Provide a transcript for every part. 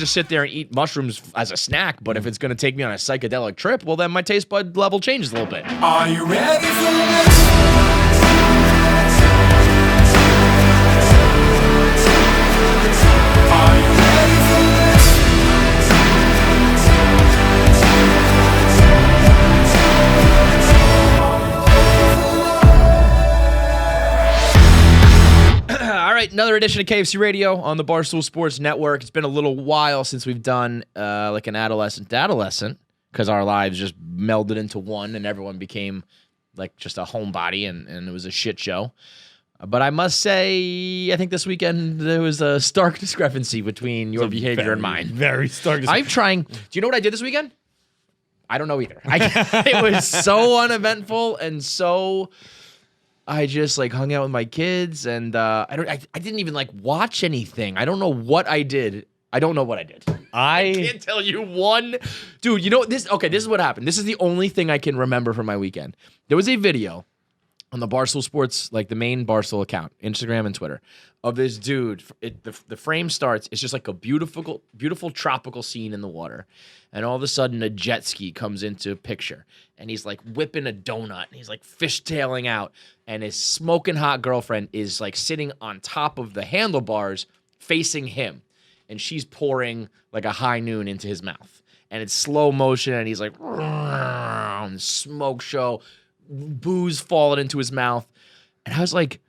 just sit there and eat mushrooms as a snack, but if it's going to take me on a psychedelic trip, well, then my taste bud level changes a little bit. Are you ready for this? Are you ready for this? All right, another edition of KFC Radio on the Barstool Sports Network. It's been a little while since we've done like an adolescent, dadolescent, because our lives just melded into one and everyone became like just a homebody and it was a shit show. But I must say, I think this weekend there was a stark discrepancy between your behavior and mine. Very stark discrepancy. I'm trying. Do you know what I did this weekend? I don't know either. It was so uneventful and so. I just like hung out with my kids and I didn't even like watch anything. I don't know what I did. I don't know what I did. I can't tell you one. Dude, you know this? Okay, this is what happened. This is the only thing I can remember from my weekend. There was a video on the Barstool Sports, like the main Barstool account, Instagram and Twitter, of this dude. The frame starts. It's just like a beautiful tropical scene in the water. And all of a sudden, a jet ski comes into picture. And he's like whipping a donut. And he's like fishtailing out. And his smoking hot girlfriend is like sitting on top of the handlebars facing him. And she's pouring like a high noon into his mouth. And it's slow motion. And he's like, smoke show, booze falling into his mouth. And I was like,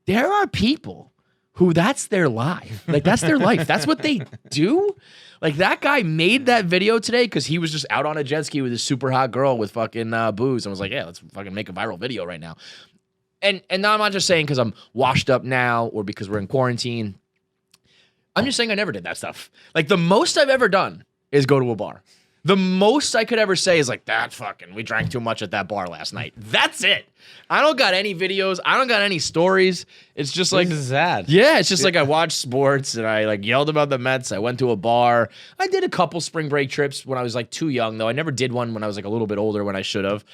there are people who that's their life. Like, that's their life. That's what they do. Like, that guy made that video today because he was just out on a jet ski with his super hot girl with fucking booze. And was like, yeah, let's fucking make a viral video right now. And now I'm not just saying because I'm washed up now or because we're in quarantine. I'm just saying I never did that stuff. Like, the most I've ever done is go to a bar. The most I could ever say is like, we drank too much at that bar last night. That's it. I don't got any videos. I don't got any stories. It's just like, this is sad. Yeah, it's just like I watched sports and I like yelled about the Mets. I went to a bar. I did a couple spring break trips when I was like too young, though. I never did one when I was like a little bit older when I should have.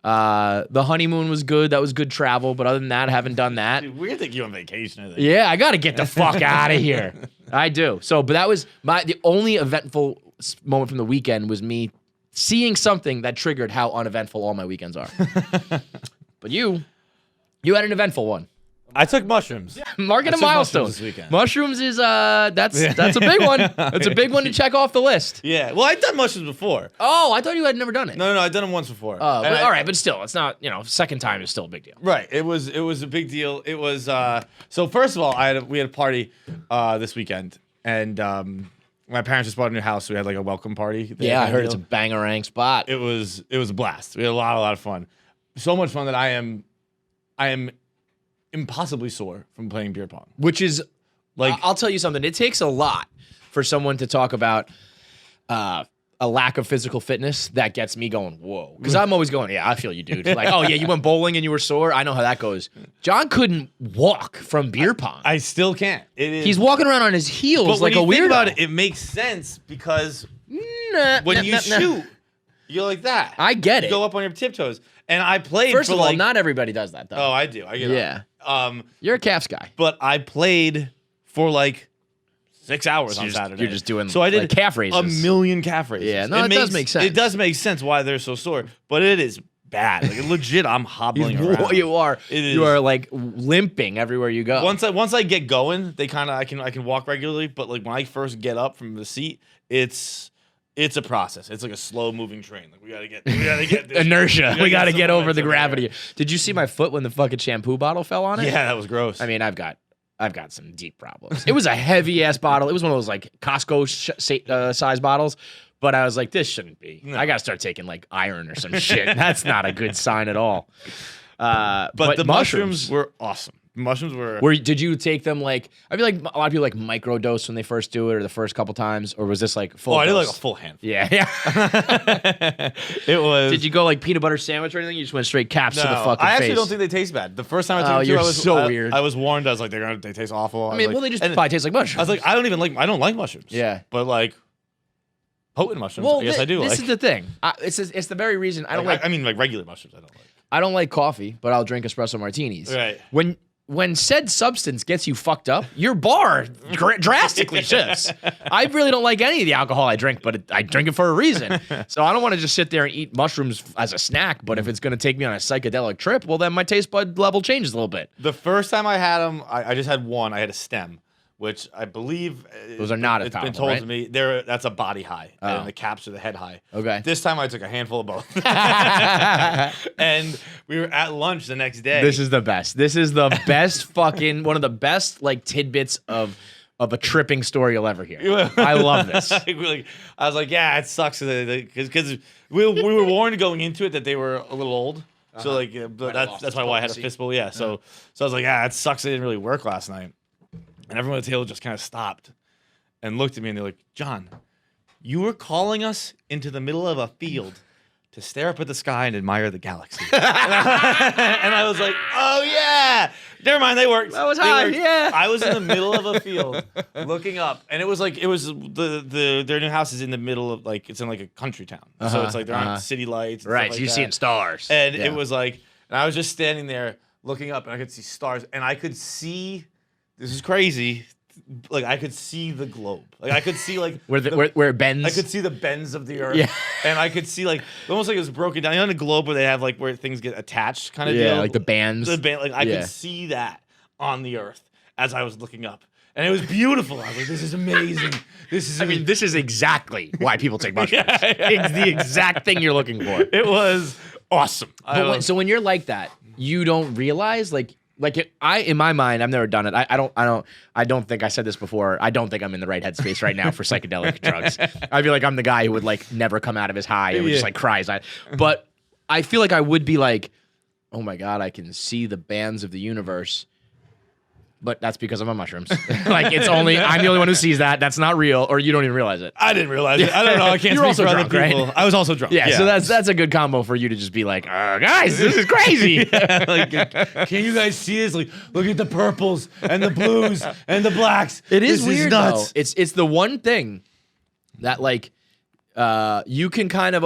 The honeymoon was good. That was good travel. But other than that, I haven't done that. Dude, weird that you're on vacation. I think. Yeah, I got to get the fuck out of here. I do. So, but that was the only eventful moment from the weekend was me seeing something that triggered how uneventful all my weekends are. But you had an eventful one. I took mushrooms. Mark it a milestone. Mushrooms this weekend. Mushrooms is that's a big one. That's a big one to check off the list. Yeah. Well, I've done mushrooms before. Oh, I thought you had never done it. No, I've done them once before. All right, but still, it's not, second time is still a big deal. Right. It was a big deal. It was so first of all, we had a party this weekend and my parents just bought a new house, so we had like a welcome party. Yeah, I heard it's a bangarang spot. It was a blast. We had a lot of fun. So much fun that I am impossibly sore from playing beer pong. Which is like, I'll tell you something. It takes a lot for someone to talk about a lack of physical fitness that gets me going, whoa. Because I'm always going, yeah, I feel you, dude. Like, oh yeah, you went bowling and you were sore. I know how that goes. John couldn't walk from beer pong. I still can't. He's walking around on his heels like a weirdo. But when you think about it, it makes sense because when you shoot, you're like that. I get it. You go up on your tiptoes. And I played First for of all, like, not everybody does that though. Oh, I do. I get it. Yeah. You're a calves guy. But I played for like 6 hours on Saturday. You're just doing so I did like calf raises. A million calf raises. Yeah, no, it does make sense. It does make sense why they're so sore, but it is bad. Like legit, I'm hobbling around. You are. You are like limping everywhere you go. Once I get going, I can walk regularly, but like when I first get up from the seat, it's a process. It's like a slow moving train. Like we gotta get this inertia. We gotta get over the gravity. Did you see my foot when the fucking shampoo bottle fell on it? Yeah, that was gross. I mean, I've got some deep problems. It was a heavy ass bottle. It was one of those like Costco size bottles. But I was like, this shouldn't be. No. I gotta start taking like iron or some shit. That's not a good sign at all. But the mushrooms were awesome. Mushrooms were. Did you take them like? I feel like a lot of people like microdose when they first do it, or the first couple times, or was this like full? Oh, dose? I did like a full handful. Yeah. It was. Did you go like peanut butter sandwich or anything? You just went straight caps to the fucking face. I actually don't think they taste bad. The first time I took them, so weird. I was warned. I was like, they taste awful. I mean, they just probably taste like mushrooms. I was like, I don't like mushrooms. Yeah, but like. Potent mushrooms. Well, I guess I do. This is the thing. It's the very reason I don't like. I mean, like regular mushrooms. I don't like. I don't like coffee, but I'll drink espresso martinis. Right. When when said substance gets you fucked up, your bar drastically shifts. I really don't like any of the alcohol I drink, but I drink it for a reason. So I don't want to just sit there and eat mushrooms as a snack. But if it's going to take me on a psychedelic trip, well, then my taste bud level changes a little bit. The first time I had them, I just had one. I had a stem, which I believe Those are not as it's been powerful, told right? to me that's a body high, and the caps are the head high. Okay. This time I took a handful of both, and we were at lunch the next day. This is the best. This is the best fucking one of the best like tidbits of a tripping story you'll ever hear. I love this. I was like, yeah, it sucks because we were warned going into it that they were a little old. So like, but that's why I had a fistful. Yeah. So I was like, yeah, it sucks. It didn't really work last night. And everyone at the table just kind of stopped and looked at me and they're like, John, you were calling us into the middle of a field to stare up at the sky and admire the galaxy. And I was like, oh yeah. Never mind, they worked. That was high, yeah. I was in the middle of a field looking up. And it was their new house is in the middle of it's in like a country town. So it's like there aren't city lights. And Right, stuff so like you're that. seeing stars. And Yeah. it was like, and I was just standing there looking up and I could see stars and I could see, this is crazy. Like I could see the globe. Like I could see like where it bends. I could see the bends of the earth. Yeah. And I could see like almost like it was broken down. You know, on the globe where they have like where things get attached kind of Yeah, deal. like the bands. The band, like I Yeah. could see that on the earth as I was looking up. And it was beautiful. I was like, this is amazing. This is I mean, this is exactly why people take mushrooms. It's the exact thing you're looking for. it was awesome. So when you're like that, you don't realize in my mind, I've never done it. I don't think I said this before. I don't think I'm in the right headspace right now for psychedelic drugs. I feel like I'm the guy who would like never come out of his high and would just like cry. But I feel like I would be like, oh my God, I can see the bands of the universe. But that's because I'm on mushrooms. Like I'm the only one who sees that. That's not real, or you don't even realize it. I didn't realize it. I don't know. I can't You're speak also for other drunk, right? people. I was also drunk. Yeah, so that's a good combo for you to just be like, guys, this is crazy. Can you guys see this? Like, look at the purples and the blues and the blacks. It is This weird, nuts. though. It's the one thing that like you can kind of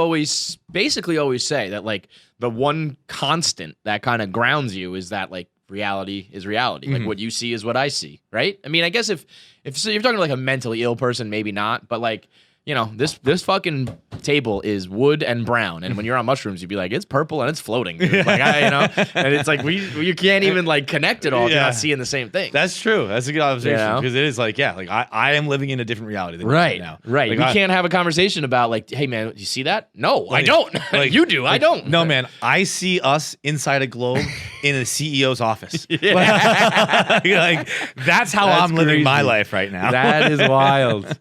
basically always say that like the one constant that kind of grounds you is that like reality is reality. Like what you see is what I see, right? I mean, I guess if so you're talking to like a mentally ill person, maybe not, but like, you know, this fucking table is wood and brown, and when you're on mushrooms, you'd be like, it's purple and it's floating, dude. Like and it's like you can't even like connect it all if you're not seeing the same thing. That's true. That's a good observation You know? because it is like, yeah, like I am living in a different reality than you Right, are now. right. Like, We can't have a conversation about like, hey man, you see that? No, I Like- don't. like- You do, I don't. No, man, I see us inside a globe in a CEO's office. like that's how That's I'm living my crazy. life right now. That is wild.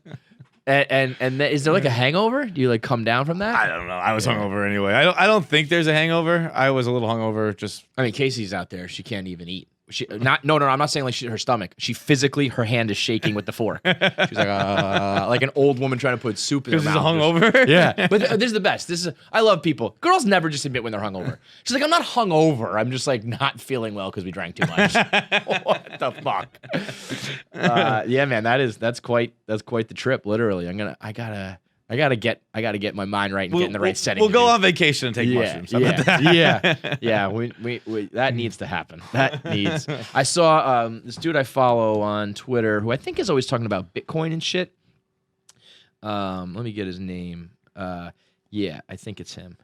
And is there like a hangover? Do you like come down from that? I don't know. I was hungover anyway. I don't think there's a hangover. I was a little hungover. Just I mean, Casey's out there. She can't even eat. No. I'm not saying like her stomach. She physically, her hand is shaking with the fork. She's like an old woman trying to put soup in her because mouth. it's a hungover. Yeah, but this is the best. I love people. Girls never just admit when they're hungover. She's like, I'm not hungover. I'm just like not feeling well because we drank too much. What the fuck? Yeah, man, that's quite the trip. Literally, I gotta get my mind right and get in the right setting. We'll to go do- on vacation and take mushrooms. How about that? yeah. We that needs to happen. That needs. I saw this dude I follow on Twitter who I think is always talking about Bitcoin and shit. Let me get his name. Yeah, I think it's him.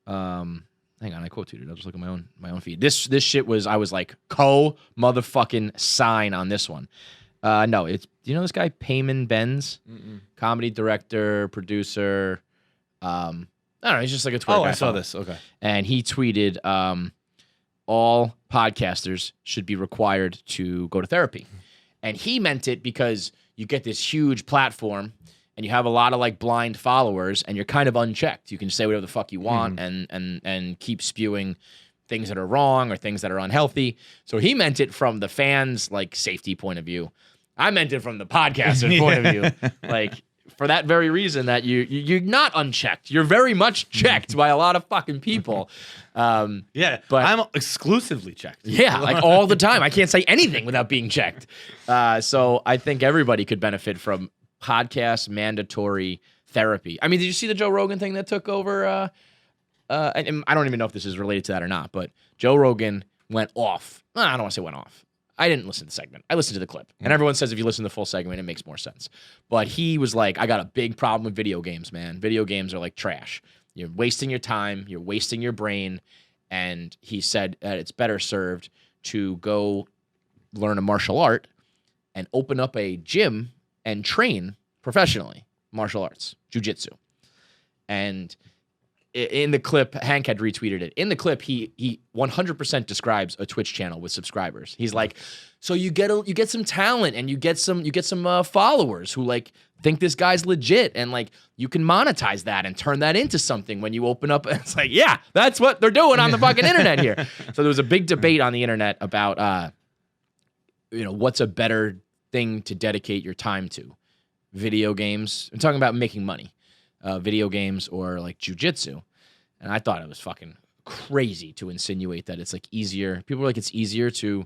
Hang on, I quote tweeted. I'll just look at my own feed. This shit was I was like motherfucking sign on this one. No, do you know this guy Payman Benz? Comedy director, producer. I don't know. He's just like a Twitter guy. I saw follow. this. Okay. And he tweeted, all podcasters should be required to go to therapy. And he meant it because you get this huge platform and you have a lot of like blind followers and you're kind of unchecked. You can say whatever the fuck you want and keep spewing things that are wrong or things that are unhealthy. So he meant it from the fans' like safety point of view. I meant it from the podcaster's point of view. Like for that very reason that you're not unchecked. You're very much checked by a lot of fucking people. Yeah, But- I'm exclusively checked. Yeah, like all the time. I can't say anything without being checked. So I think everybody could benefit from podcast mandatory therapy. I mean, did you see the Joe Rogan thing that took over? And I don't even know if this is related to that or not, but Joe Rogan went off. I don't want to say went off. I didn't listen to the segment. I listened to the clip. And everyone says if you listen to the full segment, it makes more sense. But he was like, I got a big problem with video games, man. Video games are like trash. You're wasting your time. You're wasting your brain. And he said that it's better served to go learn a martial art and open up a gym and train professionally, martial arts, jiu-jitsu. And in the clip, Hank had retweeted it. In the clip, he 100% describes a Twitch channel with subscribers. He's like, so you get some talent and you get some followers who like think this guy's legit, and like you can monetize that and turn that into something when you open up. It's like, yeah, that's what they're doing on the fucking internet here. So there was a big debate on the internet about what's a better thing to dedicate your time to, video games. I'm talking about making money. Video games or like jujitsu. And I thought it was fucking crazy to insinuate that it's like easier. People are like, it's easier to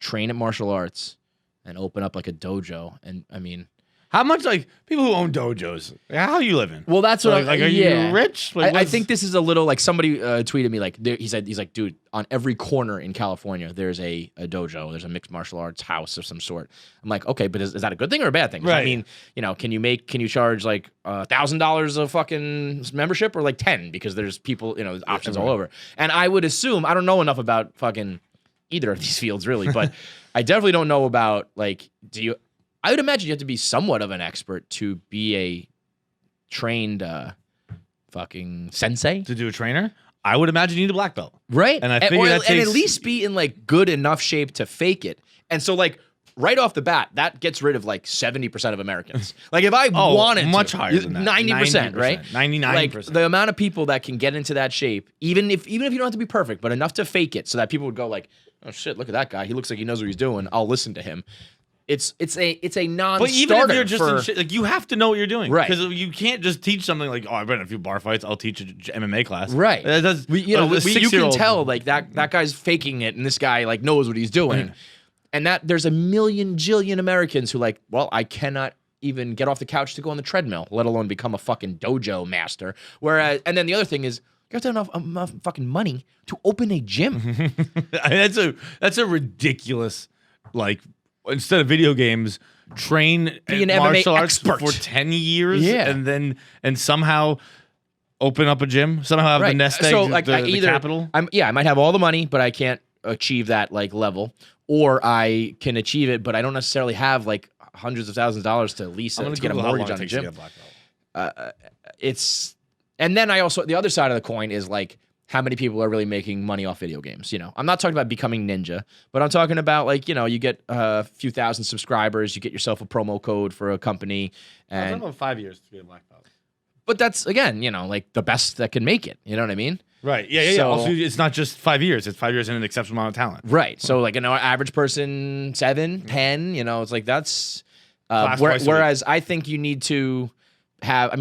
train at martial arts and open up like a dojo. And I mean, how much like people who own dojos? How are you living? Well, that's what like. Are you rich? Like, I think this is a little like somebody tweeted me like he's like, dude, on every corner in California there's a dojo, there's a mixed martial arts house of some sort. I'm like, okay, but is that a good thing or a bad thing? Right. I mean, can you charge like $1,000 of fucking membership or like 10 because there's people, there's options all over. And I would assume, I don't know enough about fucking either of these fields really, but I definitely don't know about like, I would imagine you have to be somewhat of an expert to be a trained fucking sensei. To do a trainer? I would imagine you need a black belt. Right. And I figure that takes... And at least be in like good enough shape to fake it. And so like right off the bat, that gets rid of like 70% of Americans. Like if I wanted much to, higher than that. 90%, right? 99%. Like the amount of people that can get into that shape, even if you don't have to be perfect, but enough to fake it so that people would go like, oh shit, look at that guy. He looks like he knows what he's doing. I'll listen to him. It's a non-starter. But even if you're just in shit, like you have to know what you're doing, right? Because you can't just teach something like, oh, I've been in a few bar fights. I'll teach an MMA class, right? You can tell like that guy's faking it, and this guy like knows what he's doing, and that there's a million jillion Americans who like, well, I cannot even get off the couch to go on the treadmill, let alone become a fucking dojo master. Whereas, and then the other thing is, you have to have enough fucking money to open a gym. That's a ridiculous like. Instead of video games, train be an martial MMA arts expert for 10 years, yeah. and somehow open up a gym, somehow have the nest egg, so, like, the capital. I might have all the money, but I can't achieve that like level, or I can achieve it, but I don't necessarily have like hundreds of thousands of dollars to lease to get a mortgage on a gym. And then I also the other side of the coin is like, how many people are really making money off video games? I'm not talking about becoming ninja, but I'm talking about like, you get a few thousand subscribers, you get yourself a promo code for a company. And I'm talking about 5 years to be a black belt. But that's, again, like the best that can make it. You know what I mean? Right. Yeah. So, also, it's not just 5 years. It's 5 years and an exceptional amount of talent. Right. So like an average person, 7, 10, it's like that's, whereas I think you need to have,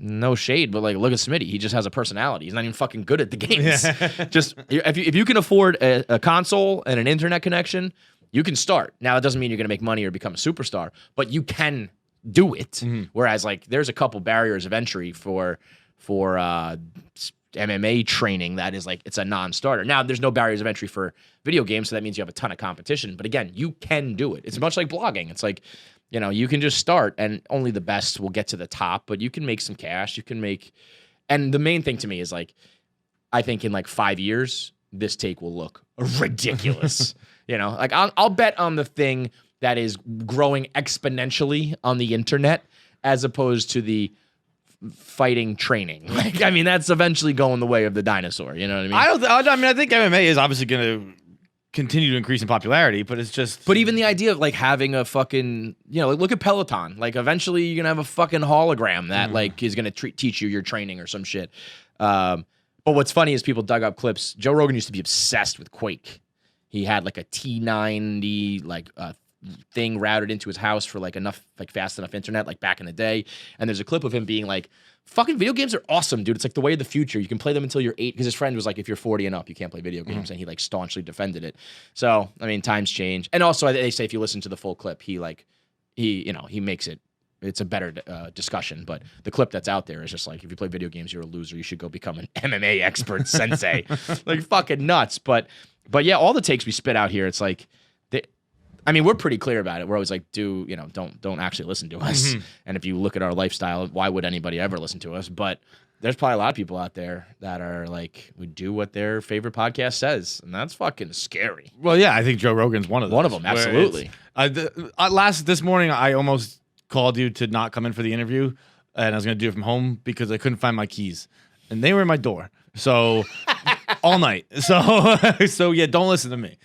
no shade, but like look at Smitty. He just has a personality. He's not even fucking good at the games. Just if you can afford a console and an internet connection, you can start. Now it doesn't mean you're going to make money or become a superstar, but you can do it. Mm-hmm. Whereas like there's a couple barriers of entry for MMA training that is like it's a non-starter. Now there's no barriers of entry for video games, so that means you have a ton of competition. But again, you can do it. It's much like blogging. It's like, you can just start and only the best will get to the top, but you can make some cash. And the main thing to me is like, I think in like 5 years, this take will look ridiculous. Like I'll bet on the thing that is growing exponentially on the internet as opposed to the fighting training. Like, that's eventually going the way of the dinosaur. You know what I mean? I think MMA is obviously going to continue to increase in popularity, but it's just... But even the idea of, like, having a fucking... like, look at Peloton. Like, eventually you're going to have a fucking hologram that, like, is going to teach you your training or some shit. But what's funny is people dug up clips. Joe Rogan used to be obsessed with Quake. He had, like, a T90, like, thing routed into his house for, like, fast enough internet, like, back in the day. And there's a clip of him being like, fucking video games are awesome, dude. It's like the way of the future. You can play them until you're 8, because his friend was like, if you're 40 and up, you can't play video games, and he like staunchly defended it. So, times change. And also, they say if you listen to the full clip, he makes it. It's a better discussion. But the clip that's out there is just like, if you play video games, you're a loser. You should go become an MMA expert sensei. Like fucking nuts. But But yeah, all the takes we spit out here, it's like, we're pretty clear about it. We're always like, don't actually listen to us. And if you look at our lifestyle, why would anybody ever listen to us? But there's probably a lot of people out there that are like, would do what their favorite podcast says, and that's fucking scary. Well, yeah, I think Joe Rogan's one of them. One of them, absolutely. This morning, I almost called you to not come in for the interview, and I was going to do it from home because I couldn't find my keys, and they were in my door. So all night. So yeah, don't listen to me.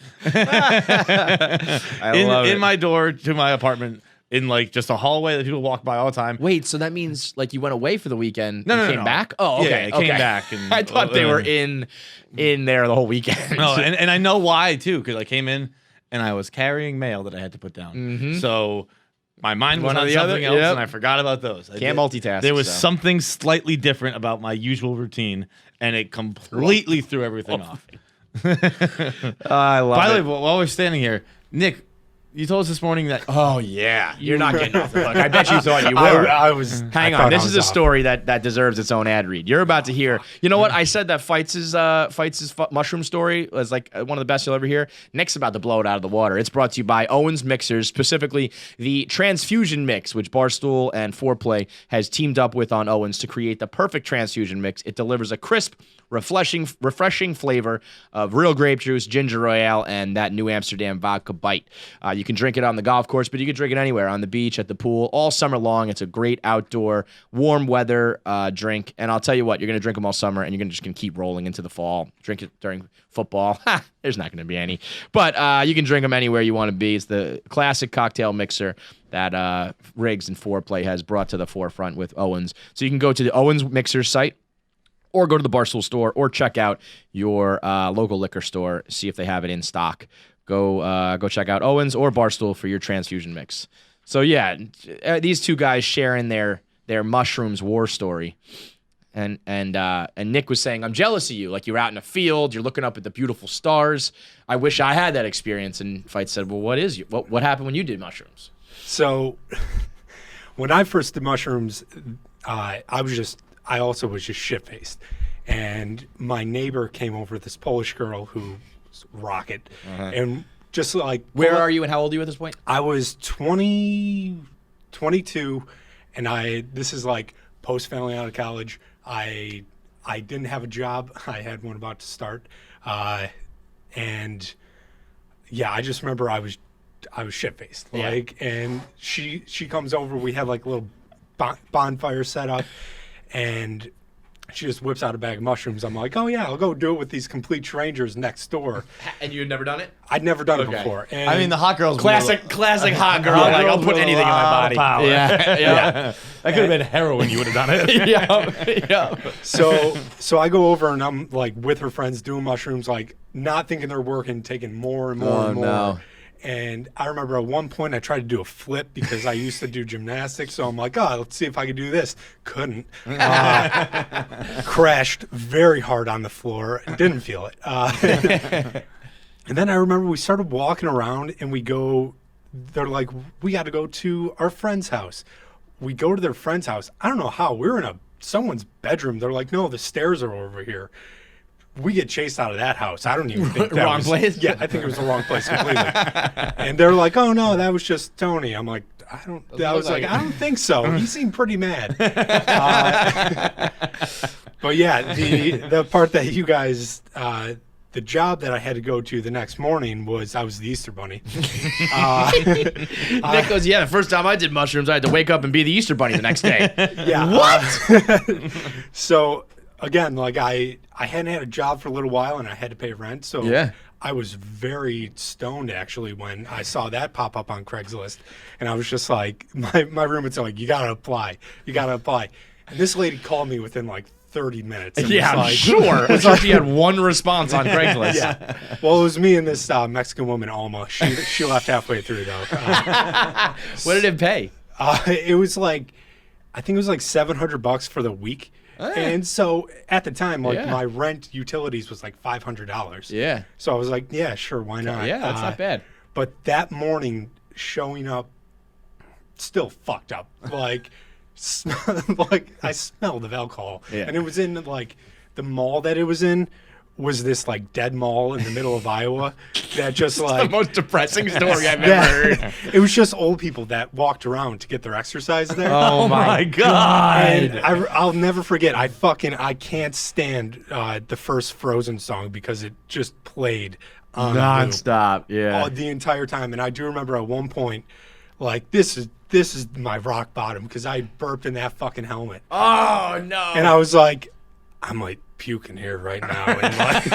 in my door to my apartment. In like just a hallway that people walk by all the time. Wait, so that means like you went away for the weekend and came back? Oh, okay. Yeah, came back. And, I thought they were in there the whole weekend. No, and I know why too, because I came in and I was carrying mail that I had to put down. So my mind was on something else, and I forgot about those. Can't multitask. There was something slightly different about my usual routine, and it completely threw everything off. I love it. By the way, while we're standing here, Nick, you told us this morning that. Oh yeah, you're not getting off the hook. I bet you thought you were. I was. Hang on, this is a story that deserves its own ad read. You're about to hear. You know what? I said that Feits' mushroom story was like one of the best you'll ever hear. Nick's about to blow it out of the water. It's brought to you by Owens Mixers, specifically the Transfusion Mix, which Barstool and Foreplay has teamed up with on Owens to create the perfect transfusion mix. It delivers a crisp, refreshing flavor of real grape juice, ginger royale, and that New Amsterdam vodka bite. You can drink it on the golf course, but you can drink it anywhere, on the beach, at the pool, all summer long. It's a great outdoor, warm weather drink. And I'll tell you what, you're going to drink them all summer, and you're just going to keep rolling into the fall. Drink it during football. There's not going to be any. But you can drink them anywhere you want to be. It's the classic cocktail mixer that Riggs and Foreplay has brought to the forefront with Owens. So you can go to the Owens Mixer site, or go to the Barstool store, or check out your local liquor store, see if they have it in stock. Go check out Owens or Barstool for your transfusion mix. So yeah, these two guys sharing their mushrooms war story, and Nick was saying, "I'm jealous of you. Like you're out in a field, you're looking up at the beautiful stars. I wish I had that experience." And Feits said, "Well, what happened when you did mushrooms?" So when I first did mushrooms, I also was just shit-faced. And my neighbor came over, this Polish girl who was rocket. And just like... Where are you and how old are you at this point? I was 22, and this is like post-family out of college. I didn't have a job. I had one about to start. And yeah, I just remember I was shit-faced. And she comes over, we have like a little bonfire set up. And she just whips out a bag of mushrooms. I'm like, oh, yeah, I'll go do it with these complete strangers next door. And you had never done it? I'd never done it before. And I mean, the hot girls. Classic hot girl. Like, I'll put anything in my body. Yeah. That could have been heroin. You would have done it. Yeah. So I go over and I'm like with her friends doing mushrooms, like not thinking they're working, taking more and more and more. No. And I remember at one point I tried to do a flip because I used to do gymnastics. So I'm like, oh, let's see if I can do this. Couldn't. Crashed very hard on the floor. Didn't feel it. And then I remember we started walking around and they're like, we got to go to our friend's house. We go to their friend's house. I don't know how. We're in someone's bedroom. They're like, no, the stairs are over here. We get chased out of that house. I don't even think that wrong place. Yeah, I think it was the wrong place completely. And they're like, "Oh no, that was just Tony." I'm like, I don't think so. He seemed pretty mad. But yeah, the part that you guys, the job that I had to go to the next morning was I was the Easter Bunny. Nick goes, yeah, the first time I did mushrooms, I had to wake up and be the Easter Bunny the next day. Yeah. What? So. Again, like I hadn't had a job for a little while and I had to pay rent. So yeah. I was very stoned actually when I saw that pop up on Craigslist. And I was just like, my roommates are like, you got to apply. And this lady called me within like 30 minutes. And yeah, I'm sure. It's like she had one response on Craigslist. Yeah. Well, it was me and this Mexican woman, Alma. She left halfway through though. What did it pay? It was like, I think it was like $700 for the week. And so at the time, my rent utilities was like $500. Yeah. So I was like, yeah, sure, why not? Yeah, that's not bad. But that morning, showing up, still fucked up. Like, I smelled of alcohol. Yeah. And it was in like the mall that it was in was this like dead mall in the middle of Iowa that just the like most depressing story I've ever heard. it was just old people that walked around to get their exercise there. Oh my God. And I'll never forget. I can't stand the first Frozen song because it just played on nonstop. Yeah. the entire time. And I do remember at one point, like this is my rock bottom because I burped in that fucking helmet. Oh no. And I was like, I might puke in here right now. And, like,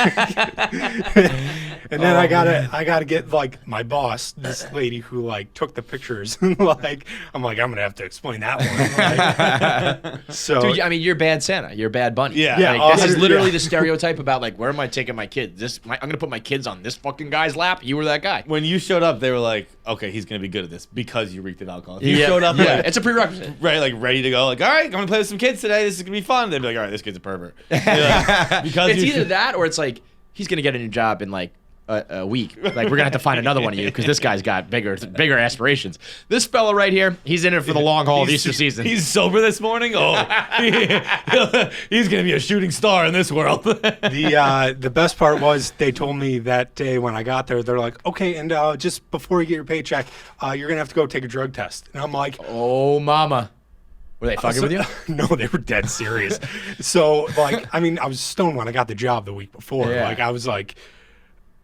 and then I gotta get like my boss, this lady who like took the pictures. Like I'm gonna have to explain that one. Like, so Dude, I mean, you're bad Santa. You're bad bunny. Yeah. Yeah, Like, this is literally yeah. the stereotype about like, where am I taking my kids? I'm gonna put my kids on this fucking guy's lap. You were that guy. When you showed up, they were like, okay, he's going to be good at this because you reeked of alcohol. If you showed up, Yeah, like, it's a prerequisite. right, like ready to go, like, all right, I'm going to play with some kids today. This is going to be fun. They'd be like, all right, this kid's a pervert. Like, because It's you either that or it's like he's gonna get a new job in like a week. Like we're gonna have to find another one of you because this guy's got bigger aspirations. This fella right here, he's in it for the long haul of Easter season. He's sober this morning. Oh, he's going to be a shooting star in this world. the best part was they told me that day when I got there, they're like, okay, and just before you get your paycheck, you're gonna have to go take a drug test. And I'm like, Oh mama. Were they fucking with you? No, they were dead serious. So, like, I mean, I was stoned when I got the job the week before. Yeah. Like, I was like,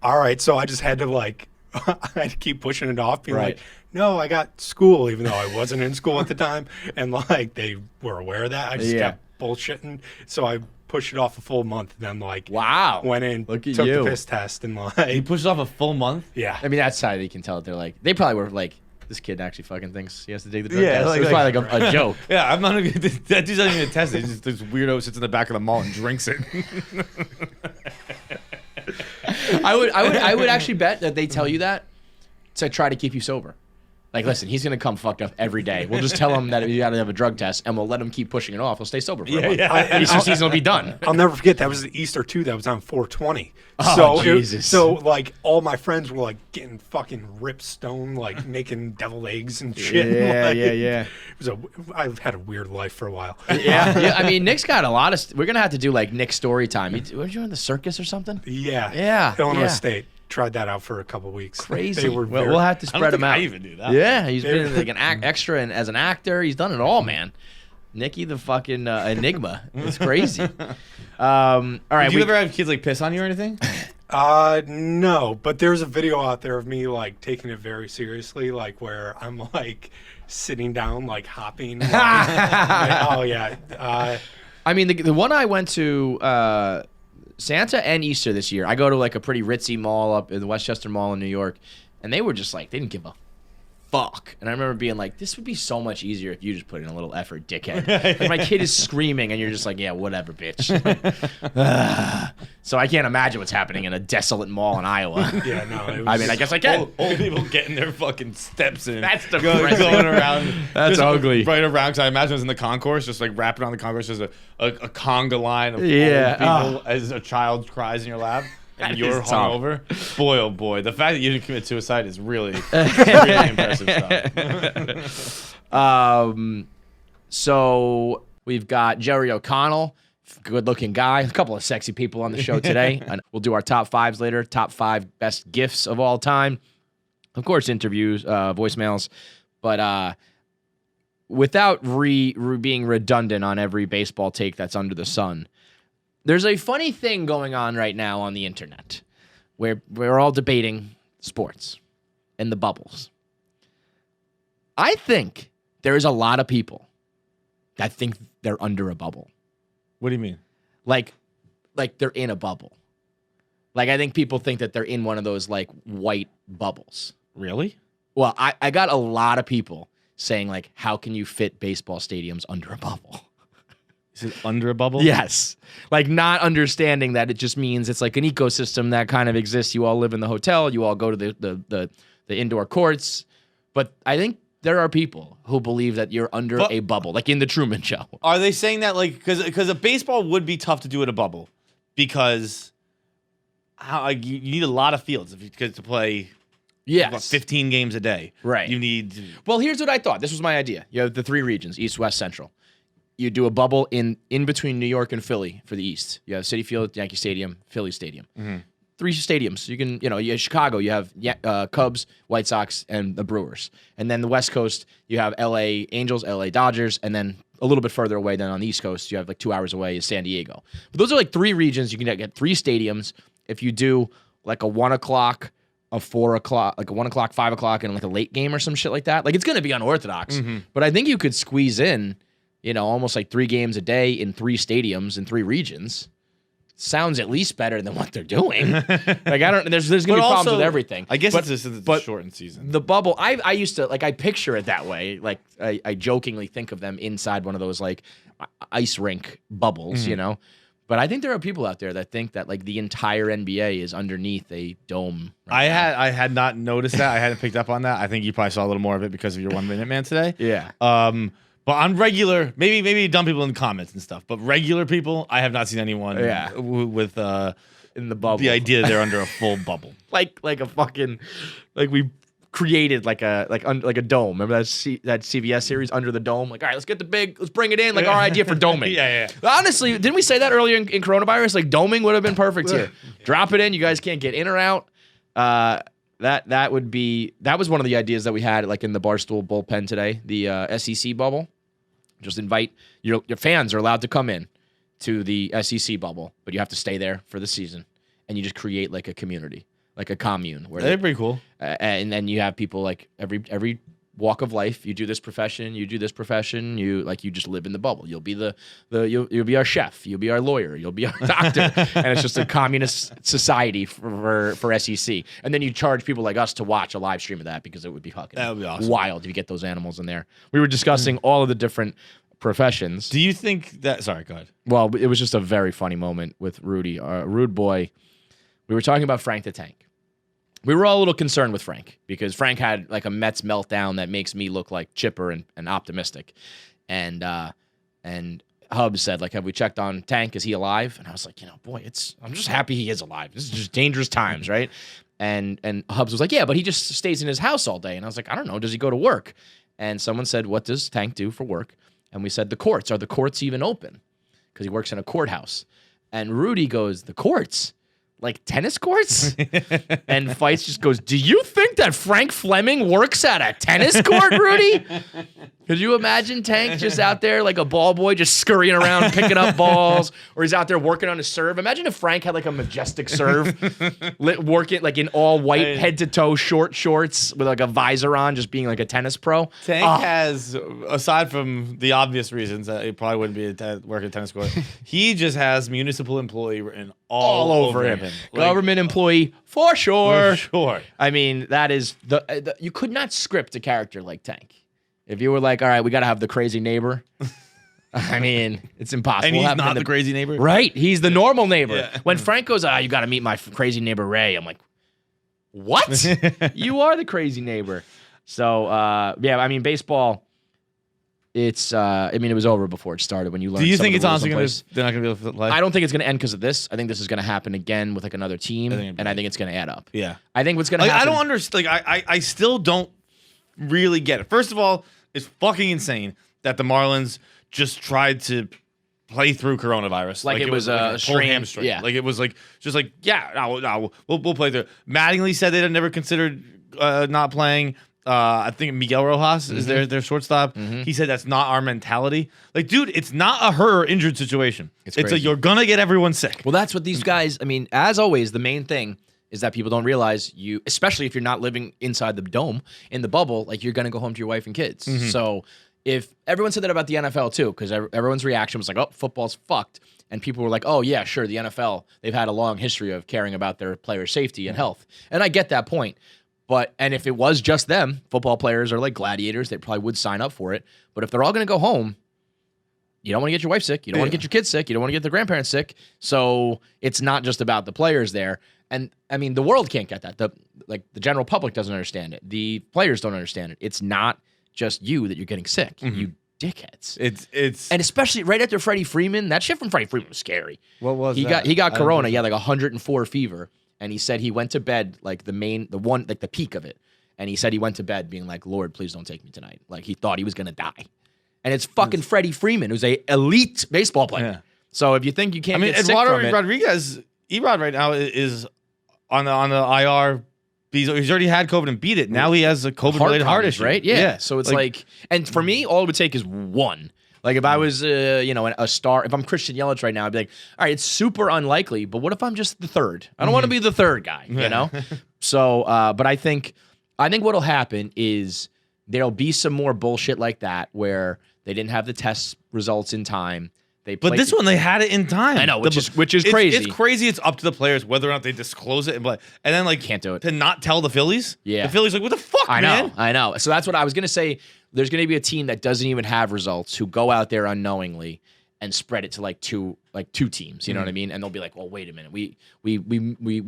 all right. So I just had to, like, I had to keep pushing it off, being Right. like, no, I got school, even though I wasn't in school at the time. And, like, they were aware of that. I just kept bullshitting. So I pushed it off a full month. And then, like, Wow. went in, Look at took you. the piss test, and, He like, pushed off a full month. yeah. I mean, that's how you can tell that they're like, they probably were like, this kid actually fucking thinks he has to take the drug Yeah, test. like- It was probably like a joke. Yeah, I'm not. That dude's not even a test. He's just this weirdo sits in the back of the mall and drinks it. I would actually bet that they tell you that to try to keep you sober. Like, listen, he's gonna come fucked up every day. We'll just tell him that you got to have a drug test, and we'll let him keep pushing it off. He'll stay sober for a month. yeah. Easter season will be done. I'll never forget that was the Easter too. That was on 420. Oh, Jesus. So like all my friends were like getting fucking ripped stone, like making devil eggs and shit. Yeah, Like, yeah. It was I've had a weird life for a while. Yeah. I mean, Nick's got a lot of. We're gonna have to do like Nick's story time. Weren't you in the circus or something? Yeah. Yeah, Illinois yeah. State. Tried that out for a couple weeks. Crazy. They were We'll have to I don't spread him think out. I even do that. Yeah, he's been like an extra and as an actor. He's done it all, man. Nicky the fucking enigma. It's crazy. All right. Do you ever have kids like piss on you or anything? No, but there's a video out there of me like taking it very seriously, like where I'm like sitting down, like hopping. Like, oh yeah. I mean, the one I went to Santa and Easter this year. I go to like a pretty ritzy mall up in the Westchester Mall in New York, and they were just like they didn't give a fuck. And I remember being like, this would be so much easier if you just put in a little effort, dickhead. Like my kid is screaming, and you're just like, yeah, whatever, bitch. So I can't imagine what's happening in a desolate mall in Iowa. Yeah, no. It was, I mean, I guess I can. Old people getting their fucking steps in. That's going around. That's just ugly. Right around, because I imagine it was in the concourse, just like wrapping around the concourse. There's a conga line of Yeah. old people as a child cries in your lap. And That you're is tough. hungover. Boy, oh boy. The fact that you didn't commit suicide is really, really impressive stuff. So we've got Jerry O'Connell, good-looking guy. A couple of sexy people on the show today. And we'll do our top fives later. Top 5 best gifts of all time. Of course, interviews, voicemails, but without being redundant on every baseball take that's under the sun. There's a funny thing going on right now on the internet where we're all debating sports and the bubbles. I think there is a lot of people that think they're under a bubble. What do you mean? Like they're in a bubble. Like I think people think that they're in one of those like white bubbles. Really? Well, I got a lot of people saying like, how can you fit baseball stadiums under a bubble? Is it under a bubble? Yes. Like not understanding that it just means it's like an ecosystem that kind of exists. You all live in the hotel. You all go to the indoor courts. But I think there are people who believe that you're under a bubble, like in the Truman Show. Are they saying that like because a baseball would be tough to do in a bubble because you need a lot of fields to play Yes. 15 games a day. Right. You need. Well, here's what I thought. This was my idea. You have the 3 regions, East, West, Central. you do a bubble in between New York and Philly for the East. You have Citi Field, Yankee Stadium, Philly Stadium. 3 stadiums. You can, you have Chicago, you have Cubs, White Sox, and the Brewers. And then the West Coast, you have LA Angels, LA Dodgers, and then a little bit further away than on the East Coast, you have like 2 hours away is San Diego. But those are like 3 regions. You can get 3 stadiums. If you do like a 1 o'clock, a 4 o'clock, like a 1 o'clock, 5 o'clock, and like a late game or some shit like that. Like it's going to be unorthodox, but I think you could squeeze in, almost like 3 games a day in 3 stadiums in 3 regions. Sounds at least better than what they're doing. There's gonna be problems with everything. I guess it's just a shortened season. The bubble, I used to I picture it that way. Like I jokingly think of them inside one of those like ice rink bubbles, But I think there are people out there that think that like the entire NBA is underneath a dome. I had not noticed that. I hadn't picked up on that. I think you probably saw a little more of it because of your 1 Minute Man today. Yeah. But on regular, maybe dumb people in the comments and stuff, but regular people, I have not seen anyone with in the bubble. The idea that they're under a full bubble. like a fucking we created like a dome. Remember that CBS series Under the Dome? Like, all right, let's bring it in. Like our idea for doming. Yeah. Honestly, didn't we say that earlier in coronavirus? Like doming would have been perfect here. Drop it in. You guys can't get in or out. That was one of the ideas that we had like in the Barstool bullpen today. The SEC bubble. Just invite your fans are allowed to come in to the SEC bubble, but you have to stay there for the season, and you just create like a community, like a commune. Where they're pretty cool. And then you have people like every walk of life. You do this profession, you do this profession. You just live in the bubble. You'll be you'll be our chef. You'll be our lawyer. You'll be our doctor. And it's just a communist society for SEC. And then you charge people like us to watch a live stream of that because it would be fucking awesome. Wild if you get those animals in there. We were discussing all of the different professions. Do you think that? Sorry, go ahead. Well, it was just a very funny moment with Rudy, Rude Boy. We were talking about Frank the Tank. We were all a little concerned with Frank because Frank had like a Mets meltdown that makes me look like chipper and optimistic. And Hub said, like, have we checked on Tank? Is he alive? And I was like, boy, I'm just happy he is alive. This is just dangerous times, right? And Hubs was like, yeah, but he just stays in his house all day. And I was like, I don't know. Does he go to work? And someone said, what does Tank do for work? And we said, the courts. Are the courts even open? Because he works in a courthouse. And Rudy goes, the courts? Like tennis courts? And Feits just goes, do you think that Frank Fleming works at a tennis court, Rudy? Could you imagine Tank just out there like a ball boy just scurrying around picking up balls, or he's out there working on his serve? Imagine if Frank had like a majestic serve, working like in all white head to toe short shorts with like a visor on, just being like a tennis pro. Tank has, aside from the obvious reasons that he probably wouldn't be working at tennis court, he just has municipal employee written all over him. Government employee for sure. For sure. I mean, that is you could not script a character like Tank. If you were like, all right, we got to have the crazy neighbor. I mean, it's impossible. And he's not the crazy neighbor? Right. He's the normal neighbor. Yeah. When Frank goes, you got to meet my crazy neighbor Ray. I'm like, what? You are the crazy neighbor. So, yeah, I mean, baseball, it was over before it started when you learned. Do you some think of it's the rules honestly they're not going to be able to play? I don't think it's going to end because of this. I think this is going to happen again with like another team, and I think it's going to add up. Yeah. I think what's going to happen. I don't understand. Like, I still don't really get it. First of all, it's fucking insane that the Marlins just tried to play through coronavirus like it was a pulled strain. hamstring. Yeah. Like it was like just like no, we'll play through. Mattingly said they'd never considered not playing. I think Miguel Rojas is their shortstop. He said that's not our mentality. Like, dude, it's not a hurt or injured situation. It's a you're gonna get everyone sick. Well, that's what these guys. I mean, as always, the main thing is that people don't realize you, especially if you're not living inside the dome in the bubble, like you're gonna go home to your wife and kids. So if everyone said that about the NFL too, because everyone's reaction was like, "Oh, football's fucked," and people were like, "Oh yeah, sure, the NFL they've had a long history of caring about their players' safety and health," and I get that point. And if it was just them, football players are like gladiators. They probably would sign up for it. But if they're all going to go home, you don't want to get your wife sick. You don't want to get your kids sick. You don't want to get the grandparents sick. So it's not just about the players there. And I mean, the world can't get that. The general public doesn't understand it. The players don't understand it. It's not just you that you're getting sick. You dickheads. It's and especially right after Freddie Freeman, that shit from Freddie Freeman was scary. What was he that? He got corona. He had like 104 fever. And he said he went to bed, like the peak of it. And he said he went to bed being like, Lord, please don't take me tonight. Like he thought he was going to die. and it's fucking Freddie Freeman, who's a elite baseball player. Yeah. So if you think you can't get sick Eduardo from it, Rodriguez, Erod right now is on the IR. He's already had COVID and beat it. Now he has a COVID-related heart issue. right? Yeah. So it's like, and for me, all it would take is one. Like if I was, a star, if I'm Christian Yelich right now, I'd be like, all right, it's super unlikely, but what if I'm just the third? I don't want to be the third guy, you know? So, but I think what'll happen is there'll be some more bullshit like that where they didn't have the test results in time. But this one, they had it in time. I know, which is crazy. It's crazy. It's up to the players whether or not they disclose it. And then, like, can't do it. To not tell the Phillies. Yeah. The Phillies like, what the fuck, man? I know. So that's what I was going to say. There's going to be a team that doesn't even have results who go out there unknowingly and spread it to like two teams. You know what I mean? And they'll be like, well, wait a minute. We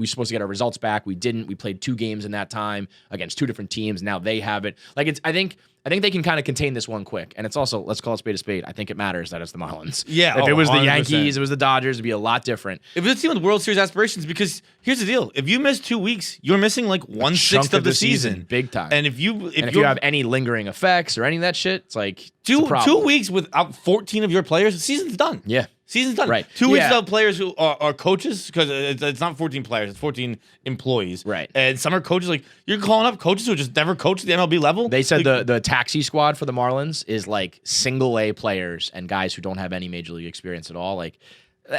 supposed to get our results back. We didn't. We played 2 games in that time against 2 different teams. Now they have it. Like I think they can kind of contain this one quick. And it's also, let's call it spade a spade. I think it matters that it's the Marlins. Yeah. If it was the 100%. Yankees, it was the Dodgers, it'd be a lot different. If it's a team with World Series aspirations, because here's the deal: if you miss 2 weeks, you're missing like 1/6 of the season, big time. And if you have any lingering effects or any of that shit, it's like two weeks without 14 of your players, the season's done. Yeah. Season's done. Right. 2 weeks without players who are coaches, because it's not 14 players, it's 14 employees. Right. And some are coaches, like, you're calling up coaches who just never coached at the MLB level. They said like, the taxi squad for the Marlins is like single A players and guys who don't have any major league experience at all. Like,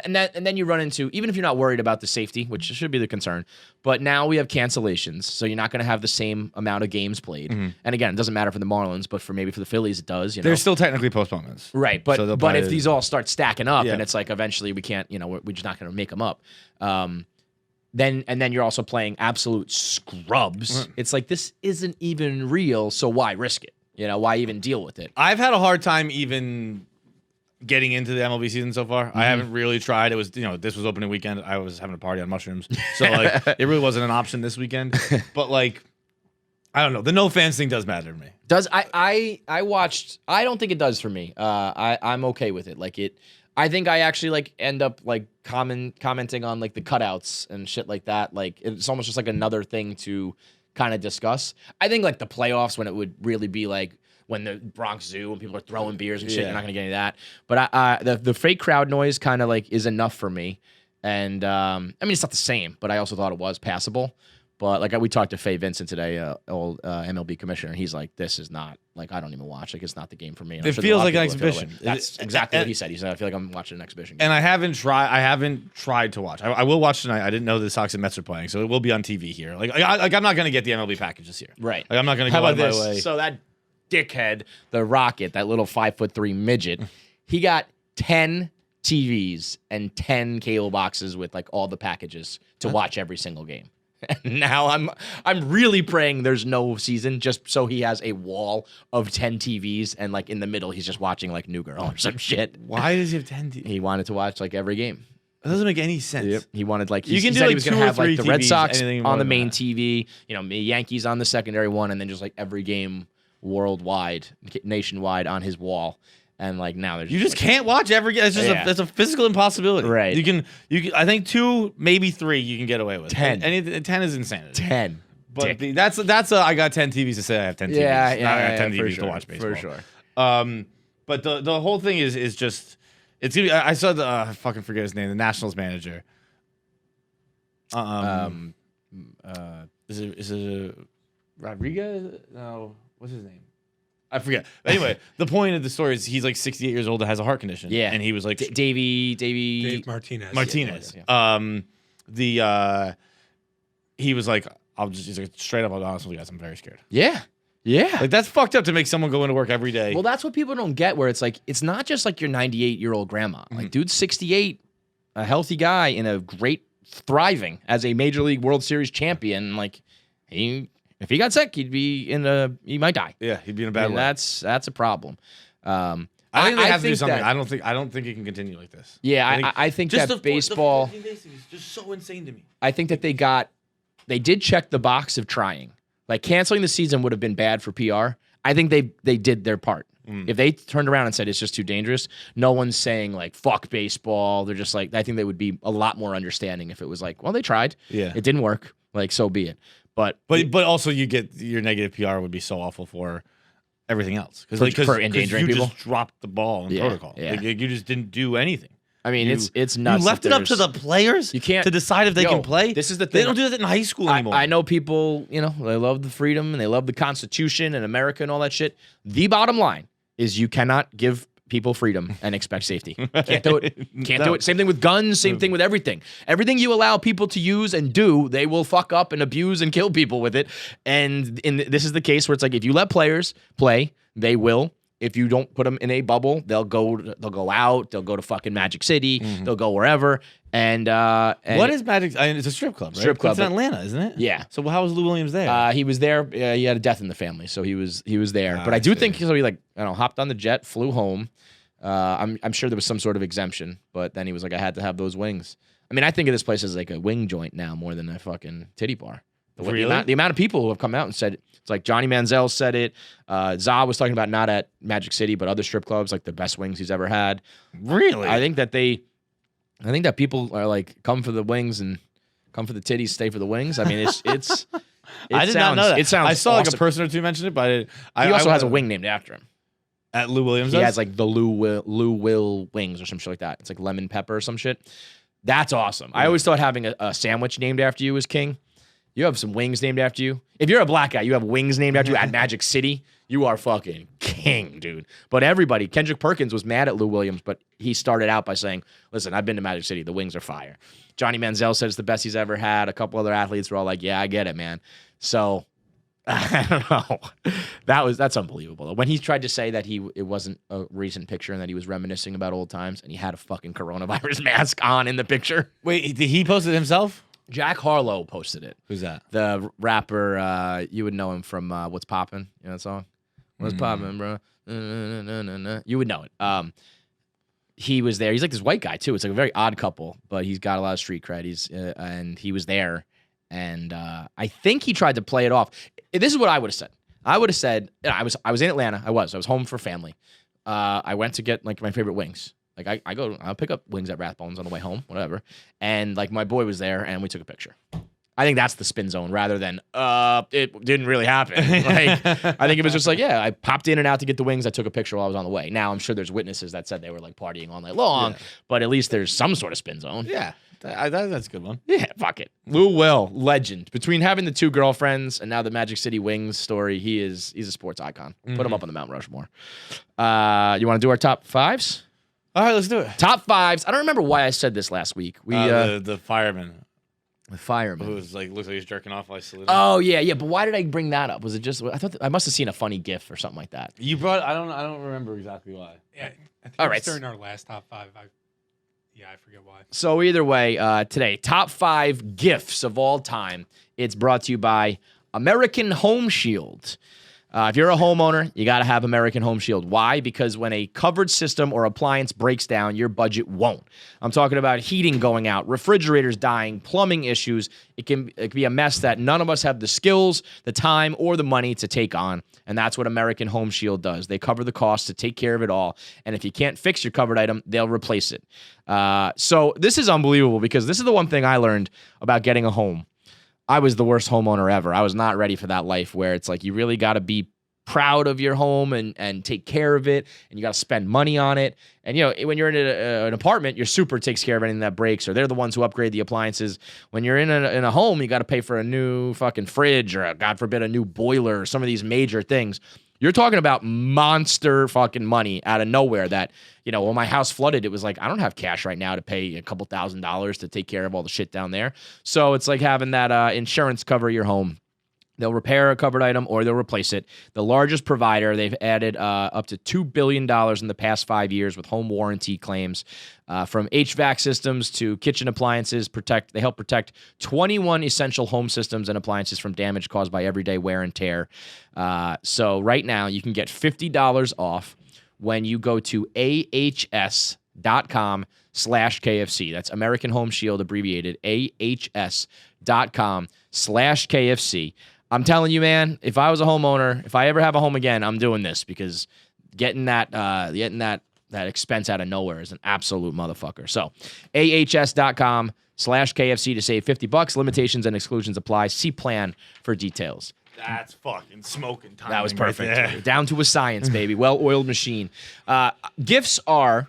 and then you run into, even if you're not worried about the safety, which should be the concern, but now we have cancellations, so you're not going to have the same amount of games played. And again, it doesn't matter for the Marlins, but for the Phillies, it does. You know, there's still technically postponements, right? But so but if these all start stacking up, Yeah. and it's like eventually we can't, we're just not going to make them up. Then you're also playing absolute scrubs. It's like, this isn't even real, so why risk it? Why even deal with it? I've had a hard time even getting into the MLB season so far. I haven't really tried. It was, this was opening weekend. I was having a party on mushrooms. So, like, it really wasn't an option this weekend. But, like, I don't know. The no fans thing does matter to me. I watched, I don't think it does for me. I'm okay with it. Like, I think I actually, like, end up, like, commenting on, like, the cutouts and shit like that. Like, it's almost just, like, another thing to kind of discuss. I think, like, the playoffs, when it would really be, like, when the Bronx Zoo and people are throwing beers and shit, you're not gonna get any of that. But the fake crowd noise kind of like is enough for me. And I mean, it's not the same, but I also thought it was passable. But like we talked to Faye Vincent today, old MLB commissioner, and he's like, "This is not like I don't even watch. Like it's not the game for me." And It feels like an exhibition. That's exactly what he said. He said, "I feel like I'm watching an exhibition game." And I haven't tried to watch. I will watch tonight. I didn't know the Sox and Mets are playing, so it will be on TV here. Like I'm not gonna get the MLB package this year. Right. Like I'm not gonna go How out about of my this? way. So that dickhead, the Rocket, that little 5'3" midget, he got 10 TVs and 10 cable boxes with like all the packages to watch every single game. And now I'm really praying there's no season, just so he has a wall of 10 TVs and like in the middle he's just watching like New Girl or some shit. Why does he have 10 TVs? He wanted to watch like every game. It doesn't make any sense. Yep. He wanted like You can he do, said like, he was gonna 2 or have like 3 the Red TVs, Sox anything more on the than main that. TV, the Yankees on the secondary one, and then just like every game worldwide, nationwide on his wall. And like now there's You just can't watch every game. It's just that's a physical impossibility. Right. You can I think 2, maybe 3 you can get away with. 10. 10 is insanity. 10. But that's I got 10 TVs to say I have 10 TVs. Yeah, Not I got 10 TVs for to watch baseball. For sure. But the whole thing is just it's gonna be, I saw the I fucking forget his name, the Nationals manager. Is it Rodriguez? No, what's his name? I forget. But anyway, the point of the story is he's like 68 years old and has a heart condition. Yeah. And he was like Dave Martinez. Martinez. Yeah. He was like, he's like, straight up, I'll be honest with you guys, I'm very scared. Yeah. Yeah. Like that's fucked up to make someone go into work every day. Well, that's what people don't get, where it's like, it's not just like your 98-year-old grandma. Like, dude's 68, a healthy guy in a great, thriving as a Major League World Series champion. Like, if he got sick, he might die. Yeah, he'd be in a bad way. That's a problem. I think they have to do something. that- I don't think it can continue like this. Yeah, I think just that baseball. The 14 days thing is just so insane to me. I think that they did check the box of trying. Like canceling the season would have been bad for PR. I think they did their part. If they turned around and said it's just too dangerous, no one's saying like fuck baseball. They're just like, I think they would be a lot more understanding if it was like, well, they tried. Yeah. It didn't work. Like, so be it. But also you get your negative PR would be so awful for everything else For endangering you people? just dropped the ball in Yeah, protocol. yeah. Like, you just didn't do anything. I mean, You- it's nuts. You left that it up to there's- the players. You can't- to decide if they Yo, can play. this is the They thing. don't do that in high school anymore. I know people, they love the freedom and they love the Constitution and America and all that shit. The bottom line is you cannot give people freedom and expect safety. Can't do it. Can't do No. it. Same thing with guns. Same thing with everything. Everything you allow people to use and do, they will fuck up and abuse and kill people with it. And this is the case where it's like if you let players play, they will. If you don't put them in a bubble, they'll go out. They'll go to fucking Magic City. They'll go wherever. And what is Magic? It's a strip club, right? Strip club, It's in but- Atlanta, isn't it? Yeah. So how was Lou Williams there? He was there. He had a death in the family, so he was there. But I do think so. He hopped on the jet, flew home. I'm sure there was some sort of exemption, but then he was like, I had to have those wings. I mean, I think of this place as like a wing joint now more than a fucking titty bar. Really? The amount of people who have come out and said it's like Johnny Manziel said it. Za was talking about not at Magic City, but other strip clubs, like the best wings he's ever had. Really? I think that people are like come for the wings and come for the titties, stay for the wings. I mean, it's. I did not know that. It sounds. I saw like a awesome. person or two mention it, but He also has a wing named after him. at Lou Williams. He does? has like the Lou Will wings or some shit like that. It's like lemon pepper or some shit. That's awesome. I always thought having a sandwich named after you was king. You have some wings named after you. If you're a black guy, you have wings named after you at Magic City. You are fucking king, dude. But everybody, Kendrick Perkins was mad at Lou Williams, but he started out by saying, listen, I've been to Magic City. The wings are fire. Johnny Manziel said it's the best he's ever had. A couple other athletes were all like, yeah, I get it, man. So I don't know. That's unbelievable. When he tried to say that it wasn't a recent picture and that he was reminiscing about old times and he had a fucking coronavirus mask on in the picture. Wait, did he post it himself? Jack Harlow posted it. Who's that? The rapper, you would know him from What's Poppin'? You know that song? What's Poppin', bro? You would know it. He was there. He's like this white guy too. It's like a very odd couple, but he's got a lot of street cred. And he was there, and I think he tried to play it off. This is what I would have said. I would have said, I was in Atlanta. I was home for family. I went to get like my favorite wings. Like I'll pick up wings at Rathbones on the way home, whatever. And like my boy was there, and we took a picture. I think that's the spin zone rather than it didn't really happen. Like I think it was just like, yeah, I popped in and out to get the wings. I took a picture while I was on the way. Now I'm sure there's witnesses that said they were like partying all night long, but at least there's some sort of spin zone. Yeah, that's a good one. Yeah, fuck it. Lou Will, legend. Between having the two girlfriends and now the Magic City Wings story, he's a sports icon. Put him up on the Mount Rushmore. You want to do our top fives? All right, let's do it. Top fives. I don't remember why I said this last week. The fireman The fireman. who was like looks like he's jerking off while I saluted. Oh yeah. But why did I bring that up? Was it just I thought I must have seen a funny GIF or something like that. You brought. I don't remember exactly why. Yeah, I think All it was right. during our last top five. I forget why. So either way, today top 5 gifts of all time. It's brought to you by American Home Shield. If you're a homeowner, you got to have American Home Shield. Why? Because when a covered system or appliance breaks down, your budget won't. I'm talking about heating going out, refrigerators dying, plumbing issues. It can be a mess that none of us have the skills, the time, or the money to take on. And that's what American Home Shield does. They cover the cost to take care of it all. And if you can't fix your covered item, they'll replace it. So this is unbelievable because this is the one thing I learned about getting a home. I was the worst homeowner ever. I was not ready for that life where it's like you really got to be proud of your home and take care of it, and you got to spend money on it. And when you're in an apartment, your super takes care of anything that breaks, or they're the ones who upgrade the appliances. When you're in a home, you got to pay for a new fucking fridge or God forbid a new boiler or some of these major things. You're talking about monster fucking money out of nowhere that, when my house flooded, it was like, I don't have cash right now to pay a couple $1,000s to take care of all the shit down there. So it's like having that insurance cover your home. They'll repair a covered item or they'll replace it. The largest provider, they've added up to $2 billion in the past 5 years with home warranty claims. From HVAC systems to kitchen appliances, they help protect 21 essential home systems and appliances from damage caused by everyday wear and tear. So right now, you can get $50 off when you go to ahs.com/KFC. That's American Home Shield, abbreviated ahs.com/KFC. I'm telling you, man, if I was a homeowner, if I ever have a home again, I'm doing this because getting that expense out of nowhere is an absolute motherfucker. So ahs.com/KFC to save $50. Limitations and exclusions apply. See plan for details. That's fucking smoking time. That was right perfect. there. Down to a science, baby. Well-oiled machine. Gifs are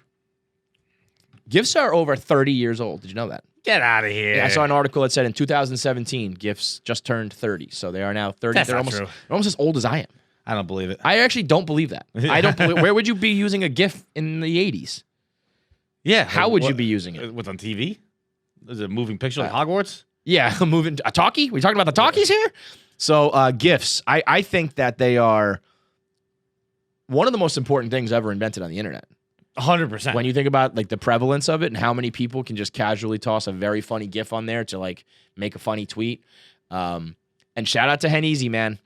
over 30 years old. Did you know that? Get out of here. Yeah, I saw an article that said in 2017, Gifs just turned 30. So they are now 30. That's They're not almost, true. they're almost as old as I am. I don't believe it. I actually don't believe that. I don't believe. Where would you be using a GIF in the 80s? Yeah. How would you be using it? What's on TV? Is it a moving picture like Hogwarts? Yeah, moving a talkie. We talking about the talkies here? So GIFs, I think that they are one of the most important things ever invented on the internet. 100%. When you think about like the prevalence of it and how many people can just casually toss a very funny GIF on there to like make a funny tweet. And shout out to Heneasy, man.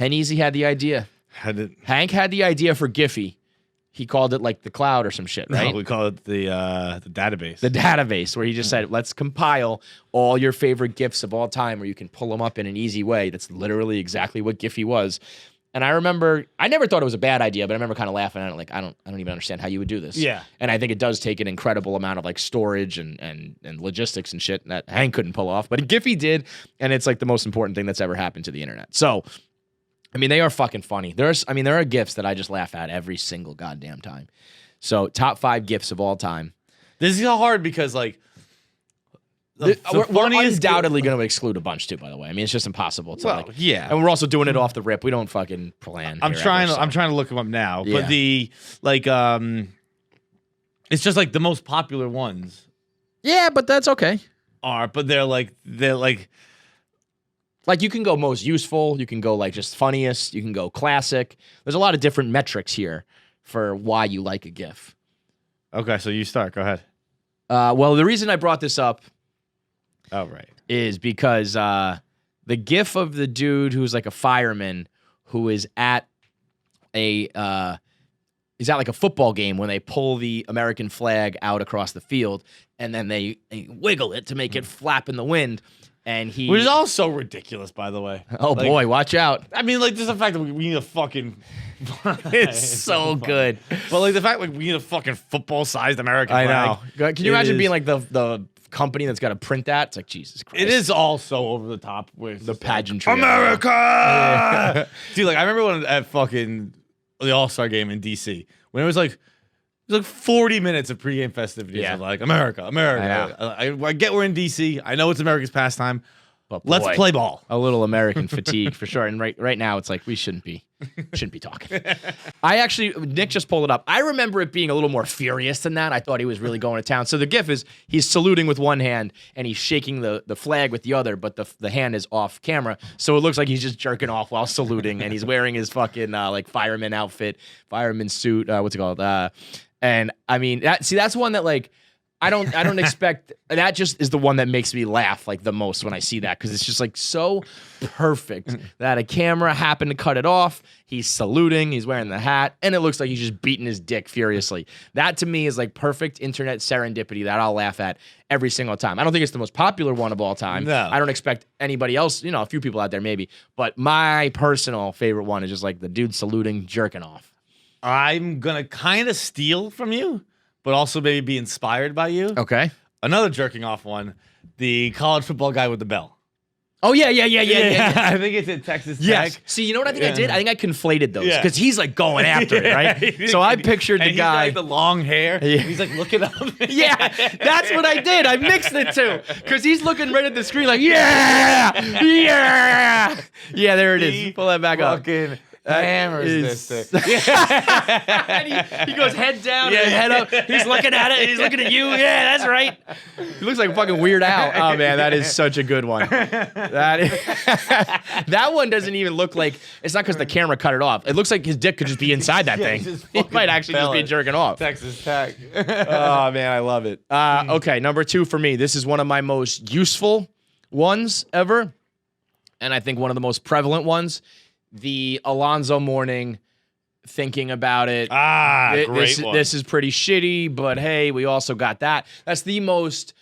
Heneasy had the idea. Hank had the idea for Giphy. He called it like the cloud or some shit, right? No, we call it the database. The database, where he just said, let's compile all your favorite GIFs of all time where you can pull them up in an easy way. That's literally exactly what Giphy was. And I remember, I never thought it was a bad idea, but I remember kind of laughing at it, like, I don't even understand how you would do this. Yeah. And I think it does take an incredible amount of like storage and logistics and shit that Hank couldn't pull off, but Giphy did, and it's like the most important thing that's ever happened to the internet. So, I mean, they are fucking funny. There are GIFs that I just laugh at every single goddamn time. So, top 5 GIFs of all time. This is hard because, like, We're undoubtedly going to exclude a bunch too, by the way. I mean, it's just impossible to yeah. And we're also doing it off the rip. We don't fucking plan. I'm trying to look them up now, Yeah. but it's just like the most popular ones Yeah, but that's okay. but they're like Like you can go most useful, you can go like just funniest, you can go classic. There's a lot of different metrics here for why you like a GIF. okay. So you start. Go ahead. Well, the reason I brought this up Oh right. is because the GIF of the dude who's like a fireman who is at like a football game when they pull the American flag out across the field and then they wiggle it to make it flap in the wind. And he, Which is all so ridiculous, by the way. oh Like, boy, watch out! I mean, like just the fact that we need a fucking. It's so good. But like the fact like we need a fucking football-sized American I flag. know. Can you imagine is- being like the company that's got to print that? It's like Jesus Christ. It is all so over the top with the pageantry. America. Dude, like I remember when at fucking the All-Star game in DC when it was like 40 minutes of pregame festivities Yeah. of like America. I get we're in DC. I know it's America's pastime. But Let's boy, play ball. A little American fatigue for sure. And right now it's like we shouldn't be talking. Nick just pulled it up. I remember it being a little more furious than that. I thought he was really going to town. So the GIF is he's saluting with one hand and he's shaking the flag with the other, but the hand is off camera. So it looks like he's just jerking off while saluting, and he's wearing his fucking like fireman outfit, fireman suit. What's it called? And I mean, that's one that like I don't expect. That just is the one that makes me laugh like the most when I see that, because it's just like so perfect that a camera happened to cut it off. He's saluting, he's wearing the hat, and it looks like he's just beating his dick furiously. That to me is like perfect internet serendipity that I'll laugh at every single time. I don't think it's the most popular one of all time. No. I don't expect anybody else, a few people out there maybe, but my personal favorite one is just like the dude saluting, jerking off. I'm gonna kind of steal from you, but also maybe be inspired by you. Okay. Another jerking off one, the college football guy with the bell. Oh yeah. I think it's at Texas Tech. Yes. See, you know what I think I did? I think I conflated those Yeah. because he's like going after it, right? So I pictured the And he's got, guy. like the long hair. Yeah. He's like looking up. Yeah, that's what I did. I mixed the two because he's looking right at the screen like, yeah. There it is. Pull that back up. Fucking hammers this thing. And he goes head down and head up. He's looking at it. He's looking at you. Yeah, that's right. He looks like a fucking Weird Al. Oh man, that is such a good one. That one doesn't even look like. It's not because the camera cut it off. It looks like his dick could just be inside that thing. He might actually just be jerking off. Texas Tech. Oh man, I love it. Okay, number 2 for me. This is one of my most useful ones ever, and I think one of the most prevalent ones. The Alonzo Mourning, thinking about it. Great one. This is pretty shitty, but hey, we also got that. That's the most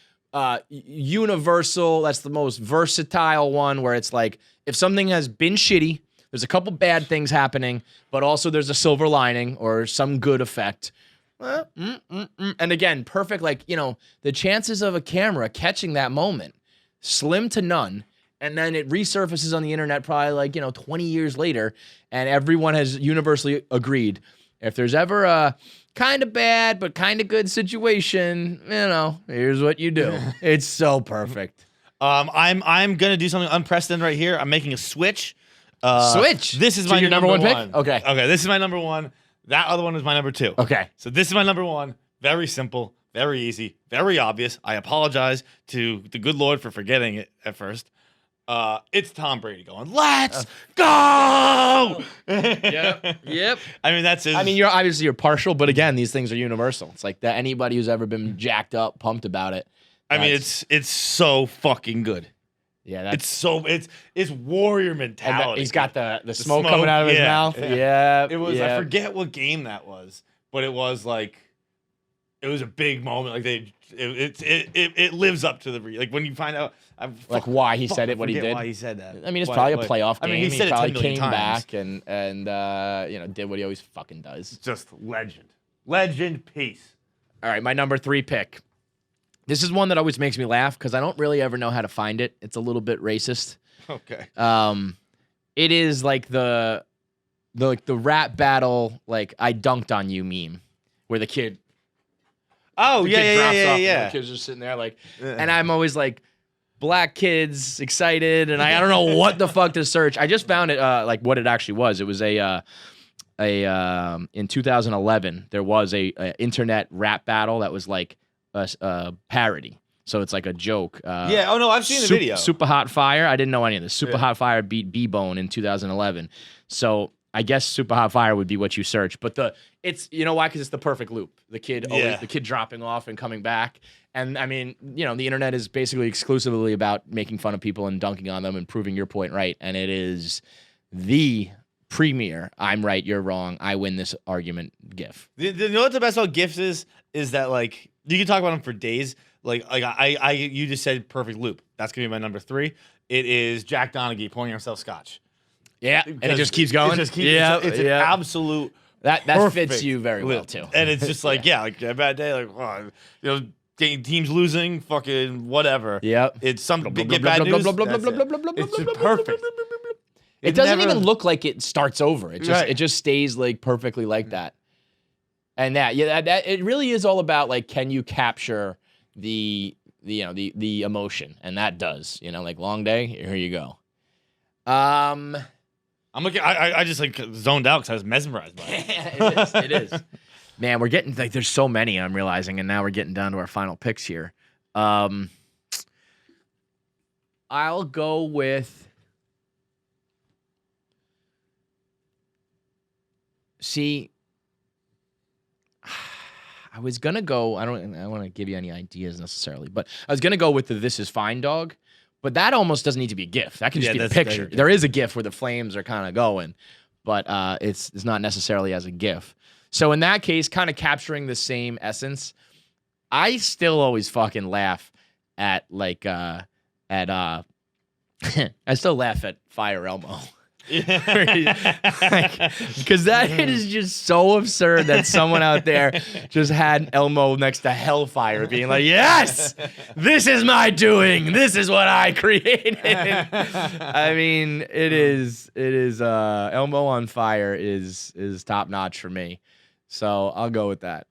universal. That's the most versatile one, where it's like if something has been shitty, there's a couple bad things happening, but also there's a silver lining or some good effect. And again, perfect. Like, the chances of a camera catching that moment, slim to none. And then it resurfaces on the internet probably like, 20 years later, and everyone has universally agreed. If there's ever a kind of bad but kind of good situation, here's what you do. It's so perfect. I'm gonna do something unprecedented right here. I'm making a switch. Switch. This is So my your number one pick? Okay. Okay. This is my number one. That other one is my number two. Okay. So this is my number one. Very simple. Very easy. Very obvious. I apologize to the good Lord for forgetting it at first. It's Tom Brady going, let's go. Yep. I mean, that's his. I mean, you're partial, but again, these things are universal. It's like that anybody who's ever been jacked up, pumped about it. I mean, it's so fucking good. Yeah, that's, it's warrior mentality. He's got the smoke coming out of his mouth. Yeah. It was. I forget what game that was, but it was like, it was a big moment. Like it lives up to the like when you find out like why he said it, what he did. Why he said that? I mean, it's probably a playoff game. I mean, he said it probably 10 million came times. back and did what he always fucking does. Just legend piece. All right, my number 3 pick. This is one that always makes me laugh because I don't really ever know how to find it. It's a little bit racist. Okay. It is like the rap battle, like I dunked on you meme, where the kid. Oh, the kid drops off and yeah. the kid's just sitting there like, and I'm always like, black kids excited, and I don't know what the fuck to search. I just found it like what it actually was. It was in 2011 there was a internet rap battle that was like a parody. So it's like a joke. Yeah. Oh no, I've seen the video. Super Hot Fire. I didn't know any of this. Super Hot Fire beat B-Bone in 2011. So I guess Super Hot Fire would be what you search. But it's why? Because it's the perfect loop. The kid dropping off and coming back. And I mean, the internet is basically exclusively about making fun of people and dunking on them and proving your point right. And it is the premier I'm right, you're wrong, I win this argument gif. You know what the best about gifs is that like you can talk about them for days. Like you just said perfect loop. That's gonna be my number 3. It is Jack Donaghy pouring himself scotch. Yeah, and it just keeps going. It's an absolute that perfect fits you very well loop. too. And it's just like like a bad day, like teams losing, fucking whatever. Yep. It's some get bad news. It's just perfect. It doesn't even look like it starts over. It just stays like perfectly like that. And that it really is all about like, can you capture the emotion? And that does, like long day, here you go. I'm looking. I just like zoned out because I was mesmerized by it. It is. Man, we're getting like there's so many I'm realizing, and now we're getting down to our final picks here. I'll go with. See, I was gonna go. I don't want to give you any ideas necessarily, but I was gonna go with the "This Is Fine" dog. But that almost doesn't need to be a GIF. That can just be a picture. There is a GIF where the flames are kind of going, but it's not necessarily as a GIF. So in that case, kind of capturing the same essence, I still always fucking laugh at like I still laugh at Fire Elmo. Because that is just so absurd that someone out there just had Elmo next to Hellfire being like, yes, this is my doing, this is what I created. I mean, it is Elmo on fire is top notch for me, so I'll go with that.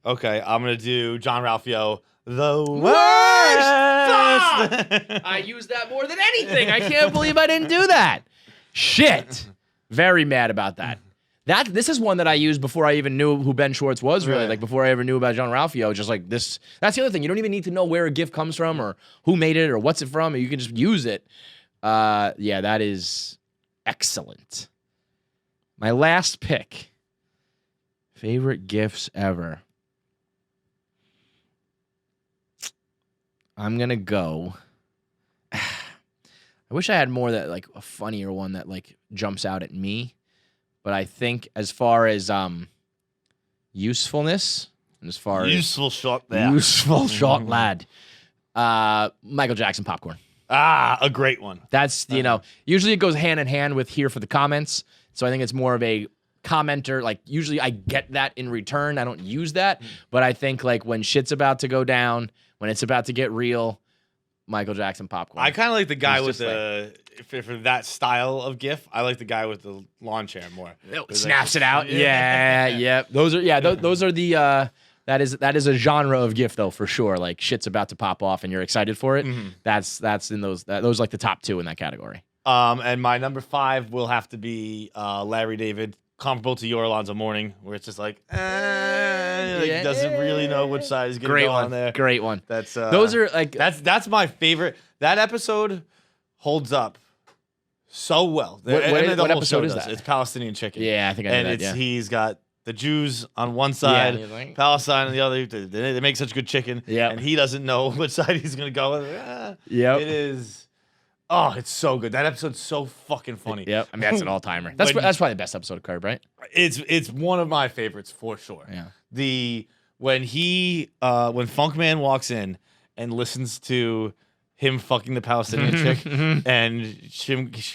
Okay, I'm gonna do John Ralphio, the worst. I use that more than anything. I can't believe I didn't do that. Shit. Very mad about that. This is one that I used before I even knew who Ben Schwartz was, really. Right. Like, before I ever knew about John Ralphio. Just like this. That's the other thing. You don't even need to know where a GIF comes from or who made it or what's it from. You can just use it. Yeah, that is excellent. My last pick. Favorite GIFs ever. I'm going to go... I wish I had more that like a funnier one that like jumps out at me, but I think as far as usefulness and as far useful shot lad, Michael Jackson popcorn. A great one. That's usually it goes hand in hand with here for the comments, so I think it's more of a commenter. Like usually I get that in return. I don't use that, but I think like when shit's about to go down, when it's about to get real. Michael Jackson popcorn. I kind of like the guy He's with just for that style of GIF. I like the guy with the lawn chair more. Snaps it out. Yeah. Those are the that is a genre of GIF though, for sure. Like shit's about to pop off and you're excited for it. Mm-hmm. That's in those are like the top 2 in that category. And my number 5 will have to be Larry David, comparable to your Alonzo Mourning, where it's just like, doesn't really know which side is gonna go on there. Great one. That's those are like that's my favorite. That episode holds up so well. What episode is that? It's Palestinian Chicken. Yeah, I think I know that. He's got the Jews on one side, like, Palestine on the other. They make such good chicken, and he doesn't know which side he's gonna go with. It is. Oh, it's so good. That episode's so fucking funny. Yep. I mean, that's an all-timer. That's probably the best episode of Curb, right? It's one of my favorites for sure. Yeah. When Funkman walks in and listens to him fucking the Palestinian chick and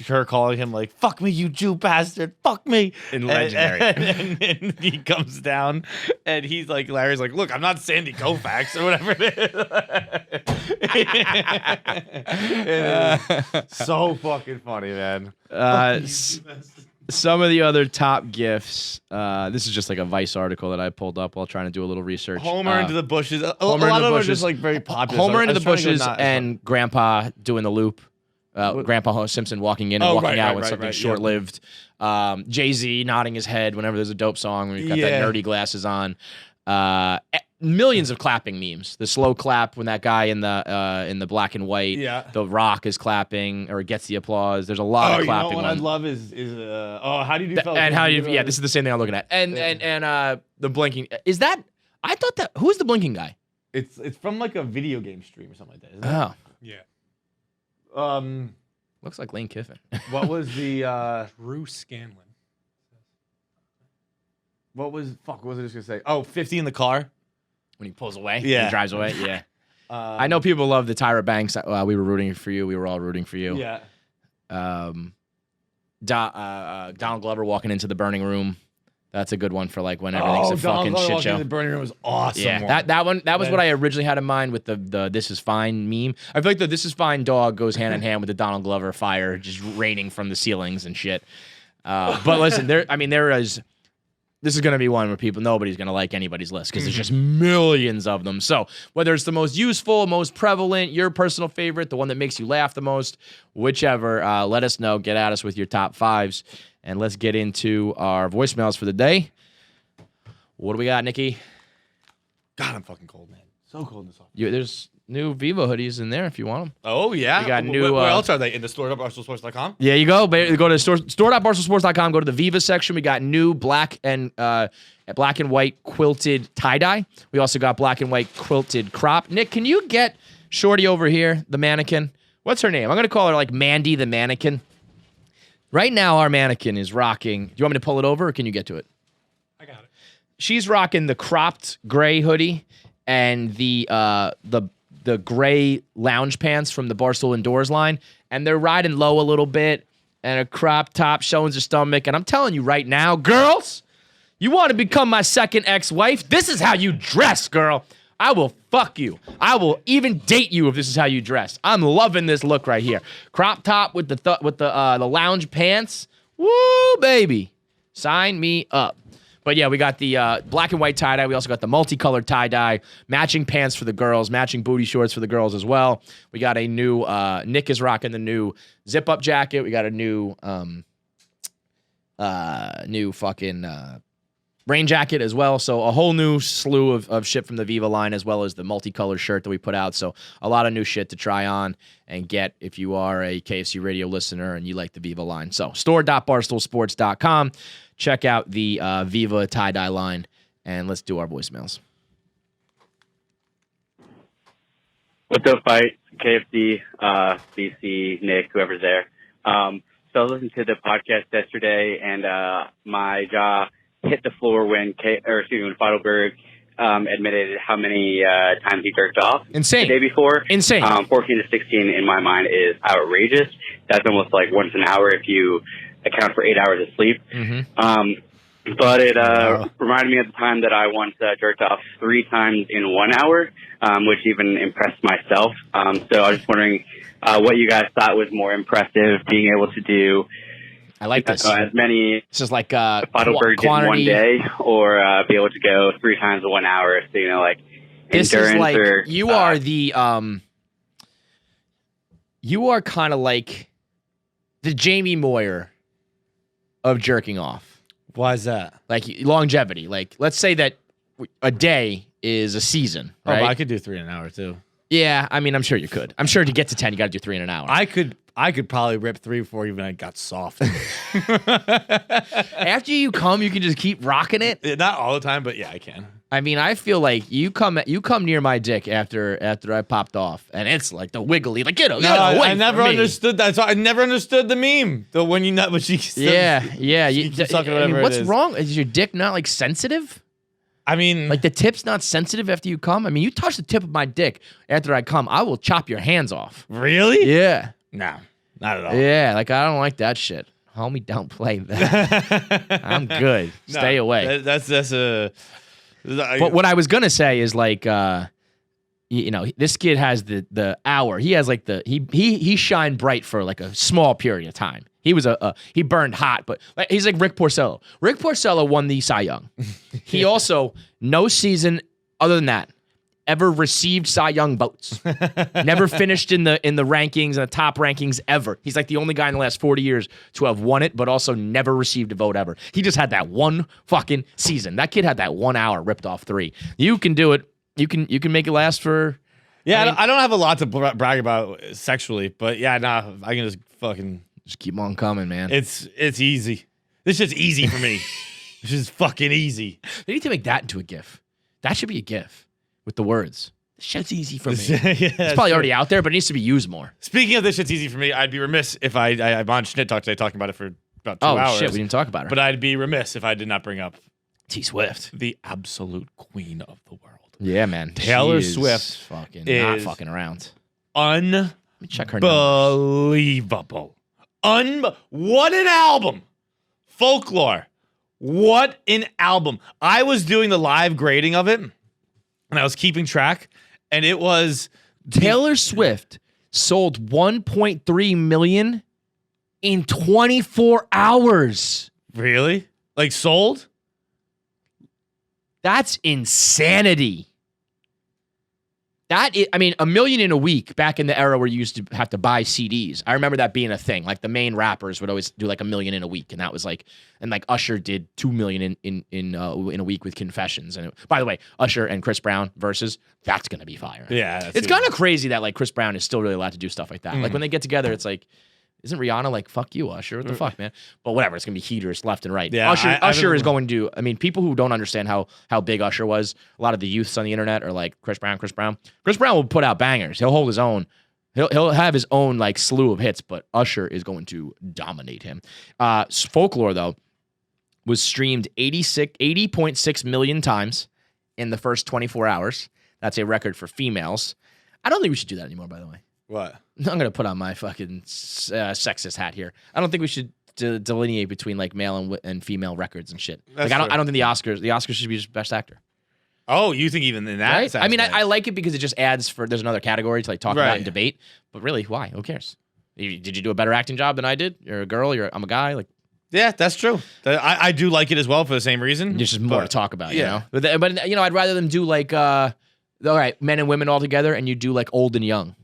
her calling him like, fuck me, you Jew bastard, fuck me. In Legendary. And he comes down and he's like, Larry's like, look, I'm not Sandy Koufax or whatever it is. It is so fucking funny, man. Some of the other top GIFs. This is just like a Vice article that I pulled up while trying to do a little research. Homer into the bushes. A Homer lot into of the them are bushes. just like very popular. Homer into the bushes and Grandpa doing the loop. Grandpa Simpson walking in and walking out with something short-lived. Jay-Z nodding his head whenever there's a dope song when he's got that nerdy glasses on. Millions of clapping memes. The slow clap when that guy in the black and white, The Rock is clapping or gets the applause. There's a lot of clapping. What I love is how do you do? And how do you? Yeah, this is the same thing I'm looking at. And the blinking. Is that? I thought that. Who's the blinking guy? It's from like a video game stream or something like that. Isn't it? Yeah. Looks like Lane Kiffin. What was the Drew Scanlon. what was I just gonna say? Oh, 50 in the car. When he pulls away, Yeah. he drives away. Yeah, I know people love the Tyra Banks. We were rooting for you. We were all rooting for you. Yeah. Donald Glover walking into the burning room. That's a good one for like when everything's a fucking shit show. The burning room was awesome. Yeah, that was what I originally had in mind with the "This Is Fine" meme. I feel like the "This Is Fine" dog goes hand in hand with the Donald Glover fire just raining from the ceilings and shit. But listen, this is going to be one where nobody's going to like anybody's list because there's just millions of them. So whether it's the most useful, most prevalent, your personal favorite, the one that makes you laugh the most, whichever, let us know. Get at us with your top 5s. And let's get into our voicemails for the day. What do we got, Nikki? God, I'm fucking cold, man. So cold in this office. There's new Viva hoodies in there if you want them. Oh, yeah. We got new, where else are they? In the store.barstoolsports.com? Yeah, you go. Go to store.barstoolsports.com. Go to the Viva section. We got new black and white quilted tie-dye. We also got black and white quilted crop. Nick, can you get Shorty over here, the mannequin? What's her name? I'm going to call her like Mandy the mannequin. Right now, our mannequin is rocking. Do you want me to pull it over or can you get to it? I got it. She's rocking the cropped gray hoodie and the gray lounge pants from the Barstool Indoors line, and they're riding low a little bit, and a crop top showing her stomach. And I'm telling you right now, girls, you want to become my second ex-wife? This is how you dress, girl. I will fuck you. I will even date you if this is how you dress. I'm loving this look right here. Crop top with the lounge pants. Woo, baby. Sign me up. But yeah, we got the black and white tie-dye. We also got the multicolored tie-dye, matching pants for the girls, matching booty shorts for the girls as well. We got a new, Nick is rocking the new zip-up jacket. We got a new rain jacket as well. So a whole new slew of shit from the Viva line, as well as the multicolored shirt that we put out. So a lot of new shit to try on and get if you are a KFC radio listener and you like the Viva line. So store.barstoolsports.com. Check out the Viva tie-dye line, and let's do our voicemails. What's up, Fight? KFC, BC, Nick, whoever's there. So I listened to the podcast yesterday, and my jaw hit the floor when Feidelberg admitted how many times he jerked off Insane. the day before. Insane. 14 to 16 in my mind is outrageous. That's almost like once an hour if you account for 8 hours of sleep. Mm-hmm. but it reminded me at the time that I once jerked off 3 times in 1 hour, which even impressed myself. So I was just wondering what you guys thought was more impressive, being able to do I like this. as many This is like Feidelbergs in one day, or be able to go 3 times in 1 hour. So, like This endurance is like or, you are the you are kind of like the Jamie Moyer of jerking off. Why is that? Like longevity. Like let's say that a day is a season, Oh, right? but I could do 3 in an hour too. Yeah, I mean, I'm sure you could. I'm sure to get to 10, you got to do 3 in an hour. I could probably rip 3 before even I got soft. After you come, you can just keep rocking it. Not all the time, but yeah, I can. I mean, I feel like you come near my dick after I popped off, and it's like the wiggly, like get away I never from me. understood that. So I never understood the meme. The when you not when she Yeah. you keep sucking whatever it what's is. wrong? Is your dick not like sensitive? I mean, Like the tip's not sensitive after you come? I mean, you touch the tip of my dick after I come, I will chop your hands off. really? Yeah. No, not at all. Yeah, like I don't like that shit. Homie, don't play that. I'm good. No, Stay away. That's a. But what I was gonna say is like, this kid has the hour. He has like he shined bright for like a small period of time. He was he burned hot, but he's like Rick Porcello. Rick Porcello won the Cy Young. He also no season other than that ever received Cy Young votes. Never finished in the rankings and the top rankings ever. He's like the only guy in the last 40 years to have won it, but also never received a vote ever. He just had that one fucking season. That kid had that 1 hour ripped off 3. You can do it. You can make it last for. Yeah, I don't have a lot to brag about sexually, but yeah, I can just fucking. Just keep on coming, man. It's easy. This shit's easy for me. This is fucking easy. They need to make that into a GIF. That should be a GIF with the words. This shit's easy for me. It's probably already out there, but it needs to be used more. Speaking of this shit's easy for me, I'd be remiss if I'm on Schnit Talk today talking about it for about 2 hours. Oh shit, we didn't talk about her. But I'd be remiss if I did not bring up T Swift, the absolute queen of the world. Yeah, man. Taylor She is Swift fucking is not fucking around. Let me check her numbers. Unbelievable. What an album. Folklore. What an album. I was doing the live grading of it, and I was keeping track, and it was Taylor Swift sold 1.3 million in 24 hours. Really? Like sold? That's insanity. That is, I mean, 1 million in a week back in the era where you used to have to buy CDs. I remember that being a thing. Like the main rappers would always do like 1 million in a week, and that was like, and like Usher did 2 million in a week with Confessions. And by the way, Usher and Chris Brown versus that's gonna be fire. Yeah, it's kind of crazy that like Chris Brown is still really allowed to do stuff like that. Like when they get together, it's like. Isn't Rihanna like, fuck you, Usher? What the fuck, man? But whatever, it's going to be heaters left and right. Yeah, Usher is going to, I mean, people who don't understand how big Usher was, a lot of the youths on the internet are like, Chris Brown. Chris Brown will put out bangers. He'll hold his own. He'll have his own like slew of hits, but Usher is going to dominate him. Folklore, though, was streamed 80.6 million times in the first 24 hours. That's a record for females. I don't think we should do that anymore, by the way. What? I'm going to put on my fucking sexist hat here. I don't think we should delineate between like male and female records and shit. That's like I fair. don't think the Oscars should be just best actor. Oh, you think even in that? Right? I mean, sense, I like it because it just adds there's another category to like talk about Right. and debate. But really, why? Who cares? Did you do a better acting job than I did? You're a girl. I'm a guy. Like, yeah, that's true. I do like it as well for the same reason. there's just more to talk about. yeah. You know, but you know, I'd rather them do like all right, men and women all together, and you do like old and young.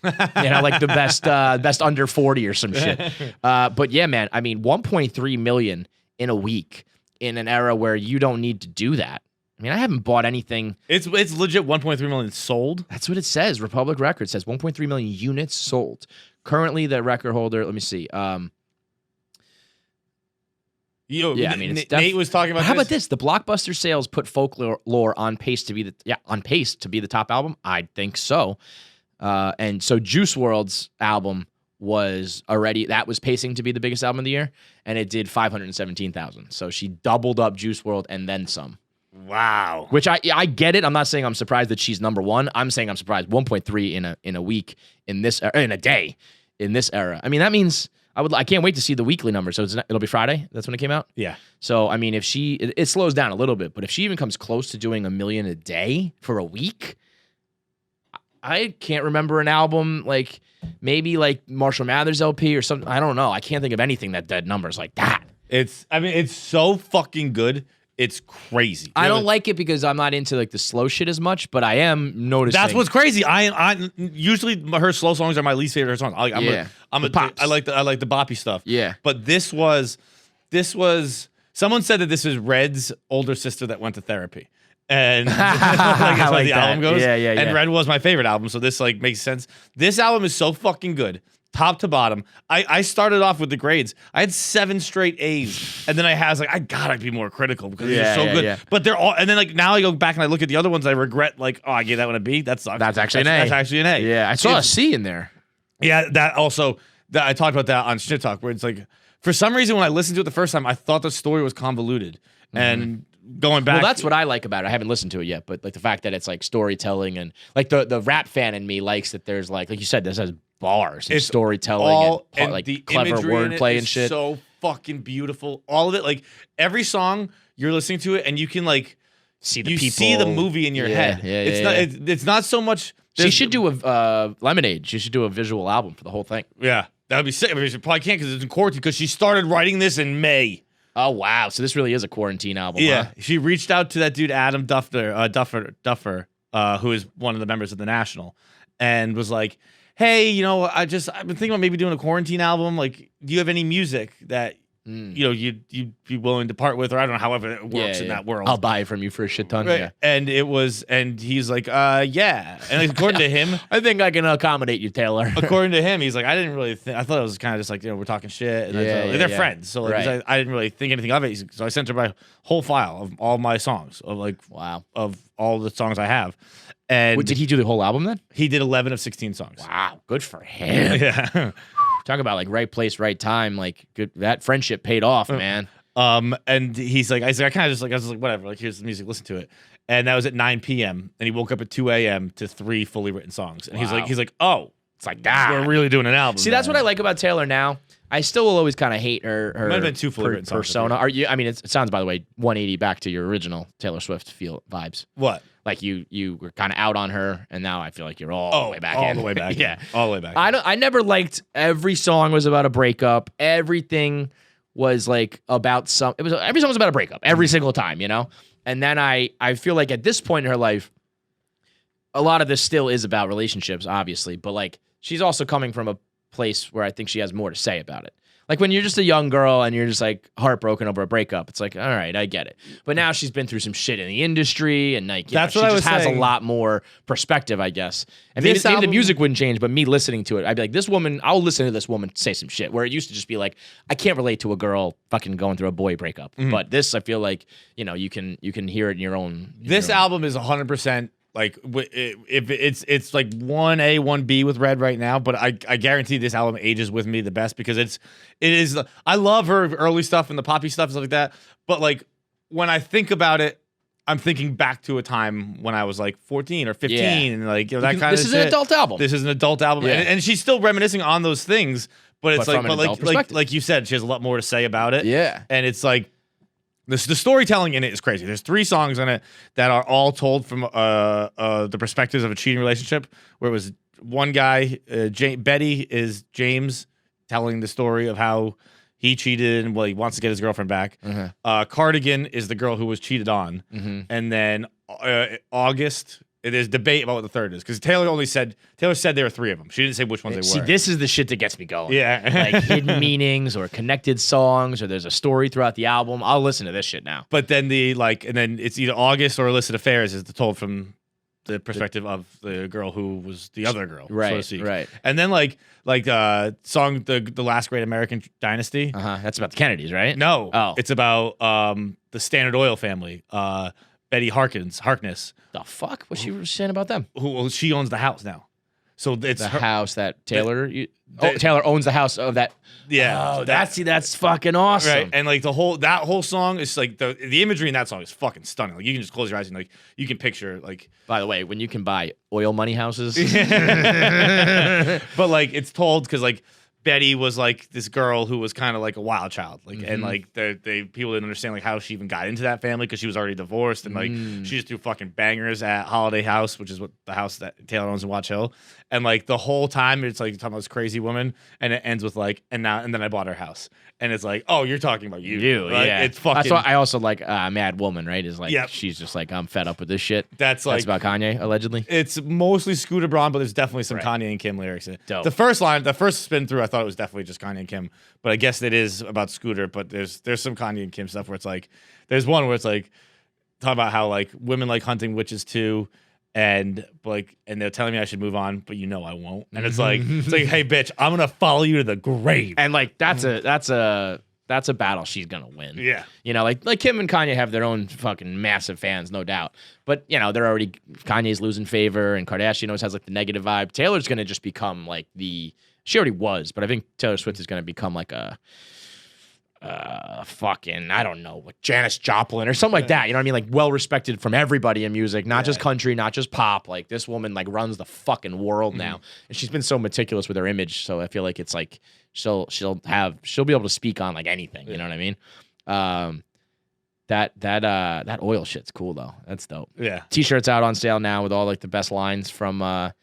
You know, like the best under 40 or some shit. But yeah, man, I mean, 1.3 million in a week in an era where you don't need to do that. I mean, I haven't bought anything. It's legit 1.3 million sold. That's what it says. Republic Records says 1.3 million units sold. Currently, the record holder, let me see. I mean, it's Nate was talking about How about this? The blockbuster sales put Folklore on pace to be the top album. I think so. And so Juice WRLD's album was pacing to be the biggest album of the year, and it did 517,000. So she doubled up Juice WRLD and then some. Wow. Which I get it. I'm not saying I'm surprised that she's number one. I'm saying I'm surprised 1.3 in a week in a day in this era. I mean, that means I can't wait to see the weekly number. So it'll be Friday. That's when it came out. Yeah. So I mean, if it slows down a little bit, but if she even comes close to doing 1 million a day for a week, I can't remember an album like maybe like Marshall Mathers LP or something. I don't know. I can't think of anything that did numbers like that. It's so fucking good. It's crazy. I don't like it because I'm not into like the slow shit as much, but I am noticing. That's what's crazy. I usually her slow songs are my least favorite songs. I like the boppy stuff. Yeah. But this was someone said that this is Red's older sister that went to therapy. And like, that's how the album goes. Yeah. And Red was my favorite album, so this like makes sense. This album is so fucking good. Top to bottom. I started off with the grades. I had 7 straight A's. And then I was like, I gotta be more critical because they're so good. Yeah. But they're all, and then like now I go back and I look at the other ones, I regret like, oh, I gave that one a B. That sucks. That's actually an A. That's actually an A. Yeah, I saw a C in there. Yeah, that also, I talked about that on Shit Talk, where it's like, for some reason when I listened to it the first time, I thought the story was convoluted. And going back. Well, that's what I like about it. I haven't listened to it yet, but like the fact that it's like storytelling and like the rap fan in me likes that there's like you said, this has bars and storytelling and like the clever wordplay and shit. So fucking beautiful. All of it, like every song you're listening to it and you can like see the you people. see the movie in your head. It's not so much. She should do a Lemonade. She should do a visual album for the whole thing. Yeah, that would be sick. I mean, she probably can't because it's in quarantine. Because she started writing this in May. Oh wow! So this really is a quarantine album. Yeah, huh? She reached out to that dude Adam Duffer, who is one of the members of the National, and was like, "Hey, I've been thinking about maybe doing a quarantine album. Like, do you have any music that you'd be willing to part with, or I don't know, however it works in that world? I'll buy it from you for a shit ton." Right. Yeah. And he's like, yeah. And like, according to him, I think I can accommodate you, Taylor. according to him, he's like, I didn't really think. I thought it was kind of just like we're talking shit, and they're friends, so like, Right. I didn't really think anything of it. So I sent her my whole file of all my songs of like of all the songs I have. And Did he do the whole album then? he did 11 of 16 songs. Wow, good for him. Yeah. Talk about like right place, right time. Like good, that friendship paid off, man. And he's like, I was like, whatever. Like, here's the music, listen to it. And that was at 9 p.m. And he woke up at 2 a.m. to 3 fully written songs. And he's like, oh, It's like that. we're really doing an album. See, that's what I like about Taylor now. I still will always kind of hate her Might have been too fully written songs, persona. Are you? I mean, it sounds, by the way, 180 back to your original Taylor Swift feel vibes. What? Like you were kind of out on her, and now I feel like you're all the way back. all in. the way back. Yeah, all the way back. I never liked every song was about a breakup. Everything was like about every song was about a breakup every single time, And then I feel like at this point in her life, a lot of this still is about relationships, obviously, but like she's also coming from a place where I think she has more to say about it. Like when you're just a young girl and you're just like heartbroken over a breakup, it's like, all right, I get it. But now she's been through some shit in the industry and like, That's she what I just was has saying. a lot more perspective, I guess. And This maybe the album- music wouldn't change, but me listening to it, I'd be like, this woman, I'll listen to this woman say some shit where it used to just be like, I can't relate to a girl fucking going through a boy breakup. But this, I feel like, you can hear it in your own. This album is 100% like if it's like 1A, 1B with Red right now, but I guarantee this album ages with me the best because it is. I love her early stuff and the poppy stuff and stuff like that, but like when I think about it, I'm thinking back to a time when I was like 14 or 15 and like that kind of shit. This is an adult album. This is an adult album, Yeah. and she's still reminiscing on those things, but it's But from an adult perspective. like you said, she has a lot more to say about it. Yeah. And it's like the storytelling in it is crazy. There's 3 songs in it that are all told from the perspectives of a cheating relationship, where it was one guy, Betty is James telling the story of how he cheated and he wants to get his girlfriend back. Cardigan is the girl who was cheated on. And then August, there's debate about what the third is because Taylor said there were 3 of them. She didn't say which ones they See, were. this is the shit that gets me going. Yeah. Like hidden meanings or connected songs or there's a story throughout the album. I'll listen to this shit now. But then and then it's either August or Illicit Affairs is told from the perspective of the girl who was the other girl, so to speak. Right. And then song the Last Great American Dynasty. That's about the Kennedys, right? No, Oh. it's about the Standard Oil family. Betty Harkness, The fuck? What's she saying about them? who she owns the house now. So it's The her, house that Taylor Taylor owns the house of that. yeah. Oh, that's fucking awesome. Right, and like that whole song is like the imagery in that song is fucking stunning. Like you can just close your eyes and like you can picture like. By the way, when you can buy oil money houses, But like it's told because like Betty was like this girl who was kind of like a wild child, like, and like they people didn't understand like how she even got into that family because she was already divorced, and like she just threw fucking bangers at Holiday House, which is what the house that Taylor owns in Watch Hill, and like the whole time it's like you're talking about this crazy woman, and it ends with like, and then I bought her house, and it's like, oh, you're talking about you, like, yeah. it's fucking. That's why I also like Mad Woman, right? Is like Yep. she's just like, I'm fed up with this shit. That's about Kanye allegedly. It's mostly Scooter Braun, but there's definitely some Kanye and Kim lyrics in it. Dope. The first spin through, I thought it was definitely just Kanye and Kim, but I guess it is about Scooter. But there's some Kanye and Kim stuff where it's like, there's one where it's like, talk about how like women like hunting witches too, and they're telling me I should move on, but I won't. And it's like, hey bitch, I'm gonna follow you to the grave. And like that's a battle she's gonna win. Yeah. Like Kim and Kanye have their own fucking massive fans, no doubt. But they're already, Kanye's losing favor, and Kardashian always has like the negative vibe. Taylor's gonna just become like she already was, but I think Taylor Swift is gonna become like a fucking, I don't know, like Janis Joplin or something like that. You know what I mean? Like well respected from everybody in music, not just country, not just pop. Like this woman like runs the fucking world now, and she's been so meticulous with her image. So I feel like it's like she'll be able to speak on like anything. You know what I mean? That oil shit's cool though. That's dope. Yeah. T-shirts out on sale now with all like the best lines from the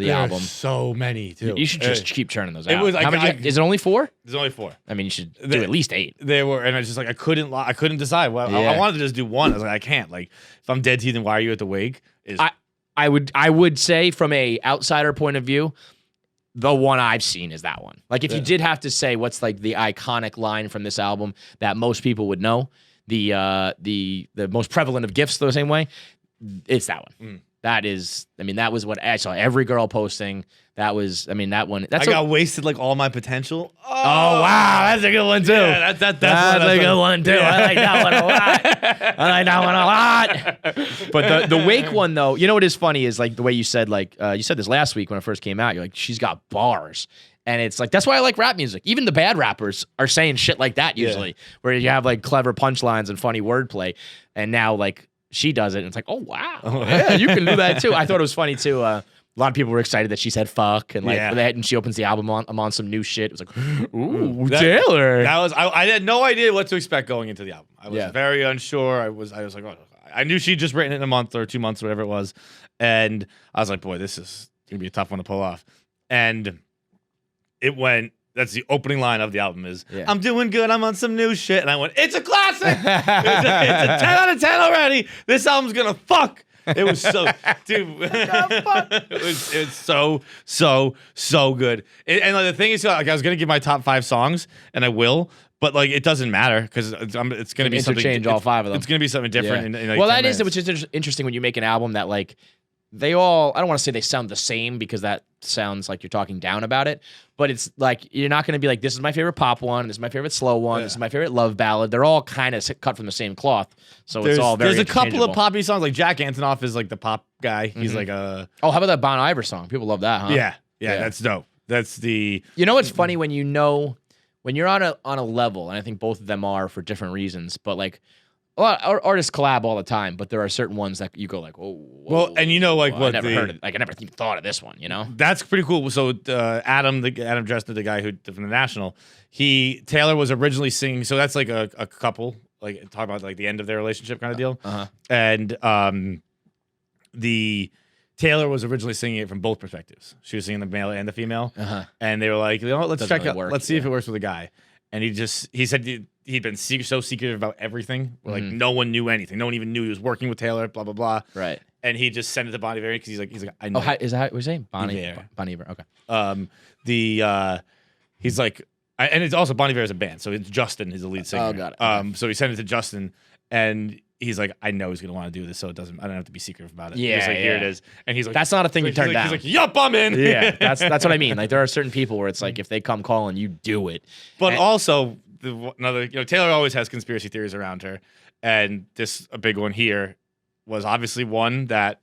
album. So many too. You should just keep churning those out. It was, How many? Is it only 4? There's only 4. I mean, you should do at least 8. They were, and I was just like, I couldn't decide. Well, Yeah. I wanted to just do one. I was like, I can't. Like, if I'm dead to you, then why are you at the wake? I would say from a outsider point of view, the one I've seen is that one. Like, if you did have to say what's like the iconic line from this album that most people would know, the most prevalent of Gifs the same way, it's that one. That is, I mean, that was what I saw every girl posting. That was, I mean, that one. I got wasted like all my potential. Oh wow, that's a good one too. Yeah, that's a good one too. I like that one a lot. I like that one a lot. But the Wake one though, you know what is funny is like the way you said, like you said this last week when it first came out. You're like, she's got bars. And it's like, that's why I like rap music. Even the bad rappers are saying shit like that usually, where you have like clever punchlines and funny wordplay. And now like she does it, and it's like, oh wow, yeah, you can do that too. I thought it was funny too. A lot of people were excited that she said fuck, and like and she opens the album I'm on some new shit. It was like, ooh, Taylor. That was I had no idea what to expect going into the album. I was very unsure. I was like, oh, I knew she'd just written it in a month or 2 months, whatever it was, and I was like, boy, this is gonna be a tough one to pull off. And it went. That's the opening line of the album is, I'm doing good, I'm on some new shit. And I went, it's a classic. it's a 10 out of 10 already. This album's gonna fuck. It was so, dude. It's so good. And like, the thing is, like, I was gonna give my top 5 songs, and I will, but like it doesn't matter because it's gonna be something. Interchange all 5 of them. It's gonna be something different. Yeah. In like well, 10 that is minutes. which is interesting when you make an album that like they all. I don't want to say they sound the same because that sounds like you're talking down about it. But it's like you're not going to be like, this is my favorite pop one, this is my favorite slow one, this is my favorite love ballad. They're all kind of cut from the same cloth, so it's all very. There's a couple of interchangeable. poppy songs, like Jack Antonoff is like the pop guy. He's like a. Oh, how about that Bon Iver song? People love that, huh? Yeah, that's dope. That's the. You know what's funny when when you're on a level, and I think both of them are for different reasons, but like. A lot of artists collab all the time, but there are certain ones that you go like, oh. Well, and you know, like what I never heard of, like I never even thought of this one. You know, that's pretty cool. So Adam Dresner, the guy who from the National, Taylor was originally singing. So that's like a couple, like talk about like the end of their relationship kind of deal. And the Taylor was originally singing it from both perspectives. She was singing the male and the female, and they were like, let's Doesn't check really out, work, let's see if it works with a guy. And he said he'd been so secretive about everything. Like no one knew anything. No one even knew he was working with Taylor. Blah blah blah. Right. And he just sent it to Bon Iver because he's like I know. Is that what you're saying? Bon Iver. Okay. He's like, and it's also Bon Iver as a band. So it's Justin, he's the lead singer. Oh, got it. So he sent it to Justin, and he's like, I know he's gonna want to do this, so I don't have to be secretive about it. Yeah, He's like, here it is. And he's like, that's not a thing you turn down. He's like, yup, I'm in. Yeah, that's what I mean. Like there are certain people where it's like if they come calling, you do it. But also another, Taylor always has conspiracy theories around her, and a big one here was obviously one that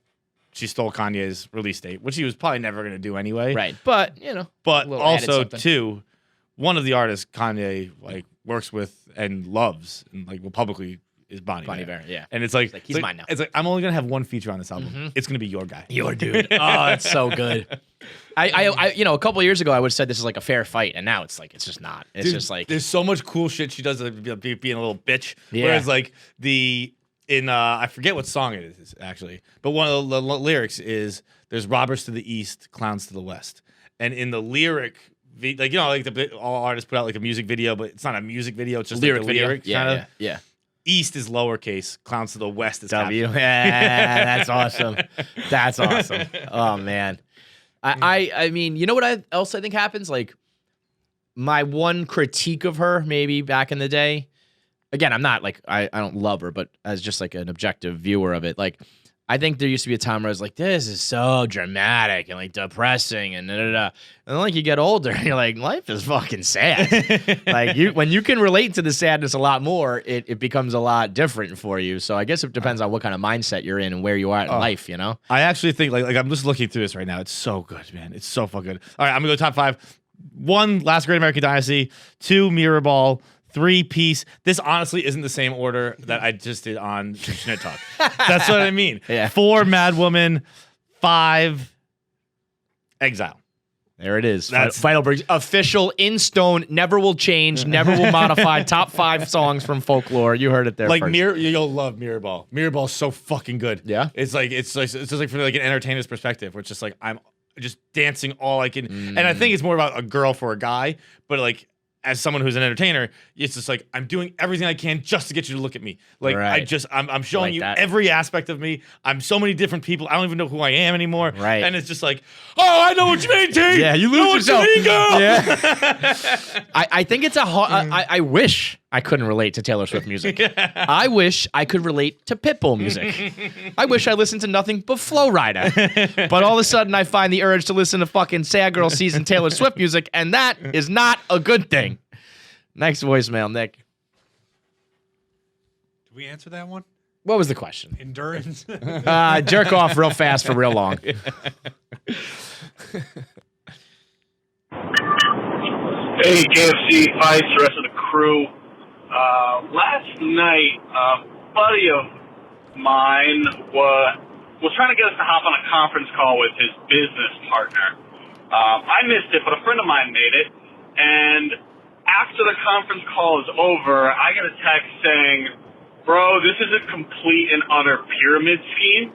she stole Kanye's release date, which he was probably never going to do anyway. Right, but but little also added something. too, one of the artists Kanye like works with and loves and like will publicly is Bonnie Bear, yeah. And it's like he's mine now. It's like I'm only gonna have one feature on this album. It's gonna be your guy. Your dude. Oh, that's so good. I a couple years ago I would have said this is like a fair fight, and now it's like it's just not. It's Dude, just like there's so much cool shit she does, like, being a little bitch. Yeah. Whereas like I forget what song it is actually, but one of the lyrics is there's robbers to the east, clowns to the west, and in the lyric. All artists put out like a music video, but it's not a music video. It's just lyric like a video. lyric Yeah, kinda. yeah. East is lowercase, clowns to the west is W. capital. Yeah, that's awesome. That's awesome. Oh man. I mean, you know what else I think happens? Like my one critique of her maybe back in the day. Again, I'm not like I don't love her, but as just like an objective viewer of it, like I think there used to be a time where I was like, this is so dramatic and like depressing and da da da. And then like you get older and you're like, life is fucking sad. Like when you can relate to the sadness a lot more, it becomes a lot different for you. So I guess it depends on what kind of mindset you're in and where you are in life, you know? I actually think like I'm just looking through this right now. It's so good, man. It's so fucking good. All right, I'm gonna go top 5. 1, Last Great American Dynasty. 2, Mirror Ball. 3, Peace. This honestly isn't the same order that I just did on Schnitt Talk. That's what I mean. Yeah. 4, Mad Woman. 5, Exile. There it is. That's- Final Breaks. Official, in stone, never will change, never will modify. Top 5 songs from Folklore. You heard it there Like first. you'll love Mirror Ball. Mirror Ball's so fucking good. Yeah? It's just like from like an entertainer's perspective, where it's just like I'm just dancing all I can. And I think it's more about a girl for a guy, but like as someone who's an entertainer, it's just like I'm doing everything I can just to get you to look at me. Like Right. I'm showing Like you that. every aspect of me. I'm so many different people. I don't even know who I am anymore. Right. And it's just like, oh, I know what you mean, T. Yeah, you lose know yourself. What you mean, girl. Yeah. I think it's a I wish I couldn't relate to Taylor Swift music. I wish I could relate to Pitbull music. I wish I listened to nothing but Flow Rider. But all of a sudden I find the urge to listen to fucking Sad Girl Season Taylor Swift music, and that is not a good thing. Next voicemail, Nick. Did we answer that one? What was the question? Endurance. Jerk off real fast for real long. Hey, KFC Fights, the rest of the crew. Last night, a buddy of mine was trying to get us to hop on a conference call with his business partner. I missed it, but a friend of mine made it. And after the conference call is over, I get a text saying, bro, this is a complete and utter pyramid scheme.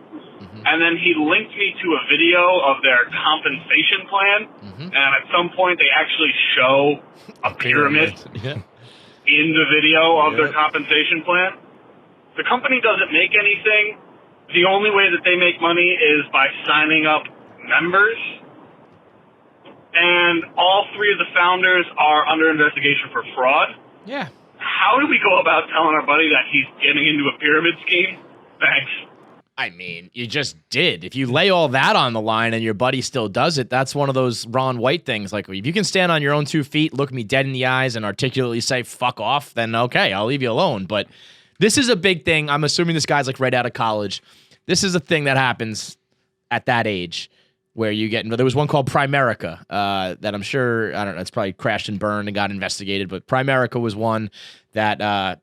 And then he linked me to a video of their compensation plan. And at some point, they actually show a pyramid in the video of their compensation plan. The company doesn't make anything. The only way that they make money is by signing up members. And all 3 of the founders are under investigation for fraud. Yeah. How do we go about telling our buddy that he's getting into a pyramid scheme? Thanks. I mean, you just did. If you lay all that on the line and your buddy still does it, that's one of those Ron White things. Like, if you can stand on your own 2 feet, look me dead in the eyes, and articulately say, fuck off, then okay, I'll leave you alone. But this is a big thing. I'm assuming this guy's like right out of college. This is a thing that happens at that age where you get, there was one called Primerica that I'm sure, I don't know, it's probably crashed and burned and got investigated, but Primerica was one that,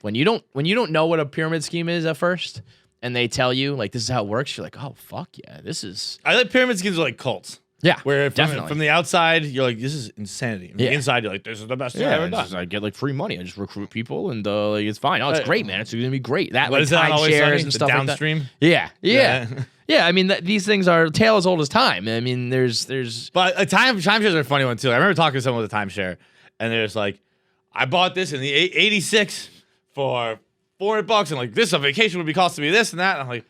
when you don't know what a pyramid scheme is at first, and they tell you, like, this is how it works, you're like, oh, fuck yeah, this is... I like pyramid schemes are like cults. Yeah, Where definitely. from the outside, you're like, this is insanity. From the inside, you're like, this is the best thing I've ever done. I get, like, free money. I just recruit people, and, like, it's fine. Oh, it's great, man. It's going to be great. That, What like, is that on Always Sunny? timeshares and The stuff downstream? like that. Yeah. Yeah, I mean, these things are a tale as old as time. I mean, there's... But timeshares are a funny one, too. I remember talking to someone with a timeshare, and they're just like, I bought this in the 86 for $400, and, like, this on vacation would be costing me this and that. And I'm like...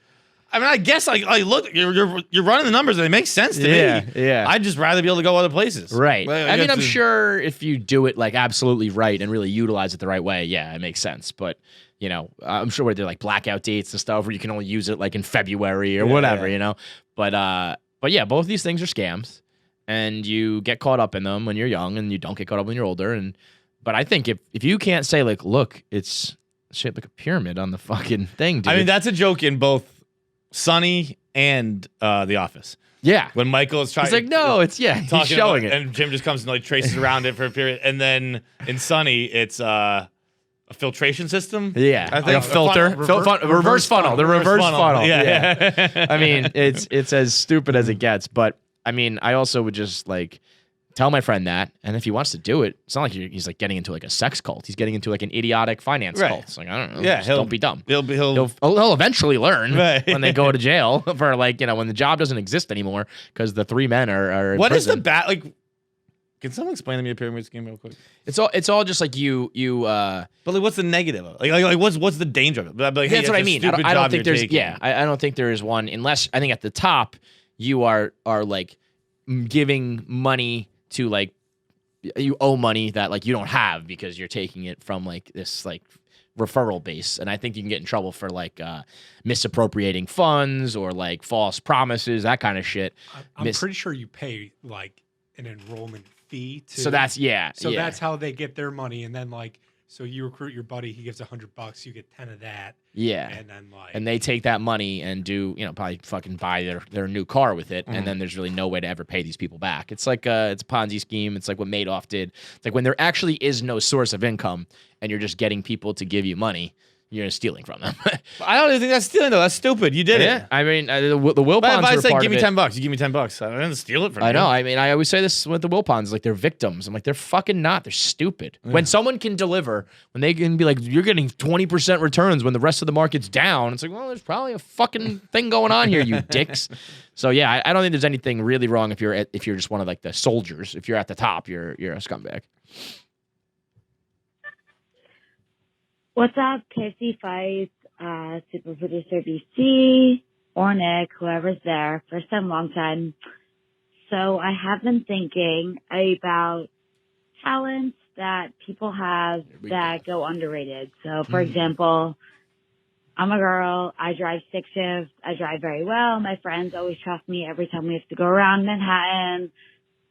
I mean, I guess like look, you're running the numbers and it makes sense to me. Yeah. I'd just rather be able to go other places. Right. Well, I mean, guess I'm sure if you do it like absolutely right and really utilize it the right way, yeah, it makes sense. But I'm sure where they're like blackout dates and stuff where you can only use it like in February or whatever, But yeah, both these things are scams, and you get caught up in them when you're young, and you don't get caught up when you're older. But I think if you can't say like, look, it's shaped like a pyramid on the fucking thing, dude. I mean, that's a joke in both Sunny and The Office. Yeah. When Michael is trying, He's like, no, he's showing it. and Jim just comes and like traces around it for a period, and then in Sunny, it's a filtration system. Yeah, I like think a filter, reverse funnel, the reverse funnel. Yeah. I mean, it's as stupid as it gets, but I mean, I also would just like tell my friend that, and if he wants to do it, it's not like he's like getting into like a sex cult. He's getting into like an idiotic finance cult. It's like, I don't know. Yeah, just don't be dumb. He'll Eventually learn Right. when they go to jail for like, when the job doesn't exist anymore because the three men are in What is the prison. like? Can someone explain to me a pyramid scheme real quick? It's all just like you. But like, what's the negative of it? Like what's the danger of it? But, like, hey, That's what I it's a mean. stupid I don't job think you're there's. taking. Yeah, I don't think there is one unless I think at the top you are like giving money to like you owe money that like you don't have because you're taking it from like this like referral base, and I think you can get in trouble for like misappropriating funds or like false promises, that kind of shit. I'm pretty sure you pay like an enrollment fee too. So that's that's how they get their money, and then like so you recruit your buddy, he gives $100, you get 10 of that. Yeah. And then like And they take that money and do, probably fucking buy their new car with it. And then there's really no way to ever pay these people back. It's like it's a Ponzi scheme. It's like what Madoff did. It's like when there actually is no source of income and you're just getting people to give you money, you're stealing from them. I don't even think that's stealing though. That's stupid. You did it. I mean, the Wilpons But if I were say part give of me it. $10, you give me $10. I didn't steal it from you. I know. I mean, I always say this with the Wilpons, like they're victims. I'm like, they're fucking not. They're stupid. When someone can deliver, when they can be like, you're getting 20% returns when the rest of the market's down, it's like, well, there's probably a fucking thing going on here, you dicks. So yeah, I don't think there's anything really wrong if you're just one of like the soldiers. If you're at the top, you're a scumbag. What's up, KFC Fights, super producer BC, or Nick, whoever's there, first time, long time. So I have been thinking about talents that people have that go underrated. So for example, I'm a girl, I drive stick shift, I drive very well. My friends always trust me every time we have to go around Manhattan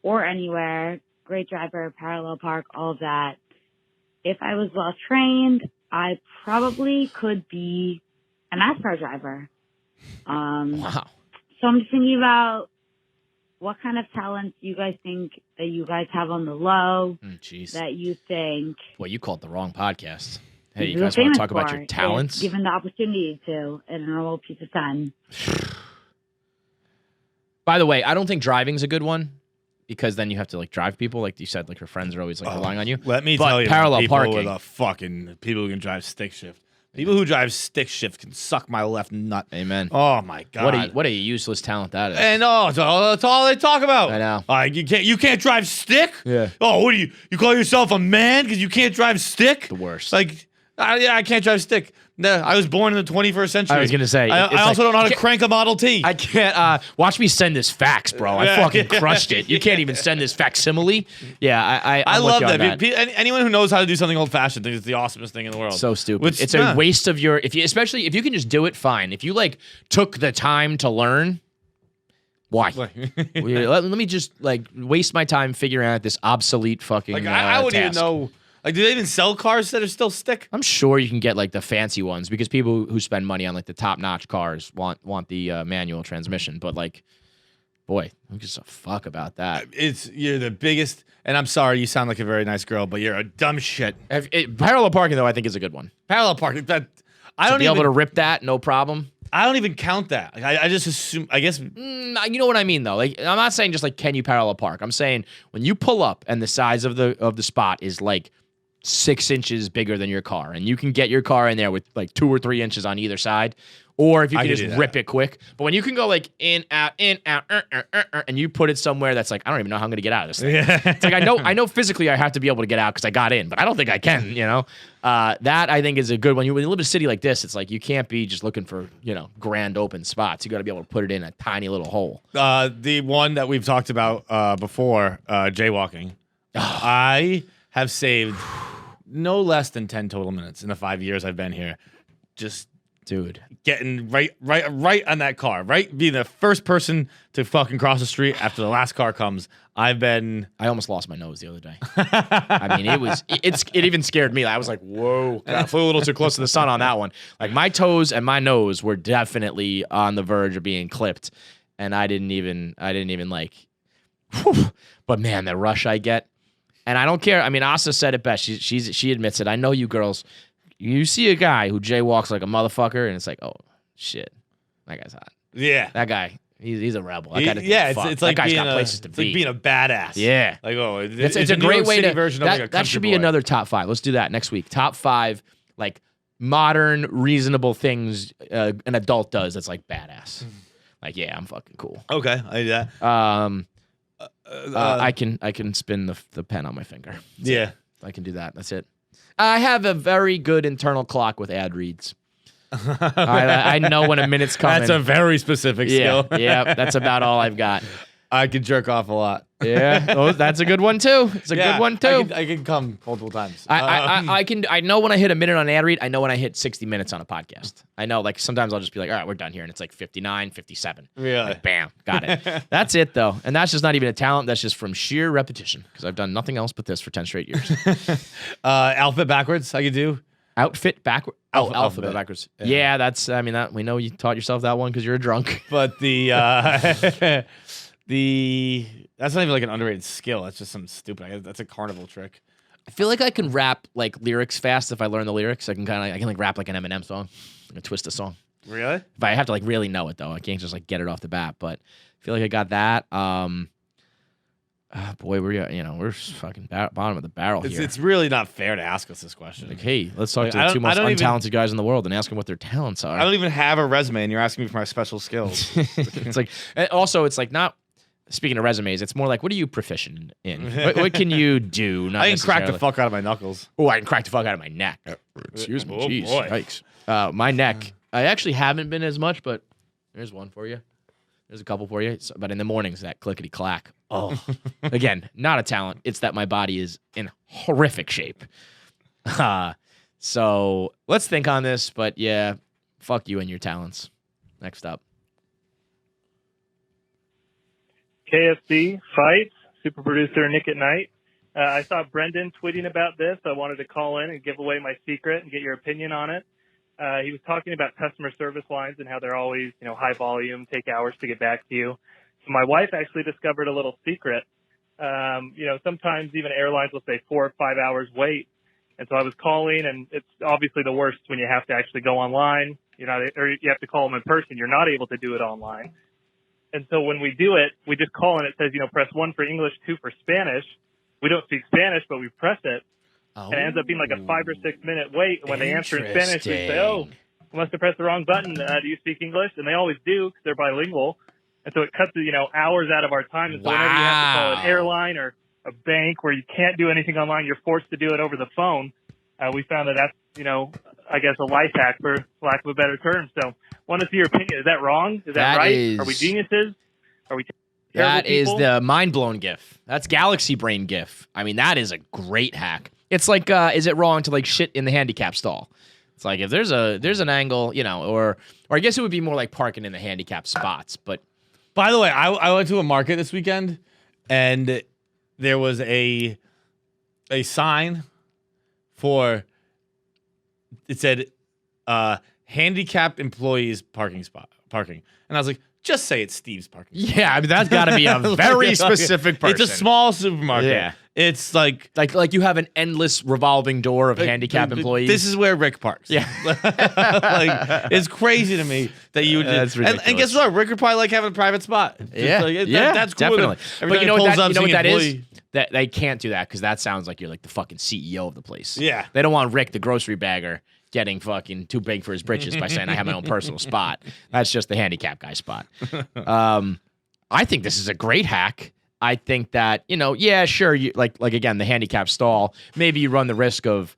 or anywhere. Great driver, parallel park, all of that. If I was well trained, I probably could be a NASCAR driver. Wow. So I'm just thinking about what kind of talents you guys think that you guys have on the low Jeez. that you think. Well, you called the wrong podcast. Hey, you you're guys want famous to talk about for your if talents? Given the opportunity to in a normal piece of time. By the way, I don't think driving's a good one because then you have to like drive people. Like you said, like your friends are always like relying on you. Let me But tell you, parallel people parking. with a fucking people who can drive stick shift. People who drive stick shift can suck my left nut. Amen. Oh my god! What a useless talent that is. And that's all they talk about. I know. You can't drive stick. Yeah. Oh, what do you call yourself a man because you can't drive stick? The worst. Like, I can't drive stick. No, I was born in the 21st century. I was gonna say, I it's also like- don't know how to crank a Model T. I can't watch me send this fax, bro. I fucking crushed it. You can't even send this facsimile. Yeah, I'm I with love you on that. Anyone who knows how to do something old fashioned thinks it's the awesomest thing in the world. So stupid. Which- It's yeah. a waste of your especially if you can just do it, fine. If you like took the time to learn, why? let me just like waste my time figuring out this obsolete fucking Like I wouldn't even task. know. Like, do they even sell cars that are still stick? I'm sure you can get like the fancy ones because people who spend money on like the top-notch cars want the manual transmission. But like, boy, who gives a fuck about that? You're the biggest. And I'm sorry, you sound like a very nice girl, but you're a dumb shit. Parallel parking though, I think is a good one. Parallel parking. That I To don't be even. able to rip that, no problem. I don't even count that. Like, I just assume. I guess. You know what I mean though. Like I'm not saying just like can you parallel park. I'm saying when you pull up and the size of the spot is like 6 inches bigger than your car, and you can get your car in there with like 2 or 3 inches on either side, or if you I can could just do that. rip it quick. But when you can go like in, out, and you put it somewhere that's like I don't even know how I'm gonna get out of this thing. Yeah. It's like I know physically I have to be able to get out because I got in, but I don't think I can. That I think is a good one. When you live in a city like this, it's like you can't be just looking for grand open spots. You got to be able to put it in a tiny little hole. The one that we've talked about before, jaywalking. I have saved no less than 10 total minutes in the 5 years I've been here. Just Dude, getting right on that car, right? Being the first person to fucking cross the street after the last car comes. I almost lost my nose the other day. I mean, it even scared me. I was like, whoa. I flew a little too close to the sun on that one. Like my toes and my nose were definitely on the verge of being clipped. And I didn't even like, whew. But man, the rush I get. And I don't care. I mean, Asa said it best. She admits it. I know you girls you see a guy who jaywalks like a motherfucker, and it's like, oh shit, that guy's hot. Yeah. That guy, he's a rebel. That guy doesn't Yeah, fuck. it's like that guy's being got places to it's be. like being a badass. Yeah. Like, oh, It's a New great York way City to. version of like a That country should be boy. another top 5. Let's do that next week. Top 5 like modern, reasonable things an adult does that's like badass. Like, yeah, I'm fucking cool. Okay, I do that. I can spin the pen on my finger. Yeah. I can do that. That's it. I have a very good internal clock with ad reads. I know when a minute's coming. That's a very specific skill. Yeah, that's about all I've got. I can jerk off a lot. Yeah, oh, that's a good one too. It's a good one too. I can come multiple times. I know when I hit a minute on ad read. I know when I hit 60 minutes on a podcast. I know, like, sometimes I'll just be like, all right, we're done here, and it's like 59, 57. Really? Like, bam, got it. That's it though, and that's just not even a talent. That's just from sheer repetition because I've done nothing else but this for 10 straight years. Alphabet backwards, I could do. Outfit backward. Oh, alphabet Alphabet backwards. Yeah, that's. I mean, that we know you taught yourself that one because you're a drunk. But the that's not even like an underrated skill. That's just something stupid. That's a carnival trick. I feel like I can rap like lyrics fast if I learn the lyrics. I can like rap like an Eminem song, I can twist a song. Really? If I have to like really know it though, I can't just like get it off the bat. But I feel like I got that. Boy, we're fucking bottom of the barrel here. It's really not fair to ask us this question. Like, hey, let's talk Like, to the two most I don't even- untalented guys in the world and ask them what their talents are. I don't even have a resume, and you're asking me for my special skills. It's like, and also, it's like not. Speaking of resumes, it's more like, what are you proficient in? What can you do? Not I can crack the necessarily- fuck out of my knuckles. Oh, I can crack the fuck out of my neck. Excuse me. Oh, Jeez. boy. Yikes. My neck. I actually haven't been as much, but there's one for you. There's a couple for you. But in the mornings, that clickety clack. Oh, again, not a talent. It's that my body is in horrific shape. So let's think on this. But yeah, fuck you and your talents. Next up. KFC Fights, super producer Nick at Night. I saw Brendan tweeting about this. I wanted to call in and give away my secret and get your opinion on it. He was talking about customer service lines and how they're always, high volume, take hours to get back to you. So my wife actually discovered a little secret. Sometimes even airlines will say 4 or 5 hours wait. And so I was calling, and it's obviously the worst when you have to actually go online, or you have to call them in person. You're not able to do it online. And so when we do it, we just call and it says, press 1 for English, 2 for Spanish. We don't speak Spanish, but we press it. And it ends up being like a 5 or 6 minute wait. And when they answer in Spanish, we say, oh, I must have pressed the wrong button. Do you speak English? And they always do because they're bilingual. And so it cuts, hours out of our time. And so whenever you have to call an airline or a bank where you can't do anything online, you're forced to do it over the phone. We found that that's, I guess a life hack for lack of a better term. So want to see your opinion. Is that wrong? Is that right? Are we geniuses? Are we terrible That is people? the mind blown GIF. That's galaxy brain GIF. I mean, that is a great hack. It's like, is it wrong to like shit in the handicap stall? It's like if there's an angle, or I guess it would be more like parking in the handicap spots. But By the way, I went to a market this weekend, and there was a sign for, it said, handicapped employees parking. And I was like, just say it's Steve's parking spot. yeah, I mean, that's got to be a very specific person. It's a small supermarket. Yeah. It's like you have an endless revolving door of handicapped employees. This is where Rick parks. Yeah. Like, it's crazy to me that you would That's and ridiculous. guess what? Rick would probably like having a private spot. Just Yeah, like, that's cool. definitely. Every But time he pulls up, seeing that is? employee- That they can't do that because that sounds like you're like the fucking CEO of the place. Yeah. They don't want Rick, the grocery bagger, getting fucking too big for his britches by saying I have my own personal spot. That's just the handicap guy spot. I think this is a great hack. I think that, yeah, sure, you like again, the handicap stall, maybe you run the risk of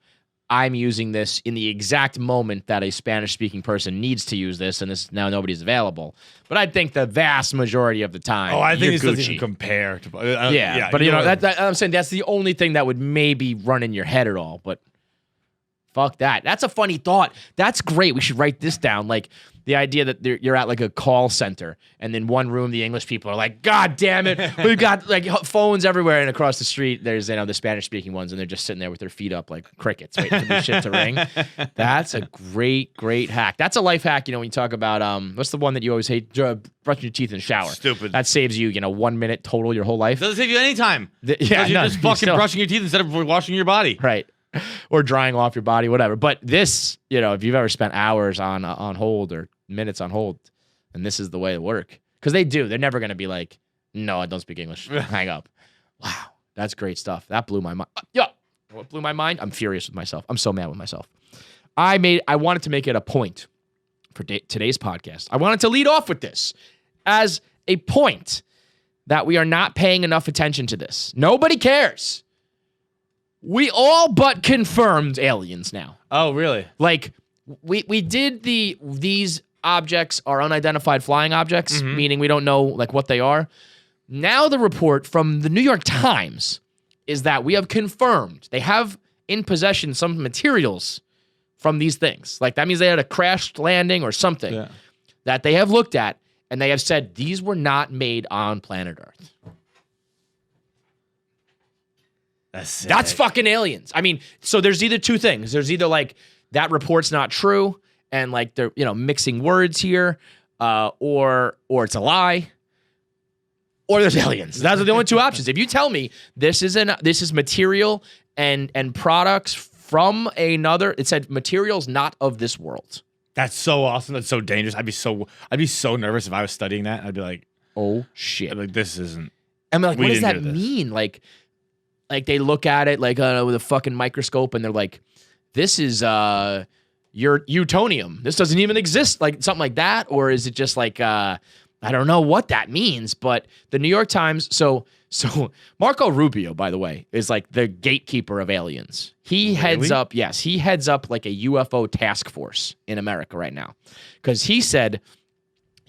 I'm using this in the exact moment that a Spanish-speaking person needs to use this, and this now nobody's available. But I think the vast majority of the time, I think you're this doesn't Gucci. even compare to. Yeah, but that I'm saying that's the only thing that would maybe run in your head at all. But fuck that. That's a funny thought. That's great. We should write this down. Like the idea that you're at like a call center, and in one room the English people are like, "God damn it, we've got like phones everywhere," and across the street there's the Spanish speaking ones, and they're just sitting there with their feet up like crickets, waiting for the shit to ring. That's a great hack. That's a life hack. When you talk about what's the one that you always hate? Brushing your teeth in the shower. Stupid. That saves you 1 minute total your whole life. Doesn't save you any time. Yeah, Because you're no, just you fucking still- brushing your teeth instead of washing your body. Right. or drying off your body, whatever. But this, if you've ever spent hours on hold or minutes on hold, and this is the way it work. Because they're never going to be like, no, I don't speak English. Hang up. Wow, that's great stuff. That blew my mind. Yeah, what blew my mind? I'm furious with myself. I'm so mad with myself. I wanted to make it a point for today's podcast. I wanted to lead off with this as a point that we are not paying enough attention to this. Nobody cares. We all but confirmed aliens now. Oh, really? Like, we did these objects are unidentified flying objects, meaning we don't know like what they are. Now the report from the New York Times is that we have confirmed they have in possession some materials from these things. Like that means they had a crashed landing or something that they have looked at and they have said these were not made on planet Earth. That's fucking aliens. I mean, so there's either two things. There's either like that report's not true and like they're, mixing words here, or it's a lie, or there's aliens. Those are the only two options. If you tell me this is material and products from another, it said materials not of this world. That's so awesome. That's so dangerous. I'd be so nervous if I was studying that. I'd be like, oh shit. Like this isn't. I'm like, what does that mean? Like they look at it like with a fucking microscope and they're like, this is your Utonium. This doesn't even exist, like something like that. Or is it just like, I don't know what that means, but the New York Times, so Marco Rubio, by the way, is like the gatekeeper of aliens. He heads up like a UFO task force in America right now. Because he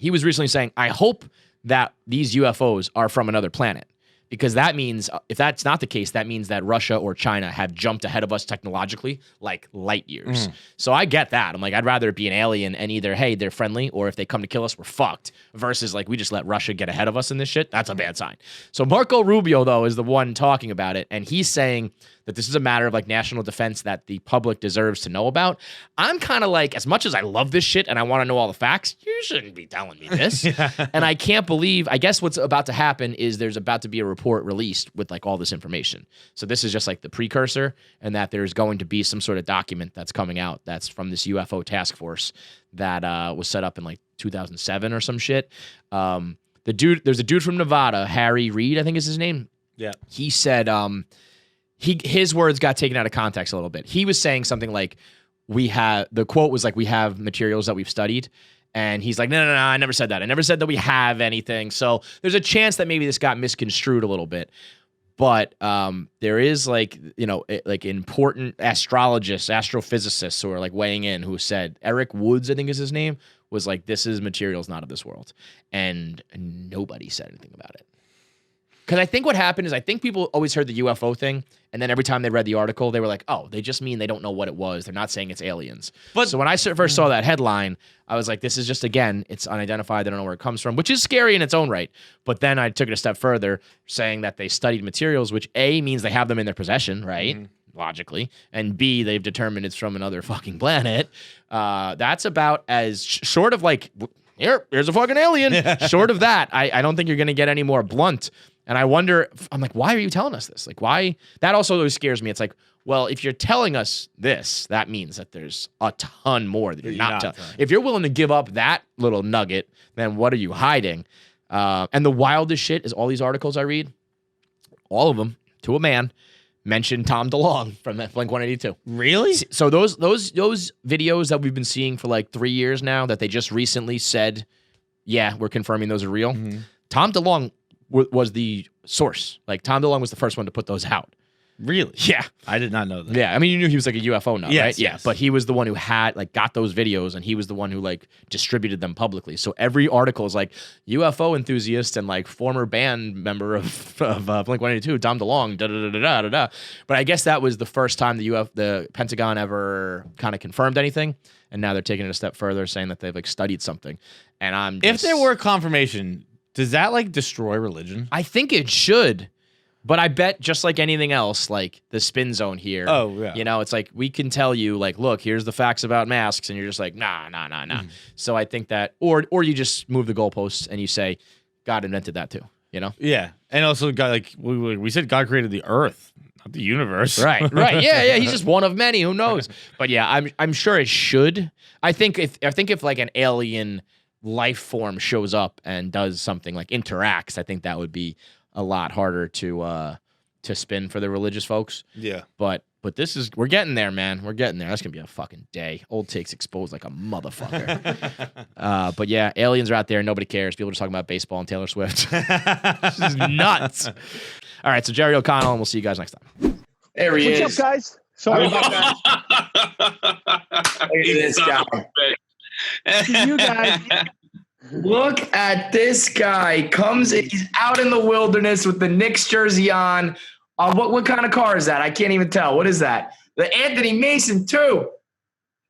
was recently saying, I hope that these UFOs are from another planet. Because that means, if that's not the case, that means that Russia or China have jumped ahead of us technologically, like light years. So I get that. I'm like, I'd rather it be an alien and either, hey, they're friendly, or if they come to kill us, we're fucked. Versus like, we just let Russia get ahead of us in this shit. That's a bad sign. So Marco Rubio, though, is the one talking about it. And he's saying that this is a matter of like national defense that the public deserves to know about. I'm kind of like, as much as I love this shit and I want to know all the facts, you shouldn't be telling me this. And I can't believe, I guess what's about to happen is there's about to be a report released with like all this information. So this is just like the precursor, and that there's going to be some sort of document that's coming out that's from this UFO task force that was set up in like 2007 or some shit. There's a dude from Nevada, Harry Reid, I think is his name. Yeah. He said, his words got taken out of context a little bit. He was saying something like, the quote was like, we have materials that we've studied. And he's like, no, I never said that. I never said that we have anything. So there's a chance that maybe this got misconstrued a little bit. But there is like important astrologists, astrophysicists who are like weighing in, who said, Eric Woods, I think is his name, was like, this is materials not of this world. And nobody said anything about it. Because I think what happened is I think people always heard the UFO thing, and then every time they read the article, they were like, oh, they just mean they don't know what it was. They're not saying it's aliens. But so when I first saw that headline, I was like, this is just, again, it's unidentified. They don't know where it comes from, which is scary in its own right. But then I took it a step further, saying that they studied materials, which A, means they have them in their possession, right? Logically. And B, they've determined it's from another fucking planet. That's about as short of like, here's a fucking alien. Short of that, I don't think you're going to get any more blunt. And I wonder, I'm like, why are you telling us this? Like, why? That also always scares me. It's like, well, if you're telling us this, that means that there's a ton more that you're not telling. If you're willing to give up that little nugget, then what are you hiding? And the wildest shit is all these articles I read, all of them, to a man, mention Tom DeLonge from Blink-182. Really? So those videos that we've been seeing for like 3 years now that they just recently said, yeah, we're confirming those are real. Tom DeLonge was the source. Like Tom DeLonge was the first one to put those out. Really? Yeah. I did not know that. Yeah. I mean, you knew he was like a UFO nut, right? Yeah. Yes. But he was the one who had like got those videos, and he was the one who like distributed them publicly. So every article is like UFO enthusiast and like former band member of Blink-182, Tom DeLonge, da-da-da-da-da-da. But I guess that was the first time the Pentagon ever kind of confirmed anything. And now they're taking it a step further, saying that they've like studied something. And I'm just, if there were confirmation, does that like destroy religion? I think it should. But I bet just like anything else, like the spin zone here. Oh, yeah. You know, it's like we can tell you, like, look, here's the facts about masks, and you're just like, nah. So I think that, or you just move the goalposts and you say, God invented that too, you know? Yeah. And also, God, like we said, God created the earth. the universe. Right. Yeah. He's just one of many. Who knows? But yeah, I'm sure it should. I think if like an alien life form shows up and does something like interacts, I think that would be a lot harder to spin for the religious folks. Yeah. But we're getting there, man. We're getting there. That's gonna be a fucking day. Old takes exposed like a motherfucker. But yeah, aliens are out there. Nobody cares. People are just talking about baseball and Taylor Swift. This is nuts. All right, so Jerry O'Connell, and we'll see you guys next time. There he is. What's up, guys? Sorry about that. Look at this guy. You guys. Look at this guy. He's out in the wilderness with the Knicks jersey on. What kind of car is that? I can't even tell. What is that? The Anthony Mason, too.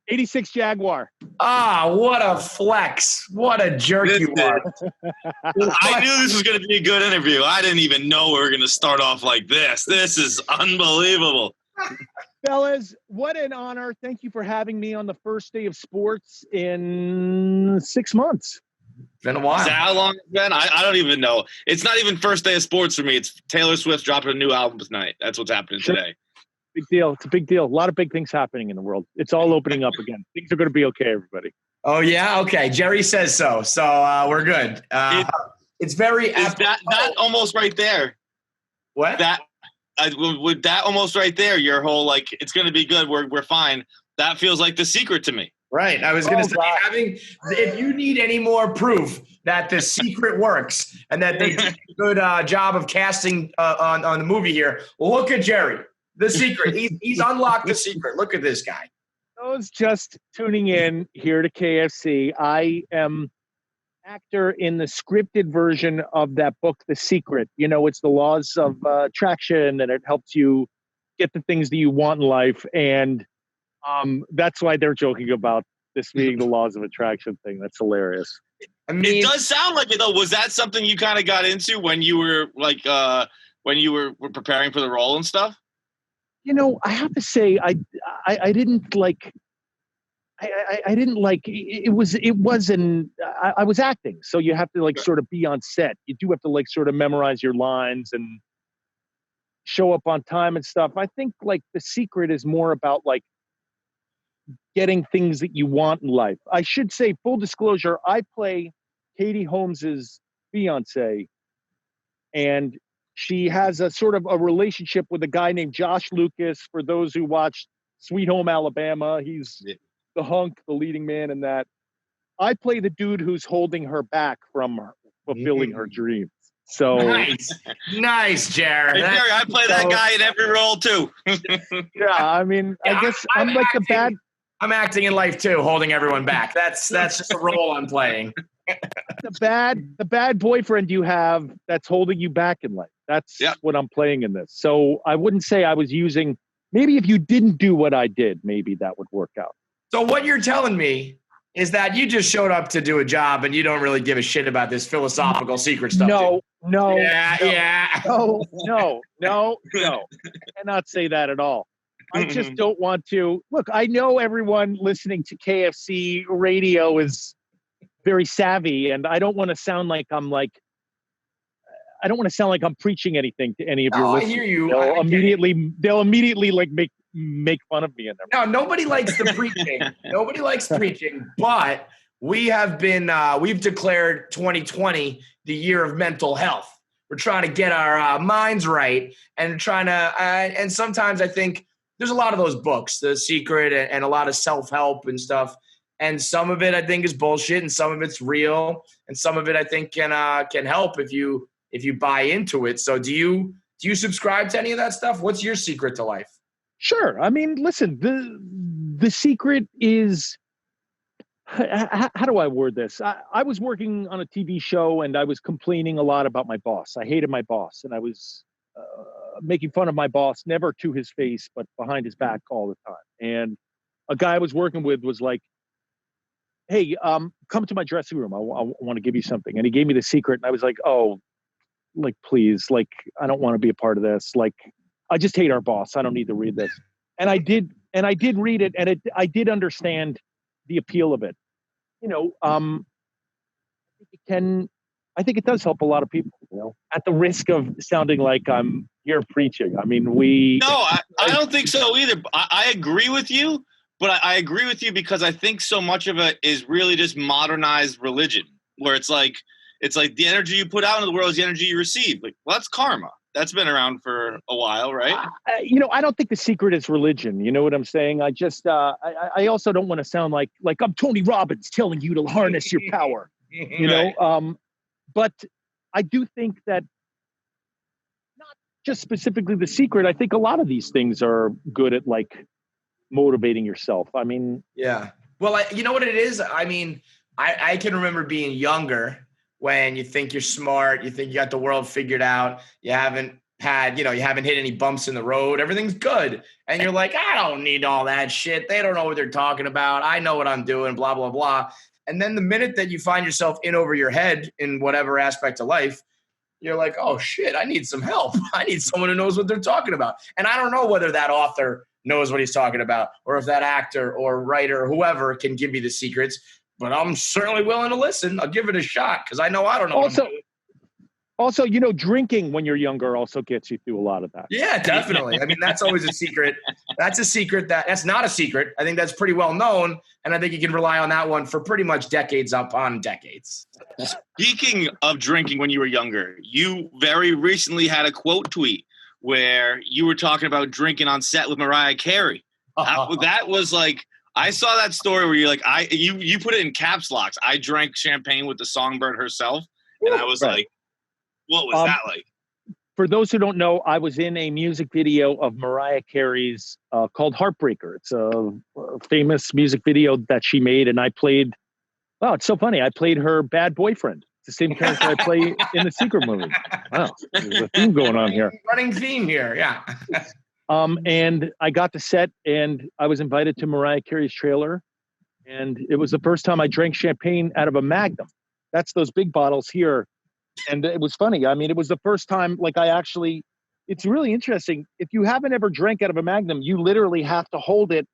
86 Jaguar. Ah, what a flex. What a jerk you are. I knew this was going to be a good interview. I didn't even know we were going to start off like this. This is unbelievable. Fellas, what an honor. Thank you for having me on the first day of sports in 6 months. Been a while. Is that how long it's been? I don't even know. It's not even first day of sports for me. It's Taylor Swift dropping a new album tonight. That's what's happening today. Big deal. It's a big deal. A lot of big things happening in the world. It's all opening up again. Things are going to be okay, everybody. Oh, yeah? Okay. Jerry says so. So we're good. It's very... Is that almost right there? What? With that almost right there, your whole, like, it's going to be good. We're fine. That feels like The Secret to me. Right. I was going to say, if you need any more proof that The Secret works and that they did a good job of casting on the movie here, look at Jerry. The Secret. He's unlocked The Secret. Look at this guy. Those just tuning in here to KFC, I am actor in the scripted version of that book, The Secret. You know, it's the laws of attraction, and it helps you get the things that you want in life. And that's why they're joking about this being the laws of attraction thing. That's hilarious. I mean, it does sound like it, though. Was that something you kind of got into when you were like when you were preparing for the role and stuff? You know, I have to say, I didn't like. I didn't like it. I was acting, so you have to like sort of be on set. You do have to like sort of memorize your lines and show up on time and stuff. I think like The Secret is more about like getting things that you want in life. I should say, full disclosure, I play Katie Holmes's fiance, and she has a sort of a relationship with a guy named Josh Lucas. For those who watched Sweet Home Alabama, he's the hunk, the leading man in that. I play the dude who's holding her back from fulfilling her dreams. So nice, Jared. Hey, Jerry, I play that guy in every role too. Yeah, I mean, I guess I'm like acting, the bad. I'm acting in life too, holding everyone back. That's just a role I'm playing. The bad boyfriend you have that's holding you back in life. That's what I'm playing in this. So I wouldn't say I was using. Maybe if you didn't do what I did, maybe that would work out. So what you're telling me is that you just showed up to do a job and you don't really give a shit about this philosophical secret stuff. No. Yeah. No. Cannot say that at all. I just don't want to. Look, I know everyone listening to KFC radio is very savvy, and I don't want to sound like I'm preaching anything to any of your listeners. I hear you. They'll immediately like make fun of me in there. No, nobody likes the preaching. Nobody likes preaching, but we have been we've declared 2020 the year of mental health. We're trying to get our minds right and trying to and sometimes I think there's a lot of those books, The Secret and a lot of self-help and stuff. And some of it I think is bullshit and some of it's real and some of it I think can help if you buy into it. So do you subscribe to any of that stuff? What's your secret to life? Sure. I mean, listen, the secret is, how do I word this? I was working on a TV show and I was complaining a lot about my boss. I hated my boss and I was making fun of my boss, never to his face, but behind his back all the time. And a guy I was working with was like, hey, come to my dressing room. I want to give you something. And he gave me The Secret. And I was like, oh, like, please, like, I don't want to be a part of this. Like, I just hate our boss. I don't need to read this. And I did read it, and I did understand the appeal of it. You know, it can I think it does help a lot of people, at the risk of sounding like I'm here preaching. I mean, No, I don't think so either. I agree with you, but I agree with you because I think so much of it is really just modernized religion, where it's like the energy you put out into the world is the energy you receive. Like, well, that's karma. That's been around for a while, right? I don't think the secret is religion. You know what I'm saying? I just, I also don't want to sound like I'm Tony Robbins telling you to harness your power, but I do think that not just specifically the secret. I think a lot of these things are good at like motivating yourself. I mean, yeah. Well, you know what it is? I mean, I can remember being younger when you think you're smart, you think you got the world figured out, you haven't hit any bumps in the road, everything's good. And you're like, I don't need all that shit. They don't know what they're talking about. I know what I'm doing, blah, blah, blah. And then the minute that you find yourself in over your head in whatever aspect of life, you're like, oh shit, I need some help. I need someone who knows what they're talking about. And I don't know whether that author knows what he's talking about or if that actor or writer or whoever can give me the secrets, but I'm certainly willing to listen. I'll give it a shot because I know I don't know. Also, drinking when you're younger also gets you through a lot of that. Yeah, definitely. I mean, that's always a secret. That's a secret that's not a secret. I think that's pretty well known. And I think you can rely on that one for pretty much decades upon decades. Speaking of drinking when you were younger, you very recently had a quote tweet where you were talking about drinking on set with Mariah Carey. That was like, I saw that story where you're like, you put it in caps locks. I drank champagne with the songbird herself. And I was like, what was that like? For those who don't know, I was in a music video of Mariah Carey's called Heartbreaker. It's a famous music video that she made, and I played. Wow, it's so funny. I played her bad boyfriend. It's the same character I play in the Secret movie. Wow, there's a theme going on here. Running theme here, yeah. And I got to set, and I was invited to Mariah Carey's trailer, and it was the first time I drank champagne out of a Magnum. That's those big bottles here. And it was funny. I mean, it was the first time, it's really interesting. If you haven't ever drank out of a Magnum, you literally have to hold it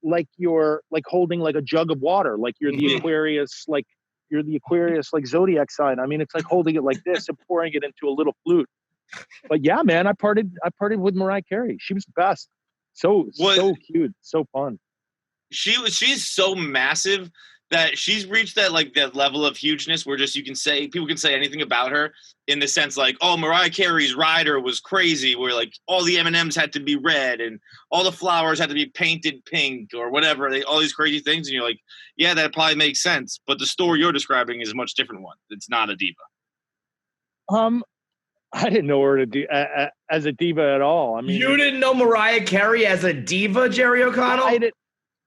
like you're like holding like a jug of water, like you're the Aquarius, like zodiac sign. I mean, it's like holding it like this and pouring it into a little flute. But yeah, man, I partied with Mariah Carey. She was the best. So cute, so fun. She's so massive that she's reached that level of hugeness where just people can say anything about her in the sense like, oh, Mariah Carey's rider was crazy, where like all the M&Ms had to be red and all the flowers had to be painted pink or whatever, all these crazy things. And you're like, yeah, that probably makes sense. But the story you're describing is a much different one. It's not a diva. I didn't know her as a diva at all. I mean, you didn't know Mariah Carey as a diva, Jerry O'Connell?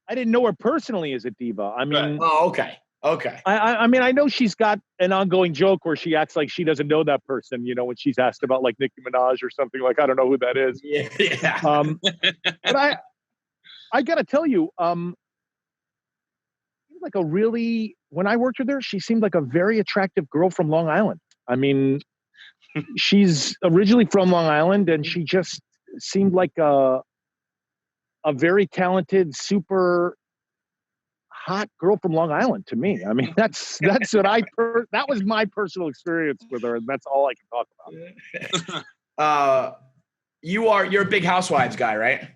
I didn't know her personally as a diva. I mean, oh, okay. I mean, I know she's got an ongoing joke where she acts like she doesn't know that person, when she's asked about like Nicki Minaj or something, like, I don't know who that is. Yeah. But I gotta tell you, when I worked with her, she seemed like a very attractive girl from Long Island. I mean, she's originally from Long Island, and she just seemed like a very talented, super hot girl from Long Island to me. I mean, that's what that was my personal experience with her, and that's all I can talk about. You're a big Housewives guy, right?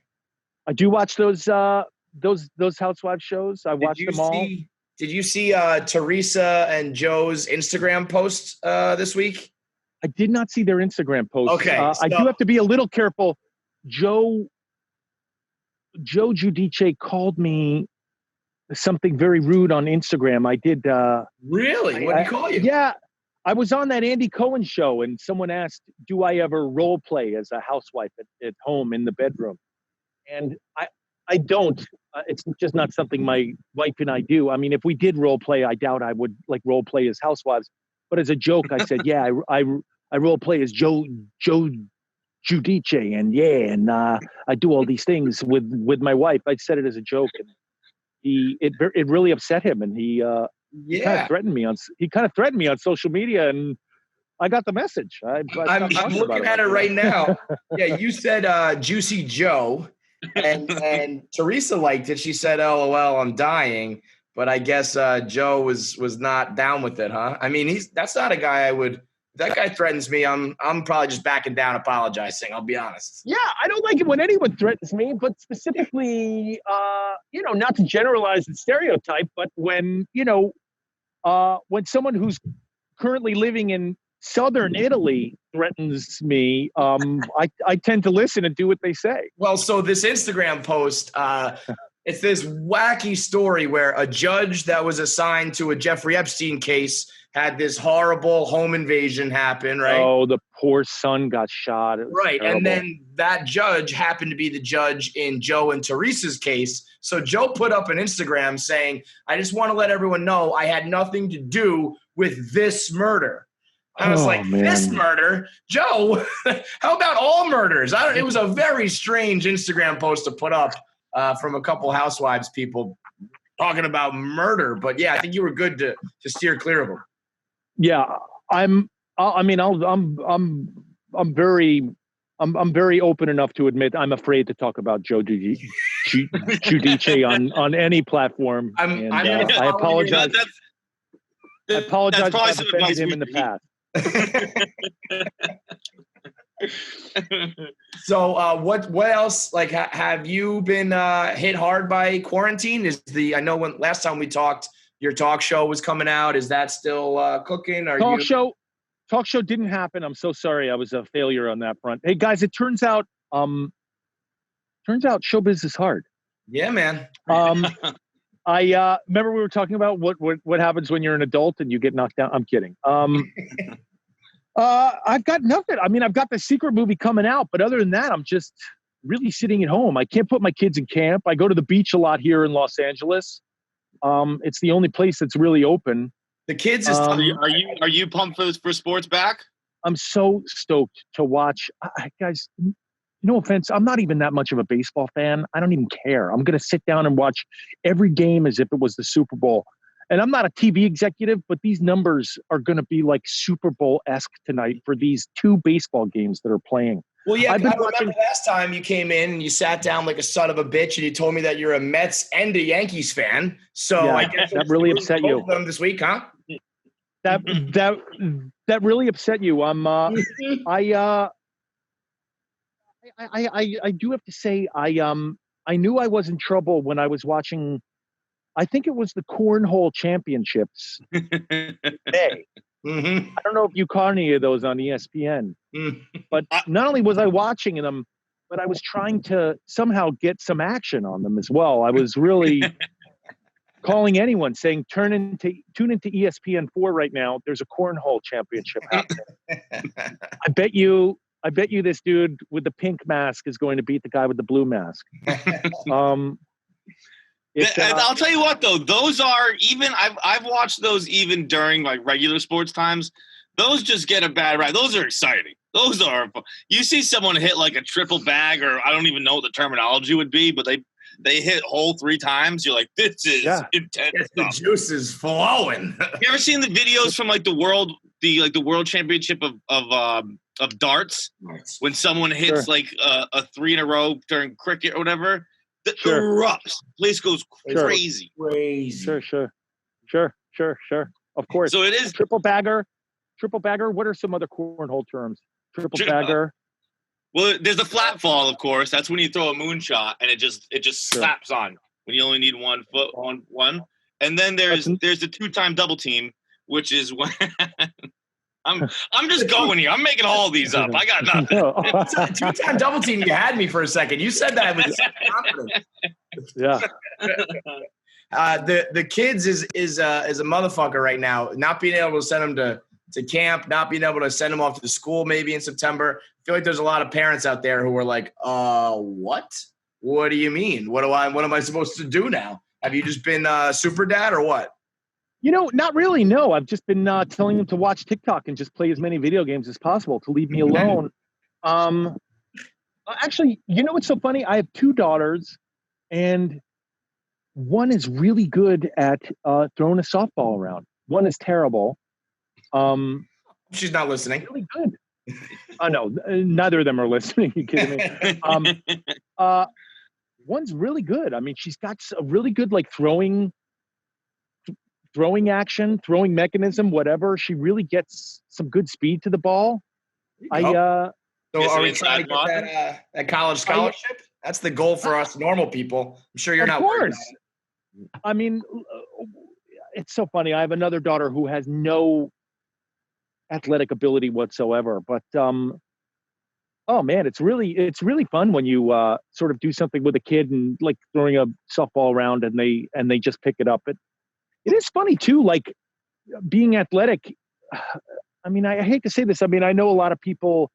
I do watch those Housewives shows. I watch them all. Did you see Teresa and Joe's Instagram post this week? I did not see their Instagram post. Okay, I do have to be a little careful. Joe Giudice called me something very rude on Instagram. I did. Really? What did he call you? Yeah. I was on that Andy Cohen show, and someone asked, do I ever role play as a housewife at home in the bedroom? And I don't. It's just not something my wife and I do. I mean, if we did role play, I doubt I would like role play as housewives. But as a joke, I said, yeah, I role play as Joe Giudice, and I do all these things with my wife. I said it as a joke, and it really upset him, and he kind of threatened me on social media, and I got the message. I'm looking at it right now. Yeah, you said Juicy Joe, and Teresa liked it. She said, "LOL, I'm dying." but I guess Joe was not down with it, huh? I mean, that's not a guy I would. That guy threatens me. I'm probably just backing down, apologizing. I'll be honest. Yeah, I don't like it when anyone threatens me, but specifically, not to generalize and stereotype, but when when someone who's currently living in southern Italy threatens me, I tend to listen and do what they say. Well, so this Instagram post, it's this wacky story where a judge that was assigned to a Jeffrey Epstein case had this horrible home invasion happen, right? Oh, the poor son got shot. Right. Terrible. And then that judge happened to be the judge in Joe and Teresa's case. So Joe put up an Instagram saying, I just want to let everyone know I had nothing to do with this murder. I was like, man. This murder? Joe, how about all murders? It was a very strange Instagram post to put up from a couple housewives people talking about murder. But yeah, I think you were good to steer clear of them. Yeah, I'm very open enough to admit I'm afraid to talk about Joe Giudice on any platform. I apologize. I apologize if I've offended him in the past. So what else, like, have you been hit hard by quarantine? I know when last time we talked, your talk show was coming out. Is that still cooking? Talk show didn't happen. I'm so sorry. I was a failure on that front. Hey guys, it turns out showbiz is hard. Yeah, man. I remember we were talking about what happens when you're an adult and you get knocked down. I'm kidding. I've got nothing. I mean, I've got the Secret movie coming out, but other than that, I'm just really sitting at home. I can't put my kids in camp. I go to the beach a lot here in Los Angeles. It's the only place that's really open. The kids is are you pumped for sports back? I'm so stoked to watch. Guys, no offense, I'm not even that much of a baseball fan. I don't even care. I'm going to sit down and watch every game as if it was the Super Bowl. And I'm not a TV executive, but these numbers are going to be like Super Bowl-esque tonight for these two baseball games that are playing. Well, yeah, I remember last time you came in and you sat down like a son of a bitch and you told me that you're a Mets and a Yankees fan. So yeah, I guess that really upset you. Them this week, huh? That really upset you. I do have to say I knew I was in trouble when I was watching. I think it was the Cornhole Championships. Hey. Mm-hmm. I don't know if you caught any of those on ESPN, but not only was I watching them, but I was trying to somehow get some action on them as well. I was really calling anyone saying, tune into ESPN4 right now. There's a Cornhole Championship happening. I bet you this dude with the pink mask is going to beat the guy with the blue mask. I'll tell you what, though, those are even. I've watched those even during like regular sports times. Those just get a bad rap. Those are exciting. Those are. You see someone hit like a triple bag, or I don't even know what the terminology would be, but they hit hole 3 times. You're like, this is intense. The juice is flowing. You ever seen the videos from like the world championship of darts when someone hits like a 3 in a row during cricket or whatever? Erupts. Place goes crazy. Sure. Of course. So it is triple bagger. What are some other cornhole terms? Triple bagger. Well, there's the flat fall, of course. That's when you throw a moonshot and it just slaps on when you only need 1 foot on one. And then there's the 2-time double team, which is when I'm just going here. I'm making all these up. I got nothing. 2-time double team. You had me for a second. You said that with confidence. Yeah. The kids is a motherfucker right now. Not being able to send them to camp, not being able to send them off to the school maybe in September. I feel like there's a lot of parents out there who are like, what? What do you mean? What am I supposed to do now? Have you just been super dad or what? Not really. No, I've just been telling them to watch TikTok and just play as many video games as possible to leave me alone. Actually, what's so funny? I have 2 daughters, and one is really good at throwing a softball around. One is terrible. She's not listening. Really good. Oh no, neither of them are listening. You kidding me? One's really good. I mean, she's got a really good like throwing throwing action, throwing mechanism, whatever. She really gets some good speed to the ball. So Guess are an we trying to inside get that college scholarship? That's the goal for us normal people. I'm sure you're Of not worried about course. it. I mean, it's so funny. I have another daughter who has no athletic ability whatsoever, but oh man, it's really fun when you sort of do something with a kid and like throwing a softball around and they just pick it up. It is funny too, like being athletic. I mean, I hate to say this. I mean, I know a lot of people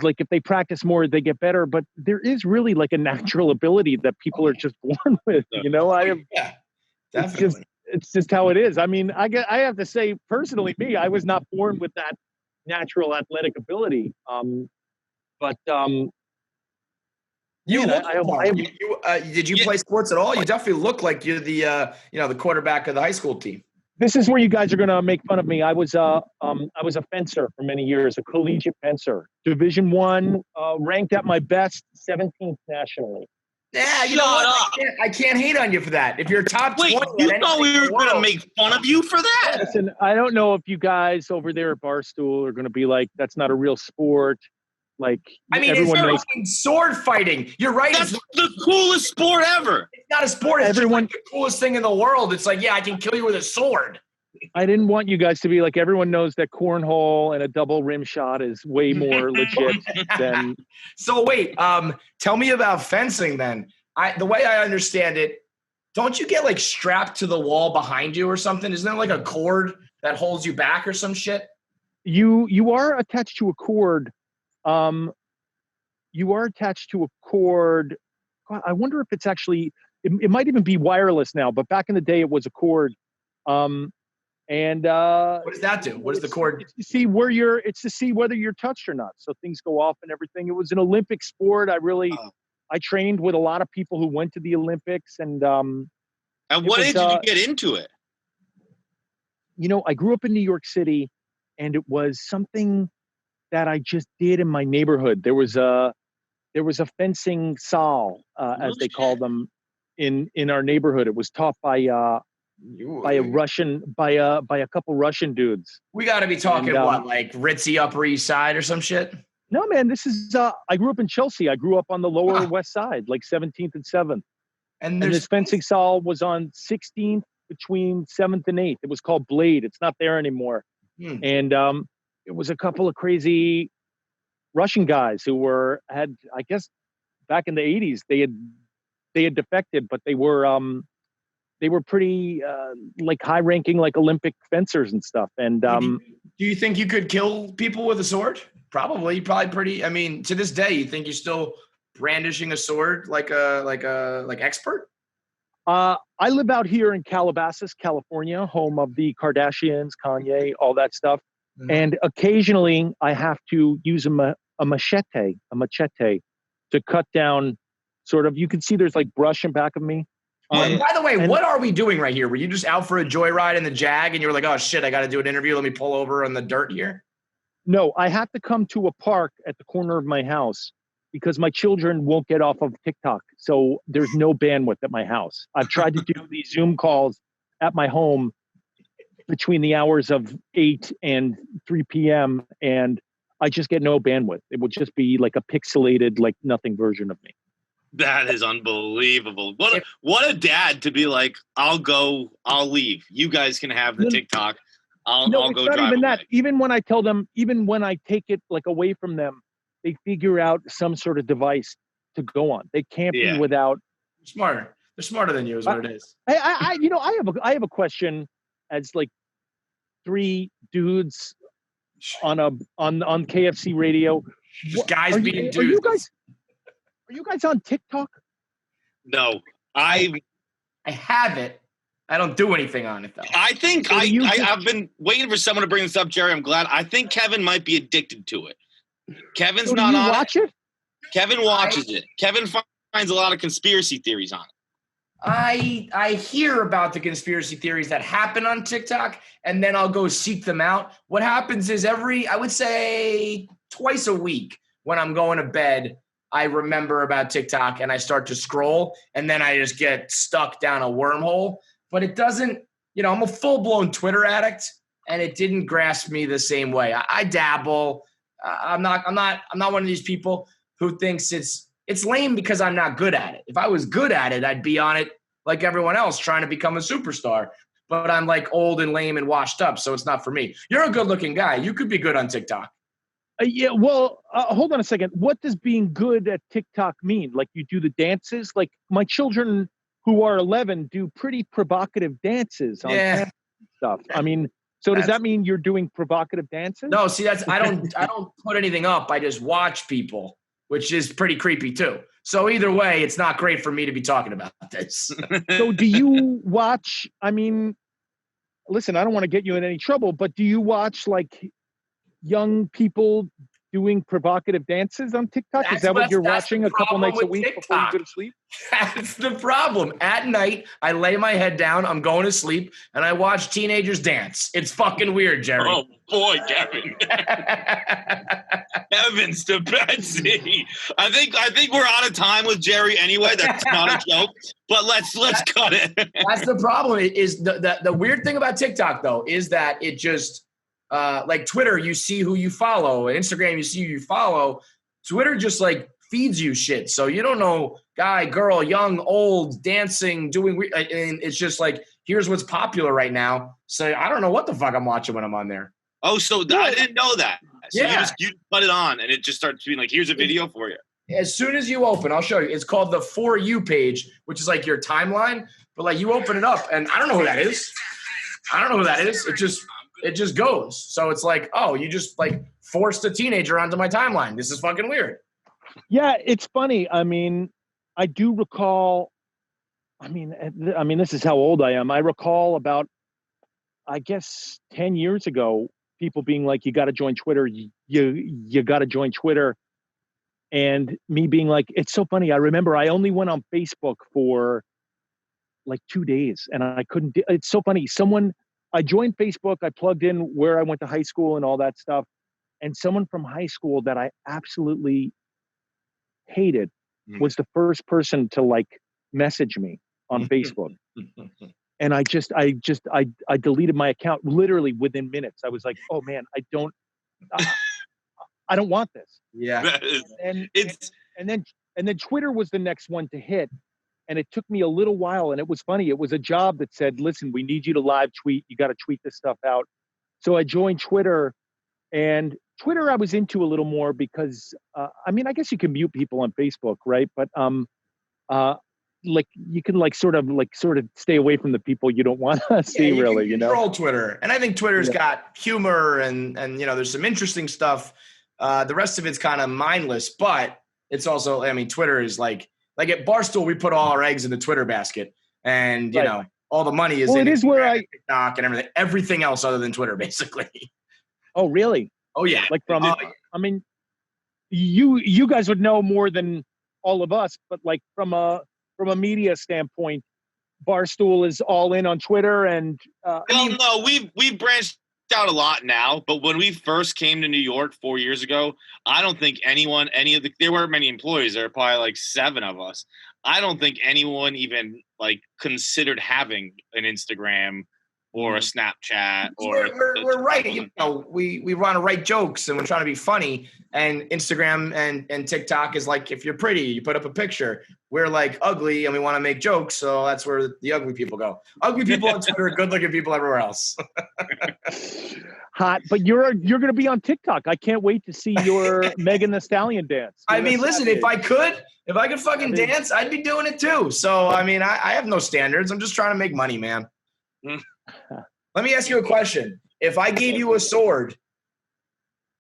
like if they practice more, they get better, but there is really like a natural ability that people are just born with. You know, Yeah, definitely. It's just how it is. I mean, I have to say personally, I was not born with that natural athletic ability. But You man, look did you play sports at all? You definitely look like you're the the quarterback of the high school team. this is where you guys are gonna make fun of me. I was a fencer for many years, a collegiate fencer, Division I, ranked at my best, 17th nationally. Yeah, you know what? I can't hate on you for that. If you're top 20, you thought we were going to make fun of you for that? Listen, I don't know if you guys over there at Barstool are going to be like, that's not a real sport. Like, I mean, everyone it's knows fucking sword fighting. You're right. That's the coolest sport ever. It's not a sport. It's Everyone- just like the coolest thing in the world. It's like, yeah, I can kill you with a sword. I didn't want you guys to be like, everyone knows that cornhole and a double rim shot is way more legit than. So wait, tell me about fencing then. The way I understand it, don't you get like strapped to the wall behind you or something? Isn't there like a cord that holds you back or some shit? You are attached to a cord. You are attached to a cord. God, I wonder if it's actually. It might even be wireless now, but back in the day, it was a cord. And what does that do? What is the cord? It's to see where it's to see whether you're touched or not. So things go off and everything. It was an Olympic sport. I trained with a lot of people who went to the Olympics, and at what age did you get into it? You know, I grew up in New York City, and it was something that I just did in my neighborhood. There was a fencing saal, as they call them, in our neighborhood. It was taught by a couple Russian dudes. We got to be talking like ritzy Upper East Side or some shit? No, man, this is I grew up in Chelsea. I grew up on the Lower West Side, like 17th and 7th. And this fencing saal was on 16th between 7th and 8th. It was called Blade. It's not there anymore. And it was a couple of crazy Russian guys who had I guess back in the 80s they had defected, but they were pretty like high ranking, like Olympic fencers and stuff. And do you think you could kill people with a sword? Probably pretty. I mean, to this day, you think you're still brandishing a sword like expert? I live out here in Calabasas, California, home of the Kardashians, Kanye, all that stuff. Mm-hmm. And occasionally I have to use a machete to cut down sort of, you can see there's like brush in back of me. By the way, what are we doing right here? Were you just out for a joyride in the Jag and you were like, oh shit, I got to do an interview. Let me pull over on the dirt here. No, I have to come to a park at the corner of my house because my children won't get off of TikTok. So there's no bandwidth at my house. I've tried to do these Zoom calls at my home between the hours of 8 and 3 p.m. and I just get no bandwidth. It would just be like a pixelated, like nothing version of me. That is unbelievable. What a dad to be like, I'll leave. You guys can have the TikTok. I'll go drive. Not even away. that. Even when I tell them, even when I take it like away from them, they figure out some sort of device to go on. They can't be without. Smarter. They're smarter than you is what it is. I have a question as like 3 dudes on KFC radio. Just guys being dudes. Are you guys on TikTok? No, I have it. I don't do anything on it though. I think I've been waiting for someone to bring this up, Jerry. I'm glad. I think Kevin might be addicted to it. Kevin's not on it. Kevin watches it. Kevin finds a lot of conspiracy theories on it. I hear about the conspiracy theories that happen on TikTok, and then I'll go seek them out. What happens is I would say twice a week when I'm going to bed, I remember about TikTok and I start to scroll, and then I just get stuck down a wormhole. But it doesn't I'm a full blown Twitter addict, and it didn't grasp me the same way. I dabble. I'm not one of these people who thinks it's lame because I'm not good at it. If I was good at it, I'd be on it like everyone else trying to become a superstar. But I'm like old and lame and washed up, so it's not for me. You're a good looking guy. You could be good on TikTok. Yeah, well, hold on a second. What does being good at TikTok mean? Like you do the dances? Like my children who are 11 do pretty provocative dances on camera stuff. I mean, so does that mean you're doing provocative dances? No, see, I don't put anything up. I just watch people, which is pretty creepy too. So either way, it's not great for me to be talking about this. So do you watch, I mean, listen, I don't want to get you in any trouble, but do you watch like young people doing provocative dances on TikTok? Is that what you're watching a couple nights a week before you go to sleep? That's the problem. At night, I lay my head down, I'm going to sleep, and I watch teenagers dance. It's fucking weird, Jerry. Oh boy, Kevin. Heavens to Betsy. I think we're out of time with Jerry anyway. That's not a joke. But let's cut it. That's the problem. Is the weird thing about TikTok though is that it just like Twitter, you see who you follow. Instagram, you see who you follow. Twitter just like feeds you shit. So you don't know guy, girl, young, old, dancing, doing and it's just like, here's what's popular right now. So I don't know what the fuck I'm watching when I'm on there. Oh, so I didn't know that. So you put it on and it just starts being like, here's a video for you. As soon as you open, I'll show you. It's called the For You page, which is like your timeline. But like you open it up and I don't know who that is. It just goes. So it's like, oh, you just like forced a teenager onto my timeline. This is fucking weird. Yeah, it's funny. I mean, I do recall, I mean, this is how old I am. I recall about, I guess, 10 years ago, people being like, you got to join Twitter. You got to join Twitter. And me being like, it's so funny. I remember I only went on Facebook for like 2 days and I couldn't, it's so funny. I joined Facebook. I plugged in where I went to high school and all that stuff. And someone from high school that I absolutely hated was the first person to like message me on Facebook. And I deleted my account literally within minutes. I was like, oh man, I don't want this. Yeah. And then Twitter was the next one to hit. And it took me a little while. And it was funny. It was a job that said, listen, we need you to live tweet. You got to tweet this stuff out. So I joined Twitter, and Twitter I was into a little more because, I mean, I guess you can mute people on Facebook, right? But like you can sort of stay away from the people you don't want to see, really, you know? Control Twitter. And I think Twitter's got humor and there's some interesting stuff. The rest of it's kind of mindless, but it's also, I mean, Twitter is like at Barstool, we put all our eggs in the Twitter basket, and you know, all the money is in TikTok and everything else other than Twitter, basically. Oh, really? Oh yeah. Like I mean, you guys would know more than all of us, but like from a media standpoint, Barstool is all in on Twitter, and no, we've branched out a lot now, but when we first came to New York 4 years ago, I don't think there weren't many employees. There were probably like 7 of us. I don't think anyone even like considered having an Instagram or a Snapchat or we're right. You know, we want to write jokes and we're trying to be funny. And Instagram and TikTok is like, if you're pretty, you put up a picture. We're like ugly and we want to make jokes, so that's where the ugly people go. Ugly people on Twitter, good-looking people everywhere else. Hot, but you're going to be on TikTok. I can't wait to see your Megan Thee Stallion dance. I mean, listen, if I could fucking dance, I'd be doing it too. So I mean, I have no standards. I'm just trying to make money, man. Let me ask you a question. If I gave you a sword,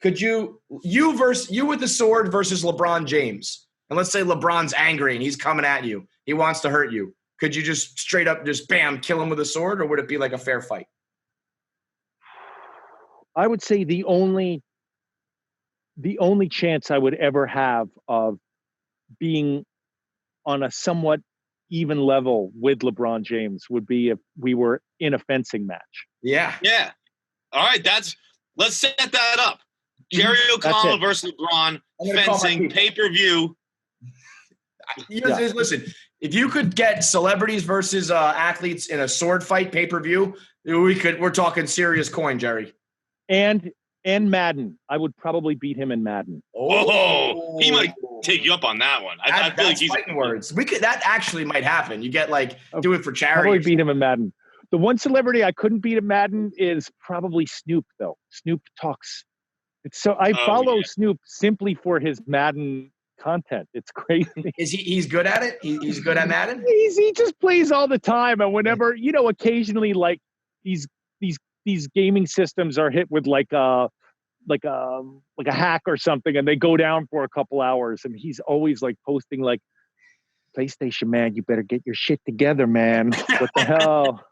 could you with the sword versus LeBron James? And let's say LeBron's angry and he's coming at you. He wants to hurt you. Could you just straight up just bam, kill him with a sword, or would it be like a fair fight? I would say the only chance I would ever have of being on a somewhat even level with LeBron James would be if we were in a fencing match. Yeah. Yeah. All right. Let's set that up. Jerry O'Connell versus LeBron, fencing, pay-per-view. Listen, If you could get celebrities versus athletes in a sword fight pay-per-view, we're talking serious coin, Jerry. And Madden. I would probably beat him in Madden. Oh, he might take you up on that one. I feel like he's fighting words. That actually might happen. You get do it for charity. Probably beat him in Madden. The one celebrity I couldn't beat in Madden is probably Snoop, though. Snoop talks. I follow Snoop simply for his Madden content. It's crazy. He's good at it? He's good at Madden? He just plays all the time, and whenever occasionally these gaming systems are hit with like a hack or something, and they go down for a couple hours, and he's always posting PlayStation, man, you better get your shit together, man. What the hell?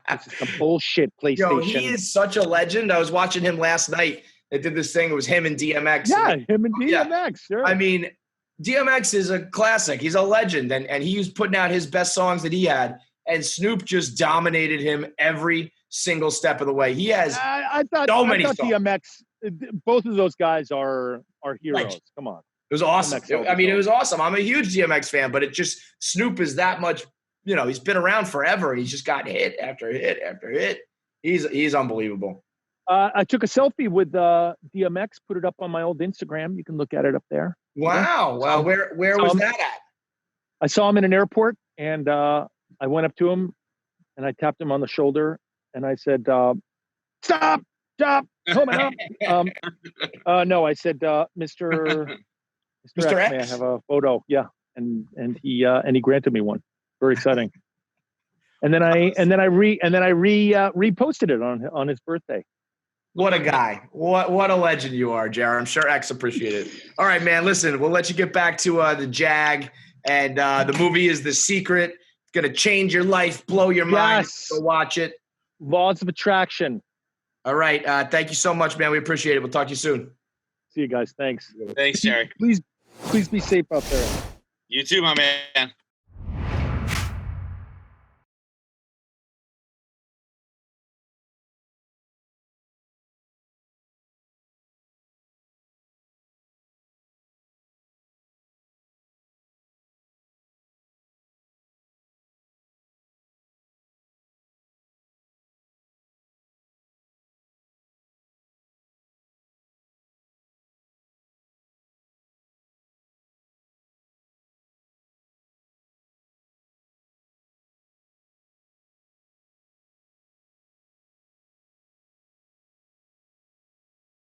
This is some bullshit, PlayStation. Yo, he is such a legend. I was watching him last night. They did this thing. It was him and DMX. Yeah, him and DMX. Sure. I mean, DMX is a classic. He's a legend, and he was putting out his best songs that he had, and Snoop just dominated him every single step of the way. He has I thought songs. DMX, both of those guys are heroes. Legend. Come on. It was awesome. It was awesome. I'm a huge DMX fan, but Snoop is that much, he's been around forever, and he's just got hit after hit after hit. He's unbelievable. I took a selfie with DMX, put it up on my old Instagram. You can look at it up there. Wow. Well, where was that at? I saw him in an airport, and I went up to him, and I tapped him on the shoulder, and I said, stop, hold up. No, I said, Mr. X, may I have a photo? Yeah. And he granted me one. Very exciting. And then I reposted it on his birthday. What a guy. What a legend you are, Jared. I'm sure X appreciated it. All right, man. Listen, we'll let you get back to the Jag. And the movie is The Secret. It's going to change your life, blow your mind. Go watch it. Laws of Attraction. All right. Thank you so much, man. We appreciate it. We'll talk to you soon. See you guys. Thanks. Thanks, Jerry. Please be safe out there. You too, my man.